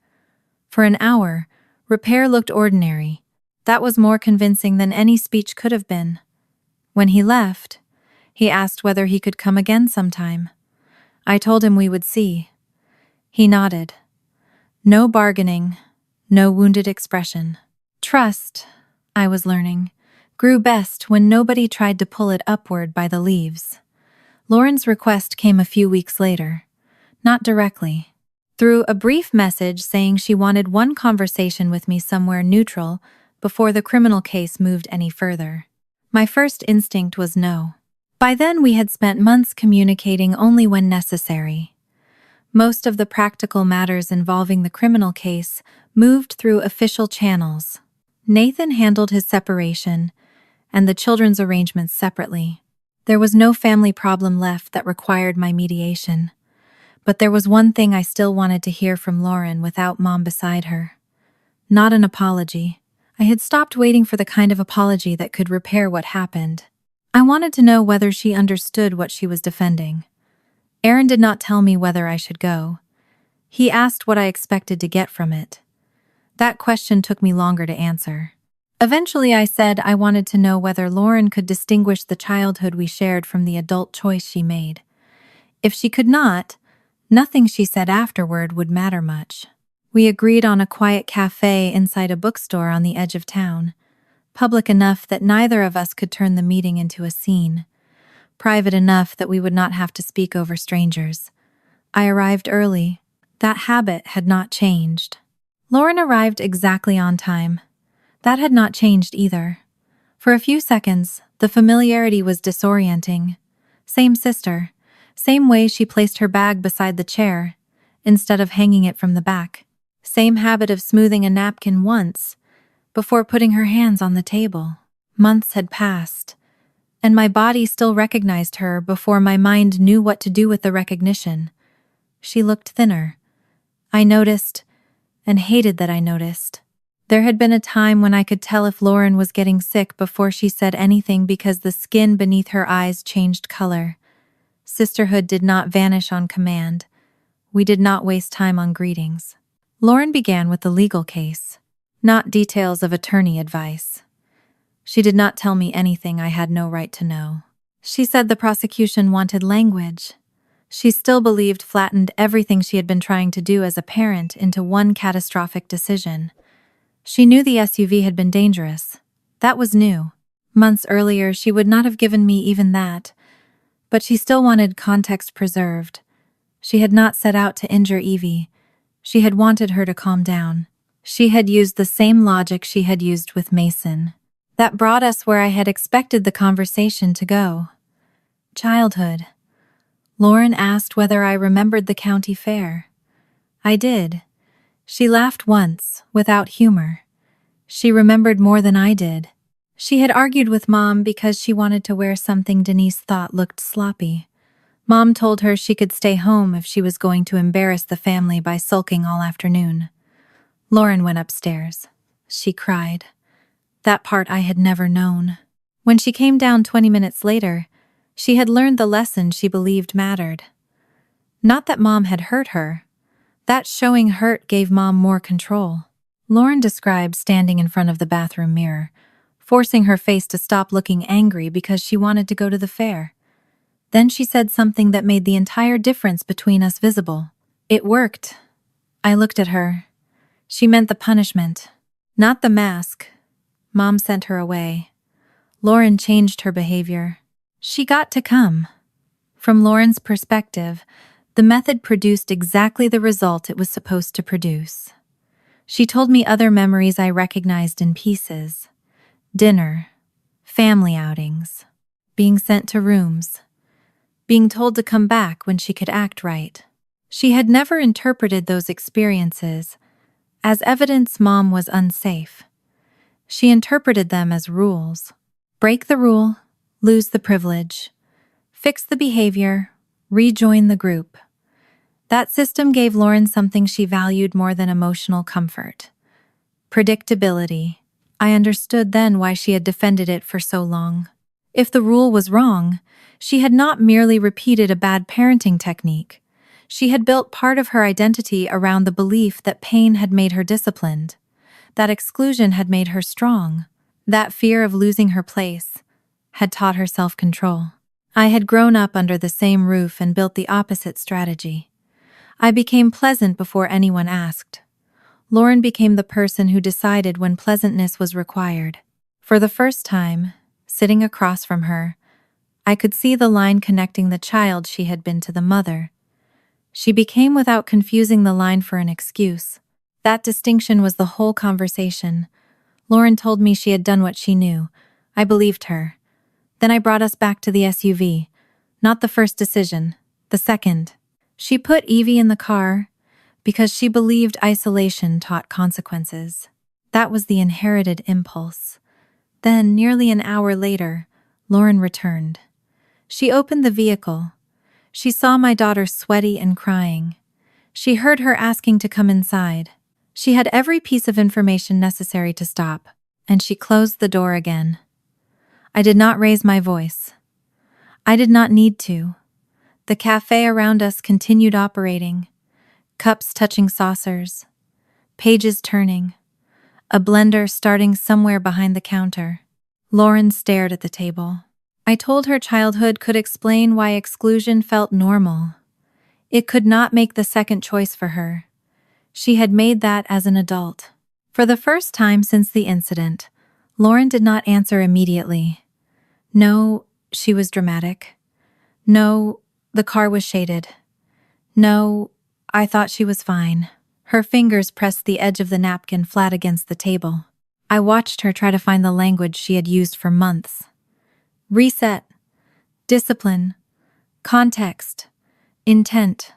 For an hour, repair looked ordinary. That was more convincing than any speech could have been. When he left, he asked whether he could come again sometime. I told him we would see. He nodded. No bargaining, no wounded expression. Trust, I was learning, grew best when nobody tried to pull it upward by the leaves. Lauren's request came a few weeks later, not directly. Through a brief message saying she wanted one conversation with me somewhere neutral before the criminal case moved any further. My first instinct was no. By then we had spent months communicating only when necessary. Most of the practical matters involving the criminal case moved through official channels. Nathan handled his separation and the children's arrangements separately. There was no family problem left that required my mediation. But there was one thing I still wanted to hear from Lauren without Mom beside her. Not an apology. I had stopped waiting for the kind of apology that could repair what happened. I wanted to know whether she understood what she was defending. Aaron did not tell me whether I should go. He asked what I expected to get from it. That question took me longer to answer. Eventually I said I wanted to know whether Lauren could distinguish the childhood we shared from the adult choice she made. If she could not, nothing she said afterward would matter much. We agreed on a quiet cafe inside a bookstore on the edge of town, public enough that neither of us could turn the meeting into a scene, private enough that we would not have to speak over strangers. I arrived early. That habit had not changed. Lauren arrived exactly on time. That had not changed either. For a few seconds, the familiarity was disorienting. Same sister. Same way she placed her bag beside the chair, instead of hanging it from the back. Same habit of smoothing a napkin once, before putting her hands on the table. Months had passed, and my body still recognized her before my mind knew what to do with the recognition. She looked thinner. I noticed, and hated that I noticed. There had been a time when I could tell if Lauren was getting sick before she said anything because the skin beneath her eyes changed color. Sisterhood did not vanish on command. We did not waste time on greetings. Lauren began with the legal case, not details of attorney advice. She did not tell me anything I had no right to know. She said the prosecution wanted language. She still believed flattened everything she had been trying to do as a parent into one catastrophic decision. She knew the SUV had been dangerous. That was new. Months earlier, she would not have given me even that. But she still wanted context preserved. She had not set out to injure Evie. She had wanted her to calm down. She had used the same logic she had used with Mason. That brought us where I had expected the conversation to go. Childhood. Lauren asked whether I remembered the county fair. I did. She laughed once, without humor. She remembered more than I did. She had argued with Mom because she wanted to wear something Denise thought looked sloppy. Mom told her she could stay home if she was going to embarrass the family by sulking all afternoon. Lauren went upstairs. She cried. That part I had never known. When she came down 20 minutes later, she had learned the lesson she believed mattered. Not that Mom had hurt her. That showing hurt gave Mom more control. Lauren described standing in front of the bathroom mirror, forcing her face to stop looking angry because she wanted to go to the fair. Then she said something that made the entire difference between us visible. It worked. I looked at her. She meant the punishment, not the mask. Mom sent her away. Lauren changed her behavior. She got to come. From Lauren's perspective, the method produced exactly the result it was supposed to produce. She told me other memories I recognized in pieces. Dinner, family outings, being sent to rooms, being told to come back when she could act right. She had never interpreted those experiences as evidence Mom was unsafe. She interpreted them as rules. Break the rule, lose the privilege. Fix the behavior, rejoin the group. That system gave Lauren something she valued more than emotional comfort. Predictability. I understood then why she had defended it for so long. If the rule was wrong, she had not merely repeated a bad parenting technique. She had built part of her identity around the belief that pain had made her disciplined, that exclusion had made her strong, that fear of losing her place had taught her self-control. I had grown up under the same roof and built the opposite strategy. I became pleasant before anyone asked. Lauren became the person who decided when pleasantness was required. For the first time, sitting across from her, I could see the line connecting the child she had been to the mother. She became without confusing the line for an excuse. That distinction was the whole conversation. Lauren told me she had done what she knew. I believed her. Then I brought us back to the SUV. Not the first decision, the second. She put Evie in the car because she believed isolation taught consequences. That was the inherited impulse. Then, nearly an hour later, Lauren returned. She opened the vehicle. She saw my daughter sweaty and crying. She heard her asking to come inside. She had every piece of information necessary to stop, and she closed the door again. I did not raise my voice. I did not need to. The cafe around us continued operating, cups touching saucers, pages turning, a blender starting somewhere behind the counter. Lauren stared at the table. I told her childhood could explain why exclusion felt normal. It could not make the second choice for her. She had made that as an adult. For the first time since the incident, Lauren did not answer immediately. No, she was dramatic. No, the car was shaded. No, I thought she was fine. Her fingers pressed the edge of the napkin flat against the table. I watched her try to find the language she had used for months. Reset, discipline, context, intent.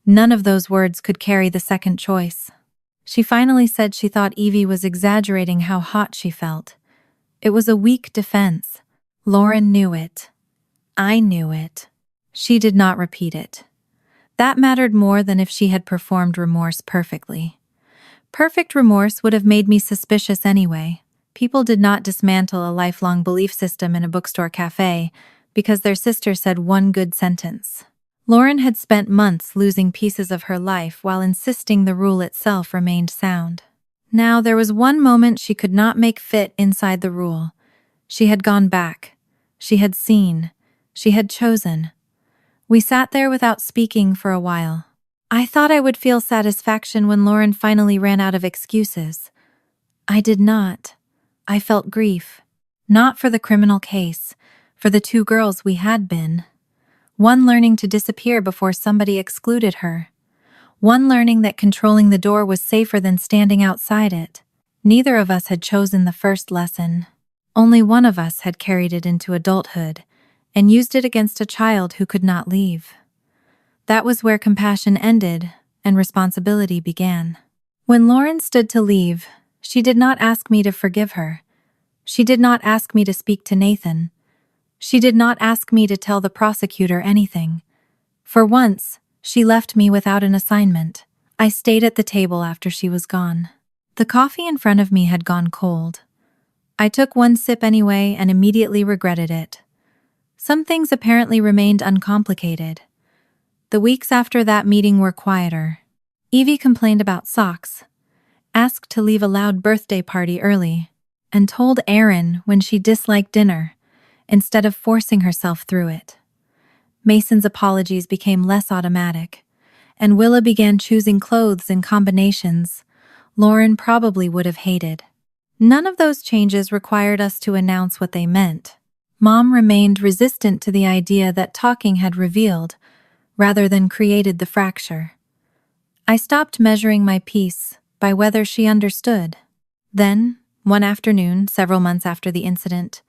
None of those words could carry the second choice. She finally said she thought Evie was exaggerating how hot she felt. It was a weak defense. Lauren knew it. I knew it. She did not repeat it. That mattered more than if she had performed remorse perfectly. Perfect remorse would have made me suspicious anyway. People did not dismantle a lifelong belief system in a bookstore cafe because their sister said one good sentence. Lauren had spent months losing pieces of her life while insisting the rule itself remained sound. Now there was one moment she could not make fit inside the rule. She had gone back. She had seen. She had chosen. We sat there without speaking for a while. I thought I would feel satisfaction when Lauren finally ran out of excuses. I did not. I felt grief. Not for the criminal case, for the two girls we had been. One learning to disappear before somebody excluded her. One learning that controlling the door was safer than standing outside it. Neither of us had chosen the first lesson. Only one of us had carried it into adulthood and used it against a child who could not leave. That was where compassion ended and responsibility began. When Lauren stood to leave, she did not ask me to forgive her. She did not ask me to speak to Nathan. She did not ask me to tell the prosecutor anything. For once, she left me without an assignment. I stayed at the table after she was gone. The coffee in front of me had gone cold. I took one sip anyway and immediately regretted it. Some things apparently remained uncomplicated. The weeks after that meeting were quieter. Evie complained about socks, asked to leave a loud birthday party early, and told Aaron when she disliked dinner, instead of forcing herself through it. Mason's apologies became less automatic, and Willa began choosing clothes in combinations Lauren probably would have hated. None of those changes required us to announce what they meant. Mom remained resistant to the idea that talking had revealed, rather than created the fracture. I stopped measuring my peace by whether she understood. Then, one afternoon, several months after the incident,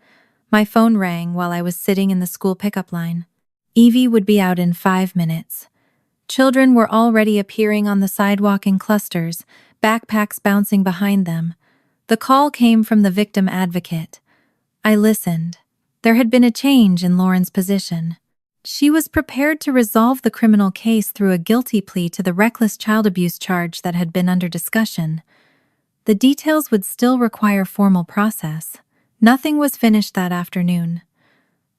my phone rang while I was sitting in the school pickup line. Evie would be out in 5 minutes. Children were already appearing on the sidewalk in clusters, backpacks bouncing behind them. The call came from the victim advocate. I listened. There had been a change in Lauren's position. She was prepared to resolve the criminal case through a guilty plea to the reckless child abuse charge that had been under discussion. The details would still require formal process. Nothing was finished that afternoon.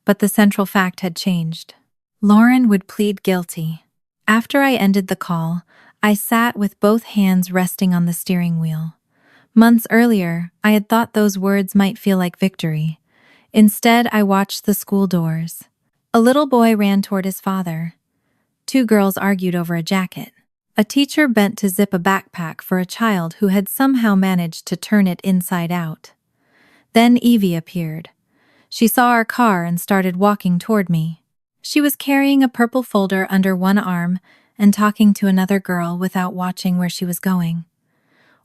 But the central fact had changed. Lauren would plead guilty. After I ended the call, I sat with both hands resting on the steering wheel. Months earlier, I had thought those words might feel like victory. Instead, I watched the school doors. A little boy ran toward his father. 2 girls argued over a jacket. A teacher bent to zip a backpack for a child who had somehow managed to turn it inside out. Then Evie appeared. She saw our car and started walking toward me. She was carrying a purple folder under one arm and talking to another girl without watching where she was going.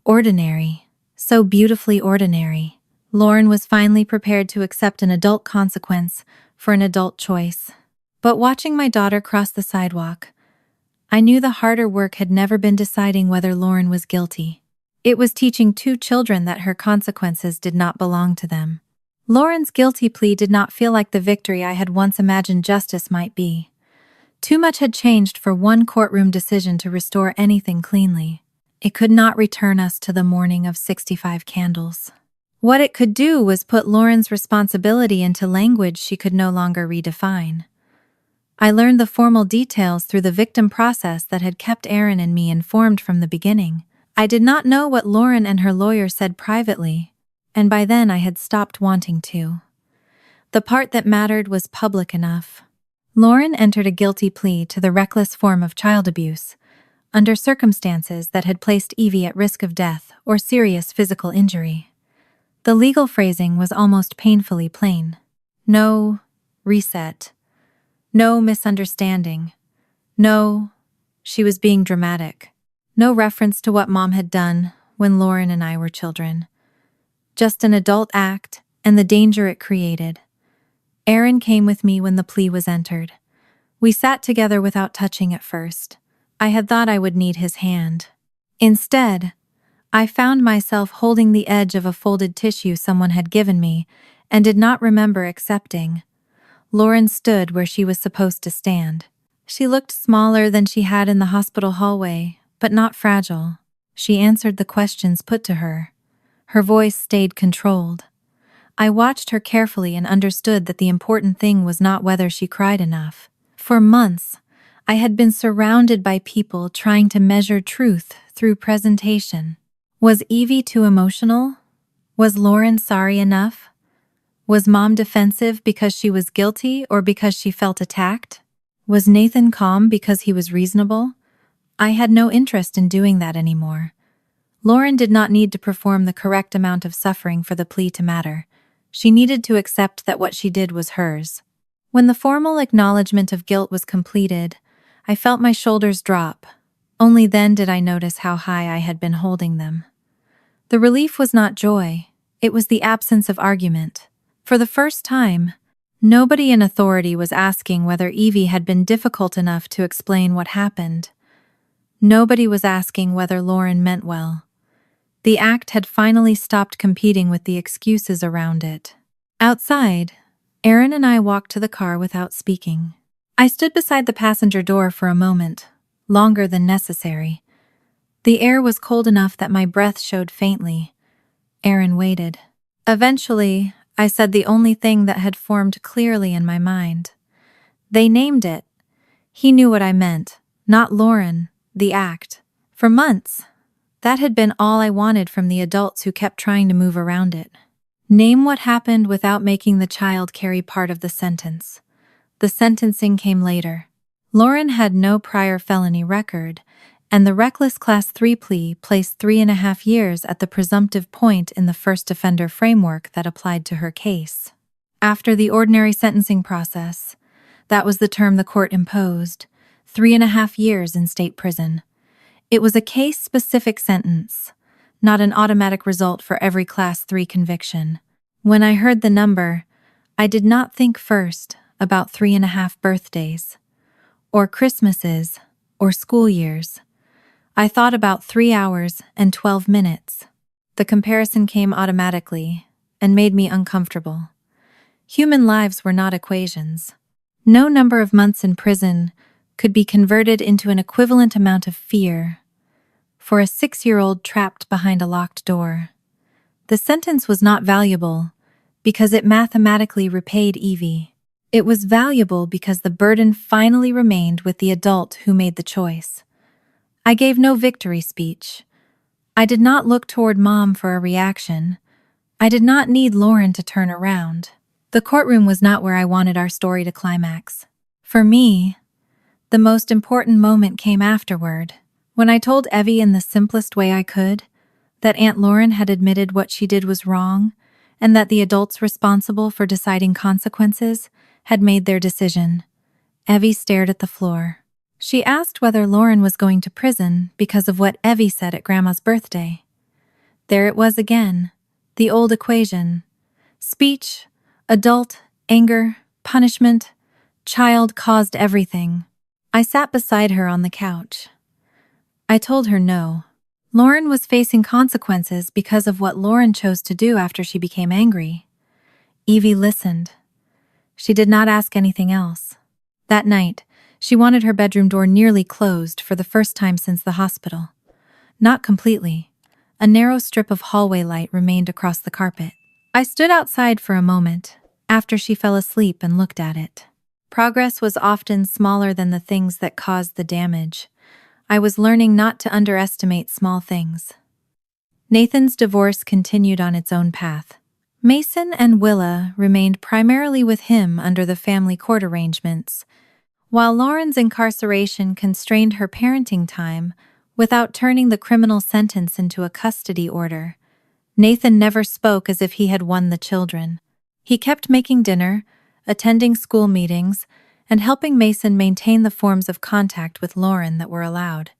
Ordinary. So beautifully ordinary. Lauren was finally prepared to accept an adult consequence for an adult choice. But watching my daughter cross the sidewalk, I knew the harder work had never been deciding whether Lauren was guilty. It was teaching two children that her consequences did not belong to them. Lauren's guilty plea did not feel like the victory I had once imagined justice might be. Too much had changed for one courtroom decision to restore anything cleanly. It could not return us to the morning of 65 candles. What it could do was put Lauren's responsibility into language she could no longer redefine. I learned the formal details through the victim process that had kept Aaron and me informed from the beginning. I did not know what Lauren and her lawyer said privately, and by then I had stopped wanting to. The part that mattered was public enough. Lauren entered a guilty plea to the reckless form of child abuse, under circumstances that had placed Evie at risk of death or serious physical injury. The legal phrasing was almost painfully plain. No reset. No misunderstanding. No, she was being dramatic. No reference to what Mom had done when Lauren and I were children. Just an adult act and the danger it created. Aaron came with me when the plea was entered. We sat together without touching at first. I had thought I would need his hand. Instead, I found myself holding the edge of a folded tissue someone had given me and did not remember accepting. Lauren stood where she was supposed to stand. She looked smaller than she had in the hospital hallway, but not fragile. She answered the questions put to her. Her voice stayed controlled. I watched her carefully and understood that the important thing was not whether she cried enough. For months, I had been surrounded by people trying to measure truth through presentation. Was Evie too emotional? Was Lauren sorry enough? Was Mom defensive because she was guilty or because she felt attacked? Was Nathan calm because he was reasonable? I had no interest in doing that anymore. Lauren did not need to perform the correct amount of suffering for the plea to matter. She needed to accept that what she did was hers. When the formal acknowledgement of guilt was completed, I felt my shoulders drop. Only then did I notice how high I had been holding them. The relief was not joy, it was the absence of argument. For the first time, nobody in authority was asking whether Evie had been difficult enough to explain what happened. Nobody was asking whether Lauren meant well. The act had finally stopped competing with the excuses around it. Outside, Aaron and I walked to the car without speaking. I stood beside the passenger door for a moment, longer than necessary. The air was cold enough that my breath showed faintly. Aaron waited. Eventually, I said the only thing that had formed clearly in my mind. They named it. He knew what I meant, not Lauren, the act. For months, that had been all I wanted from the adults who kept trying to move around it. Name what happened without making the child carry part of the sentence. The sentencing came later. Lauren had no prior felony record, and the reckless Class 3 plea placed 3.5 years at the presumptive point in the first offender framework that applied to her case. After the ordinary sentencing process, that was the term the court imposed, 3.5 years in state prison. It was a case-specific sentence, not an automatic result for every Class 3 conviction. When I heard the number, I did not think first about 3.5 birthdays, or Christmases, or school years. I thought about 3 hours and 12 minutes. The comparison came automatically and made me uncomfortable. Human lives were not equations. No number of months in prison could be converted into an equivalent amount of fear for a 6-year-old trapped behind a locked door. The sentence was not valuable because it mathematically repaid Evie. It was valuable because the burden finally remained with the adult who made the choice. I gave no victory speech. I did not look toward Mom for a reaction. I did not need Lauren to turn around. The courtroom was not where I wanted our story to climax. For me, the most important moment came afterward, when I told Evie in the simplest way I could that Aunt Lauren had admitted what she did was wrong and that the adults responsible for deciding consequences had made their decision. Evie stared at the floor. She asked whether Lauren was going to prison because of what Evie said at Grandma's birthday. There it was again, the old equation. Speech, adult, anger, punishment, child caused everything. I sat beside her on the couch. I told her no. Lauren was facing consequences because of what Lauren chose to do after she became angry. Evie listened. She did not ask anything else. That night, she wanted her bedroom door nearly closed for the first time since the hospital. Not completely. A narrow strip of hallway light remained across the carpet. I stood outside for a moment, after she fell asleep, and looked at it. Progress was often smaller than the things that caused the damage. I was learning not to underestimate small things. Nathan's divorce continued on its own path. Mason and Willa remained primarily with him under the family court arrangements, while Lauren's incarceration constrained her parenting time without turning the criminal sentence into a custody order. Nathan never spoke as if he had won the children. He kept making dinner, attending school meetings, and helping Mason maintain the forms of contact with Lauren that were allowed.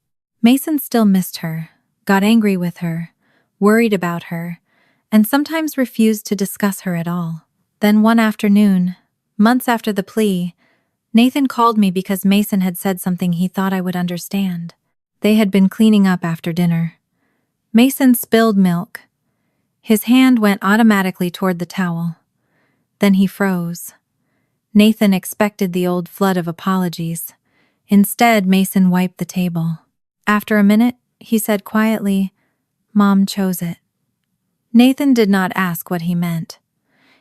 Mason still missed her, got angry with her, worried about her, and sometimes refused to discuss her at all. Then one afternoon, months after the plea, Nathan called me because Mason had said something he thought I would understand. They had been cleaning up after dinner. Mason spilled milk. His hand went automatically toward the towel. Then he froze. Nathan expected the old flood of apologies. Instead, Mason wiped the table. After a minute, he said quietly, "Mom chose it." Nathan did not ask what he meant.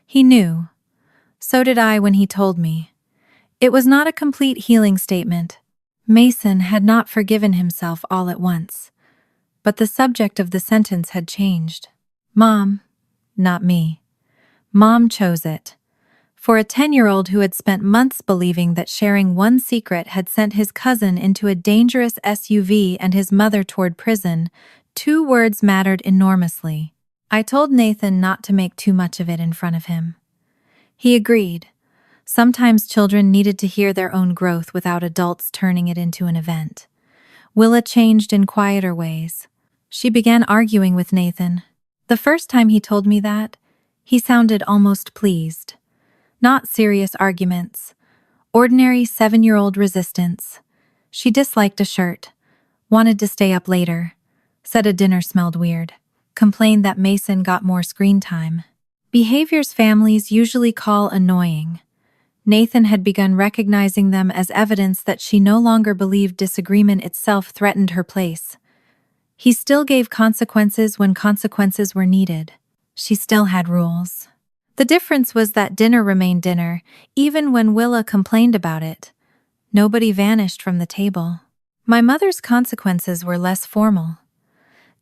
He knew. So did I when he told me. It was not a complete healing statement. Mason had not forgiven himself all at once. But the subject of the sentence had changed. Mom, not me. Mom chose it. For a 10-year-old who had spent months believing that sharing one secret had sent his cousin into a dangerous SUV and his mother toward prison, 2 words mattered enormously. I told Nathan not to make too much of it in front of him. He agreed. Sometimes children needed to hear their own growth without adults turning it into an event. Willa changed in quieter ways. She began arguing with Nathan. The first time he told me that, he sounded almost pleased. Not serious arguments. Ordinary 7-year-old resistance. She disliked a shirt. Wanted to stay up later. Said a dinner smelled weird. Complained that Mason got more screen time. Behaviors families usually call annoying. Nathan had begun recognizing them as evidence that she no longer believed disagreement itself threatened her place. He still gave consequences when consequences were needed. She still had rules. The difference was that dinner remained dinner, even when Willa complained about it. Nobody vanished from the table. My mother's consequences were less formal.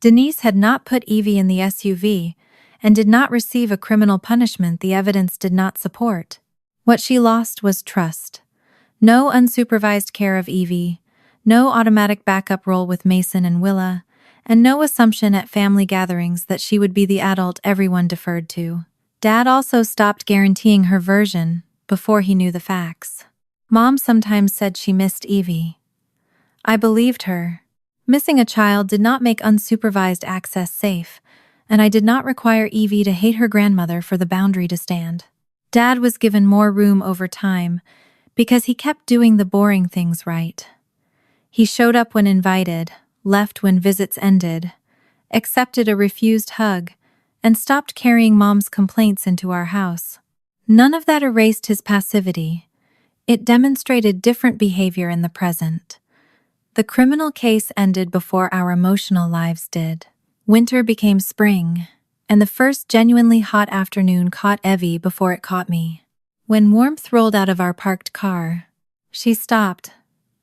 Denise had not put Evie in the SUV and did not receive a criminal punishment the evidence did not support. What she lost was trust. No unsupervised care of Evie, no automatic backup role with Mason and Willa, and no assumption at family gatherings that she would be the adult everyone deferred to. Dad also stopped guaranteeing her version before he knew the facts. Mom sometimes said she missed Evie. I believed her. Missing a child did not make unsupervised access safe, and I did not require Evie to hate her grandmother for the boundary to stand. Dad was given more room over time because he kept doing the boring things right. He showed up when invited, left when visits ended, accepted a refused hug, and stopped carrying Mom's complaints into our house. None of that erased his passivity. It demonstrated different behavior in the present. The criminal case ended before our emotional lives did. Winter became spring, and the first genuinely hot afternoon caught Evie before it caught me. When warmth rolled out of our parked car, she stopped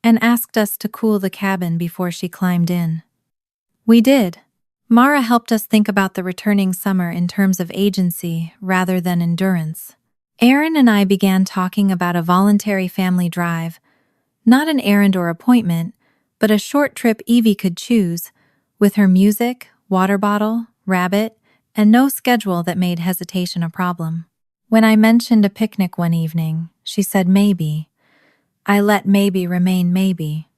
and asked us to cool the cabin before she climbed in. We did. Mara helped us think about the returning summer in terms of agency rather than endurance. Aaron and I began talking about a voluntary family drive, not an errand or appointment, but a short trip Evie could choose, with her music, water bottle, rabbit, and no schedule that made hesitation a problem. When I mentioned a picnic one evening, she said maybe. I let maybe remain maybe.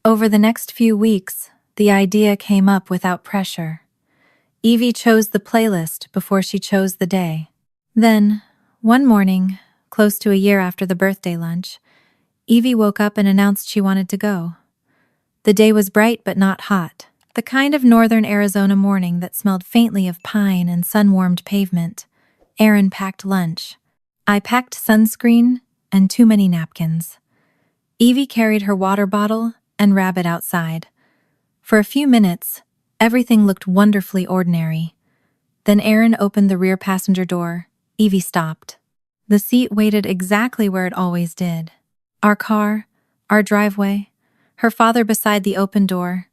Over the next few weeks, the idea came up without pressure. Evie chose the playlist before she chose the day. Then, one morning, close to a year after the birthday lunch, Evie woke up and announced she wanted to go. The day was bright but not hot, the kind of northern Arizona morning that smelled faintly of pine and sun-warmed pavement. Erin packed lunch. I packed sunscreen and too many napkins. Evie carried her water bottle and Rabbit outside. For a few minutes, everything looked wonderfully ordinary. Then Erin opened the rear passenger door. Evie stopped. The seat waited exactly where it always did. Our car, our driveway, her father beside the open door,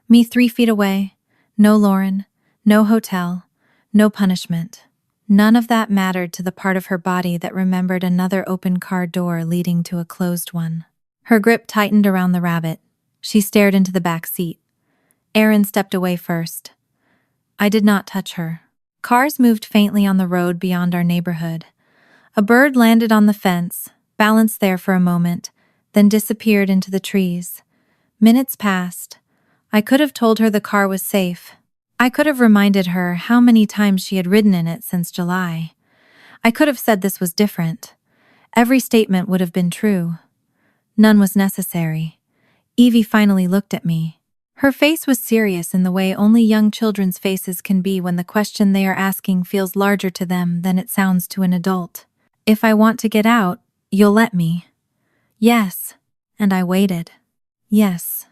me 3 feet away, no Lauren, no hotel, no punishment. None of that mattered to the part of her body that remembered another open car door leading to a closed one. Her grip tightened around the Rabbit. She stared into the back seat. Erin stepped away first. I did not touch her. Cars moved faintly on the road beyond our neighborhood. A bird landed on the fence, balanced there for a moment, then disappeared into the trees. Minutes passed. I could have told her the car was safe. I could have reminded her how many times she had ridden in it since July. I could have said this was different. Every statement would have been true. None was necessary. Evie finally looked at me. Her face was serious in the way only young children's faces can be when the question they are asking feels larger to them than it sounds to an adult. If I want to get out, you'll let me. Yes. And I waited. Yes.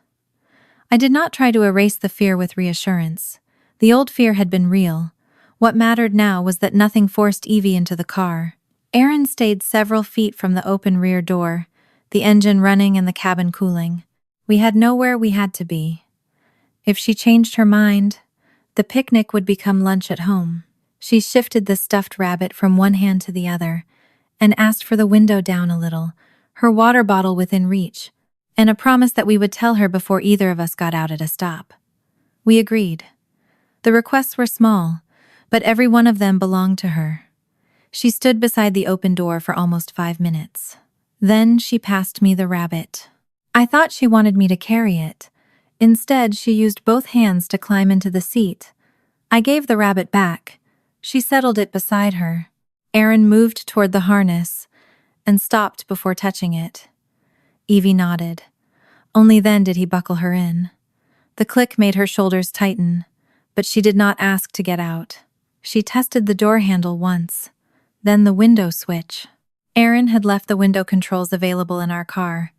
I did not try to erase the fear with reassurance. The old fear had been real. What mattered now was that nothing forced Evie into the car. Erin stayed several feet from the open rear door, the engine running and the cabin cooling. We had nowhere we had to be. If she changed her mind, the picnic would become lunch at home. She shifted the stuffed rabbit from one hand to the other and asked for the window down a little, her water bottle within reach, and a promise that we would tell her before either of us got out at a stop. We agreed. The requests were small, but every one of them belonged to her. She stood beside the open door for almost 5 minutes. Then she passed me the rabbit. I thought she wanted me to carry it. Instead, she used both hands to climb into the seat. I gave the rabbit back. She settled it beside her. Erin moved toward the harness and stopped before touching it. Evie nodded. Only then did he buckle her in. The click made her shoulders tighten, but she did not ask to get out. She tested the door handle once, then the window switch. Erin had left the window controls available in our car.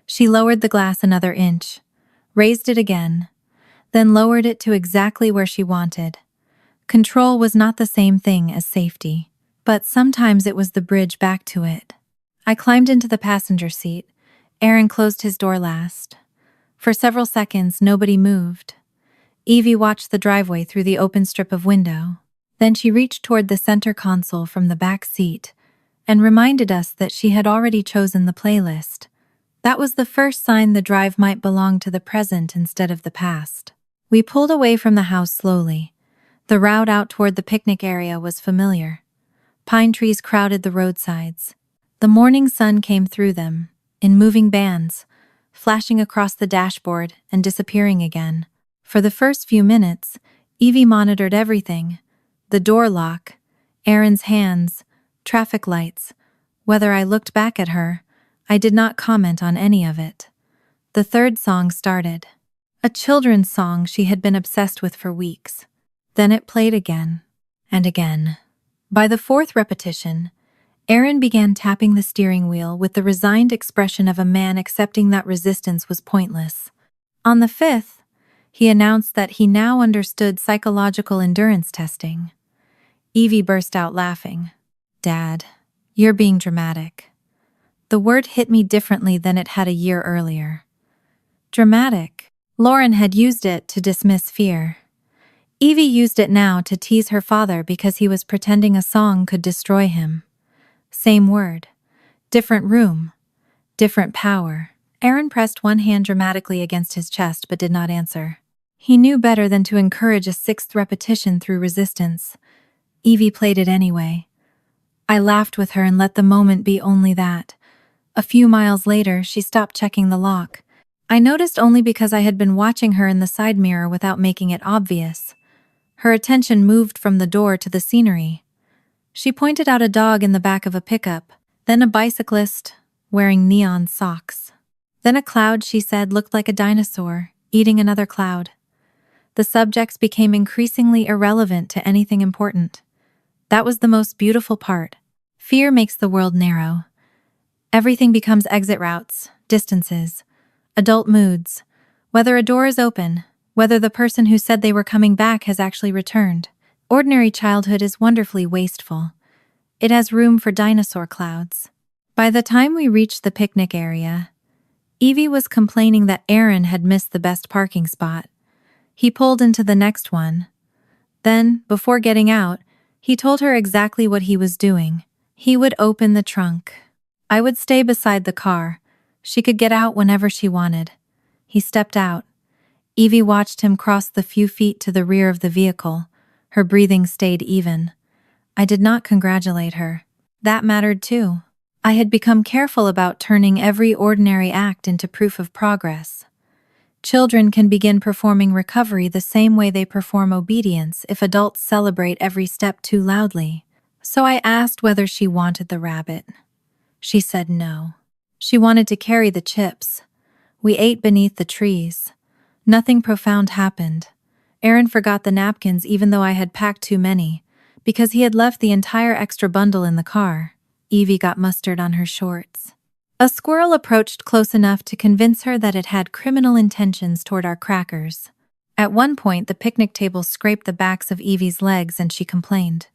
She lowered the glass another inch, raised it again, then lowered it to exactly where she wanted. Control was not the same thing as safety, but sometimes it was the bridge back to it. I climbed into the passenger seat. Erin closed his door last. For several seconds, nobody moved. Evie watched the driveway through the open strip of window. Then she reached toward the center console from the back seat and reminded us that she had already chosen the playlist. That was the first sign the drive might belong to the present instead of the past. We pulled away from the house slowly. The route out toward the picnic area was familiar. Pine trees crowded the roadsides. The morning sun came through them, in moving bands, flashing across the dashboard and disappearing again. For the first few minutes, Evie monitored everything: the door lock, Erin's hands, traffic lights. Whether I looked back at her, I did not comment on any of it. The third song started. A children's song she had been obsessed with for weeks. Then it played again, and again. By the fourth repetition, Erin began tapping the steering wheel with the resigned expression of a man accepting that resistance was pointless. On the fifth, he announced that he now understood psychological endurance testing. Evie burst out laughing. "Dad, you're being dramatic." The word hit me differently than it had a year earlier. Dramatic. Lauren had used it to dismiss fear. Evie used it now to tease her father because he was pretending a song could destroy him. Same word. Different room. Different power. Erin pressed one hand dramatically against his chest but did not answer. He knew better than to encourage a sixth repetition through resistance. Evie played it anyway. I laughed with her and let the moment be only that. A few miles later, she stopped checking the lock. I noticed only because I had been watching her in the side mirror without making it obvious. Her attention moved from the door to the scenery. She pointed out a dog in the back of a pickup, then a bicyclist wearing neon socks. Then a cloud, she said, looked like a dinosaur, eating another cloud. The subjects became increasingly irrelevant to anything important. That was the most beautiful part. Fear makes the world narrow. Everything becomes exit routes, distances, adult moods, whether a door is open, whether the person who said they were coming back has actually returned. Ordinary childhood is wonderfully wasteful. It has room for dinosaur clouds. By the time we reached the picnic area, Evie was complaining that Aaron had missed the best parking spot. He pulled into the next one. Then, before getting out, he told her exactly what he was doing. He would open the trunk. I would stay beside the car. She could get out whenever she wanted. He stepped out. Evie watched him cross the few feet to the rear of the vehicle. Her breathing stayed even. I did not congratulate her. That mattered too. I had become careful about turning every ordinary act into proof of progress. Children can begin performing recovery the same way they perform obedience if adults celebrate every step too loudly. So I asked whether she wanted the rabbit. She said no. She wanted to carry the chips. We ate beneath the trees. Nothing profound happened. Aaron forgot the napkins even though I had packed too many, because he had left the entire extra bundle in the car. Evie got mustard on her shorts. A squirrel approached close enough to convince her that it had criminal intentions toward our crackers. At one point, the picnic table scraped the backs of Evie's legs and she complained.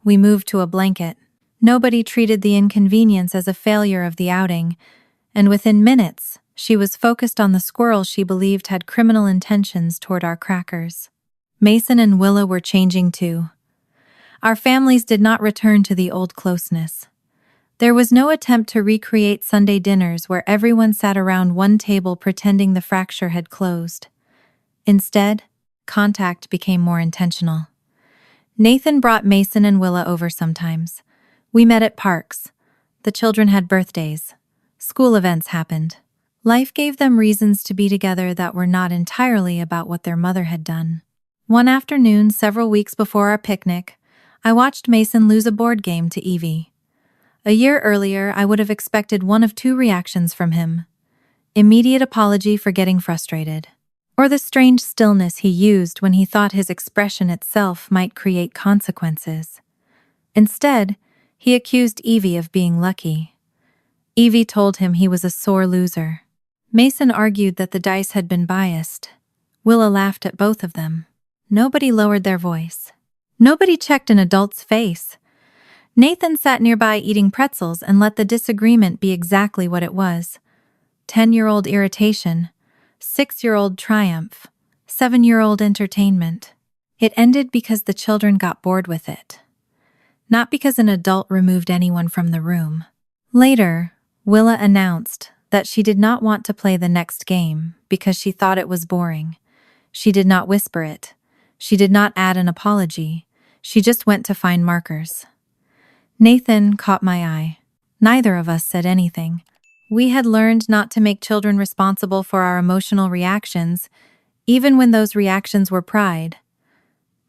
We moved to a blanket. Nobody treated the inconvenience as a failure of the outing, and within minutes, she was focused on the squirrel she believed had criminal intentions toward our crackers. Mason and Willa were changing too. Our families did not return to the old closeness. There was no attempt to recreate Sunday dinners where everyone sat around one table pretending the fracture had closed. Instead, contact became more intentional. Nathan brought Mason and Willa over sometimes. We met at parks. The children had birthdays. School events happened. Life gave them reasons to be together that were not entirely about what their mother had done. One afternoon, several weeks before our picnic, I watched Mason lose a board game to Evie. A year earlier, I would have expected one of two reactions from him: immediate apology for getting frustrated, or the strange stillness he used when he thought his expression itself might create consequences. Instead, he accused Evie of being lucky. Evie told him he was a sore loser. Mason argued that the dice had been biased. Willa laughed at both of them. Nobody lowered their voice. Nobody checked an adult's face. Nathan sat nearby eating pretzels and let the disagreement be exactly what it was: 10-year-old irritation, 6-year-old triumph, 7-year-old entertainment. It ended because the children got bored with it, not because an adult removed anyone from the room. Later, Willa announced that she did not want to play the next game because she thought it was boring. She did not whisper it. She did not add an apology. She just went to find markers. Nathan caught my eye. Neither of us said anything. We had learned not to make children responsible for our emotional reactions, even when those reactions were pride.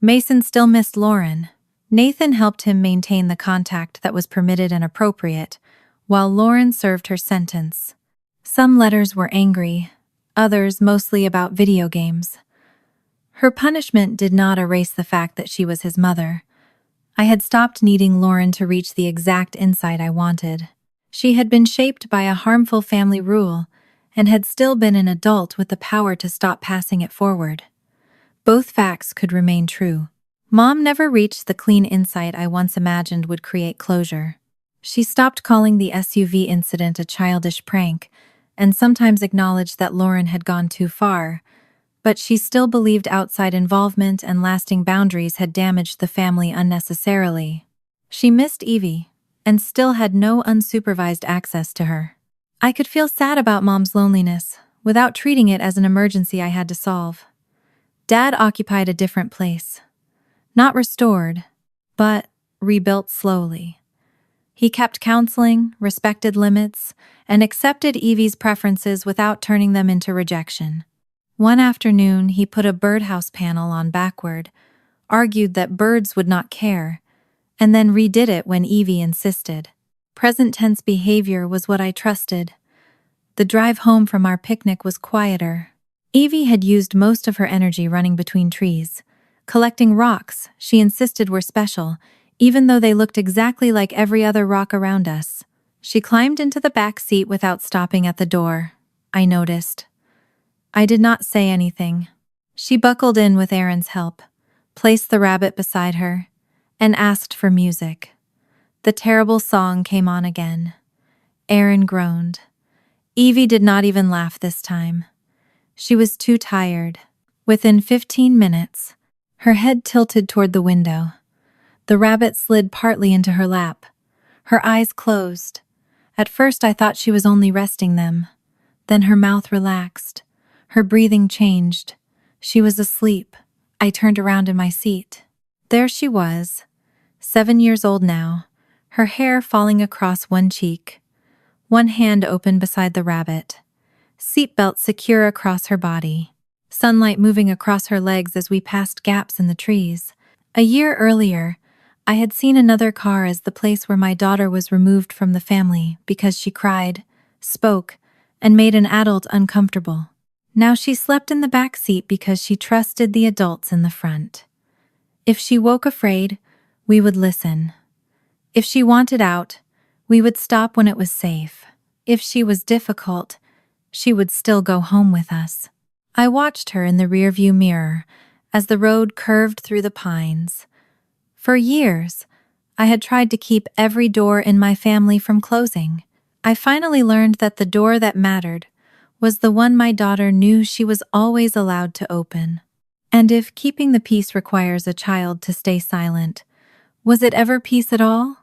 Mason still missed Lauren. Nathan helped him maintain the contact that was permitted and appropriate, while Lauren served her sentence. Some letters were angry, others mostly about video games. Her punishment did not erase the fact that she was his mother. I had stopped needing Lauren to reach the exact insight I wanted. She had been shaped by a harmful family rule and had still been an adult with the power to stop passing it forward. Both facts could remain true. Mom never reached the clean insight I once imagined would create closure. She stopped calling the SUV incident a childish prank and sometimes acknowledged that Lauren had gone too far, but she still believed outside involvement and lasting boundaries had damaged the family unnecessarily. She missed Evie and still had no unsupervised access to her. I could feel sad about Mom's loneliness without treating it as an emergency I had to solve. Dad occupied a different place. Not restored, but rebuilt slowly. He kept counseling, respected limits, and accepted Evie's preferences without turning them into rejection. One afternoon, he put a birdhouse panel on backward, argued that birds would not care, and then redid it when Evie insisted. Present tense behavior was what I trusted. The drive home from our picnic was quieter. Evie had used most of her energy running between trees, collecting rocks she insisted were special, even though they looked exactly like every other rock around us. She climbed into the back seat without stopping at the door. I noticed. I did not say anything. She buckled in with Aaron's help, placed the rabbit beside her, and asked for music. The terrible song came on again. Aaron groaned. Evie did not even laugh this time. She was too tired. Within 15 minutes, her head tilted toward the window. The rabbit slid partly into her lap. Her eyes closed. At first I thought she was only resting them. Then her mouth relaxed. Her breathing changed. She was asleep. I turned around in my seat. There she was, 7 years old now, her hair falling across one cheek, one hand open beside the rabbit, seatbelt secure across her body, sunlight moving across her legs as we passed gaps in the trees. A year earlier, I had seen another car as the place where my daughter was removed from the family because she cried, spoke, and made an adult uncomfortable. Now she slept in the back seat because she trusted the adults in the front. If she woke afraid, we would listen. If she wanted out, we would stop when it was safe. If she was difficult, she would still go home with us. I watched her in the rearview mirror as the road curved through the pines. For years, I had tried to keep every door in my family from closing. I finally learned that the door that mattered was the one my daughter knew she was always allowed to open. And if keeping the peace requires a child to stay silent, was it ever peace at all?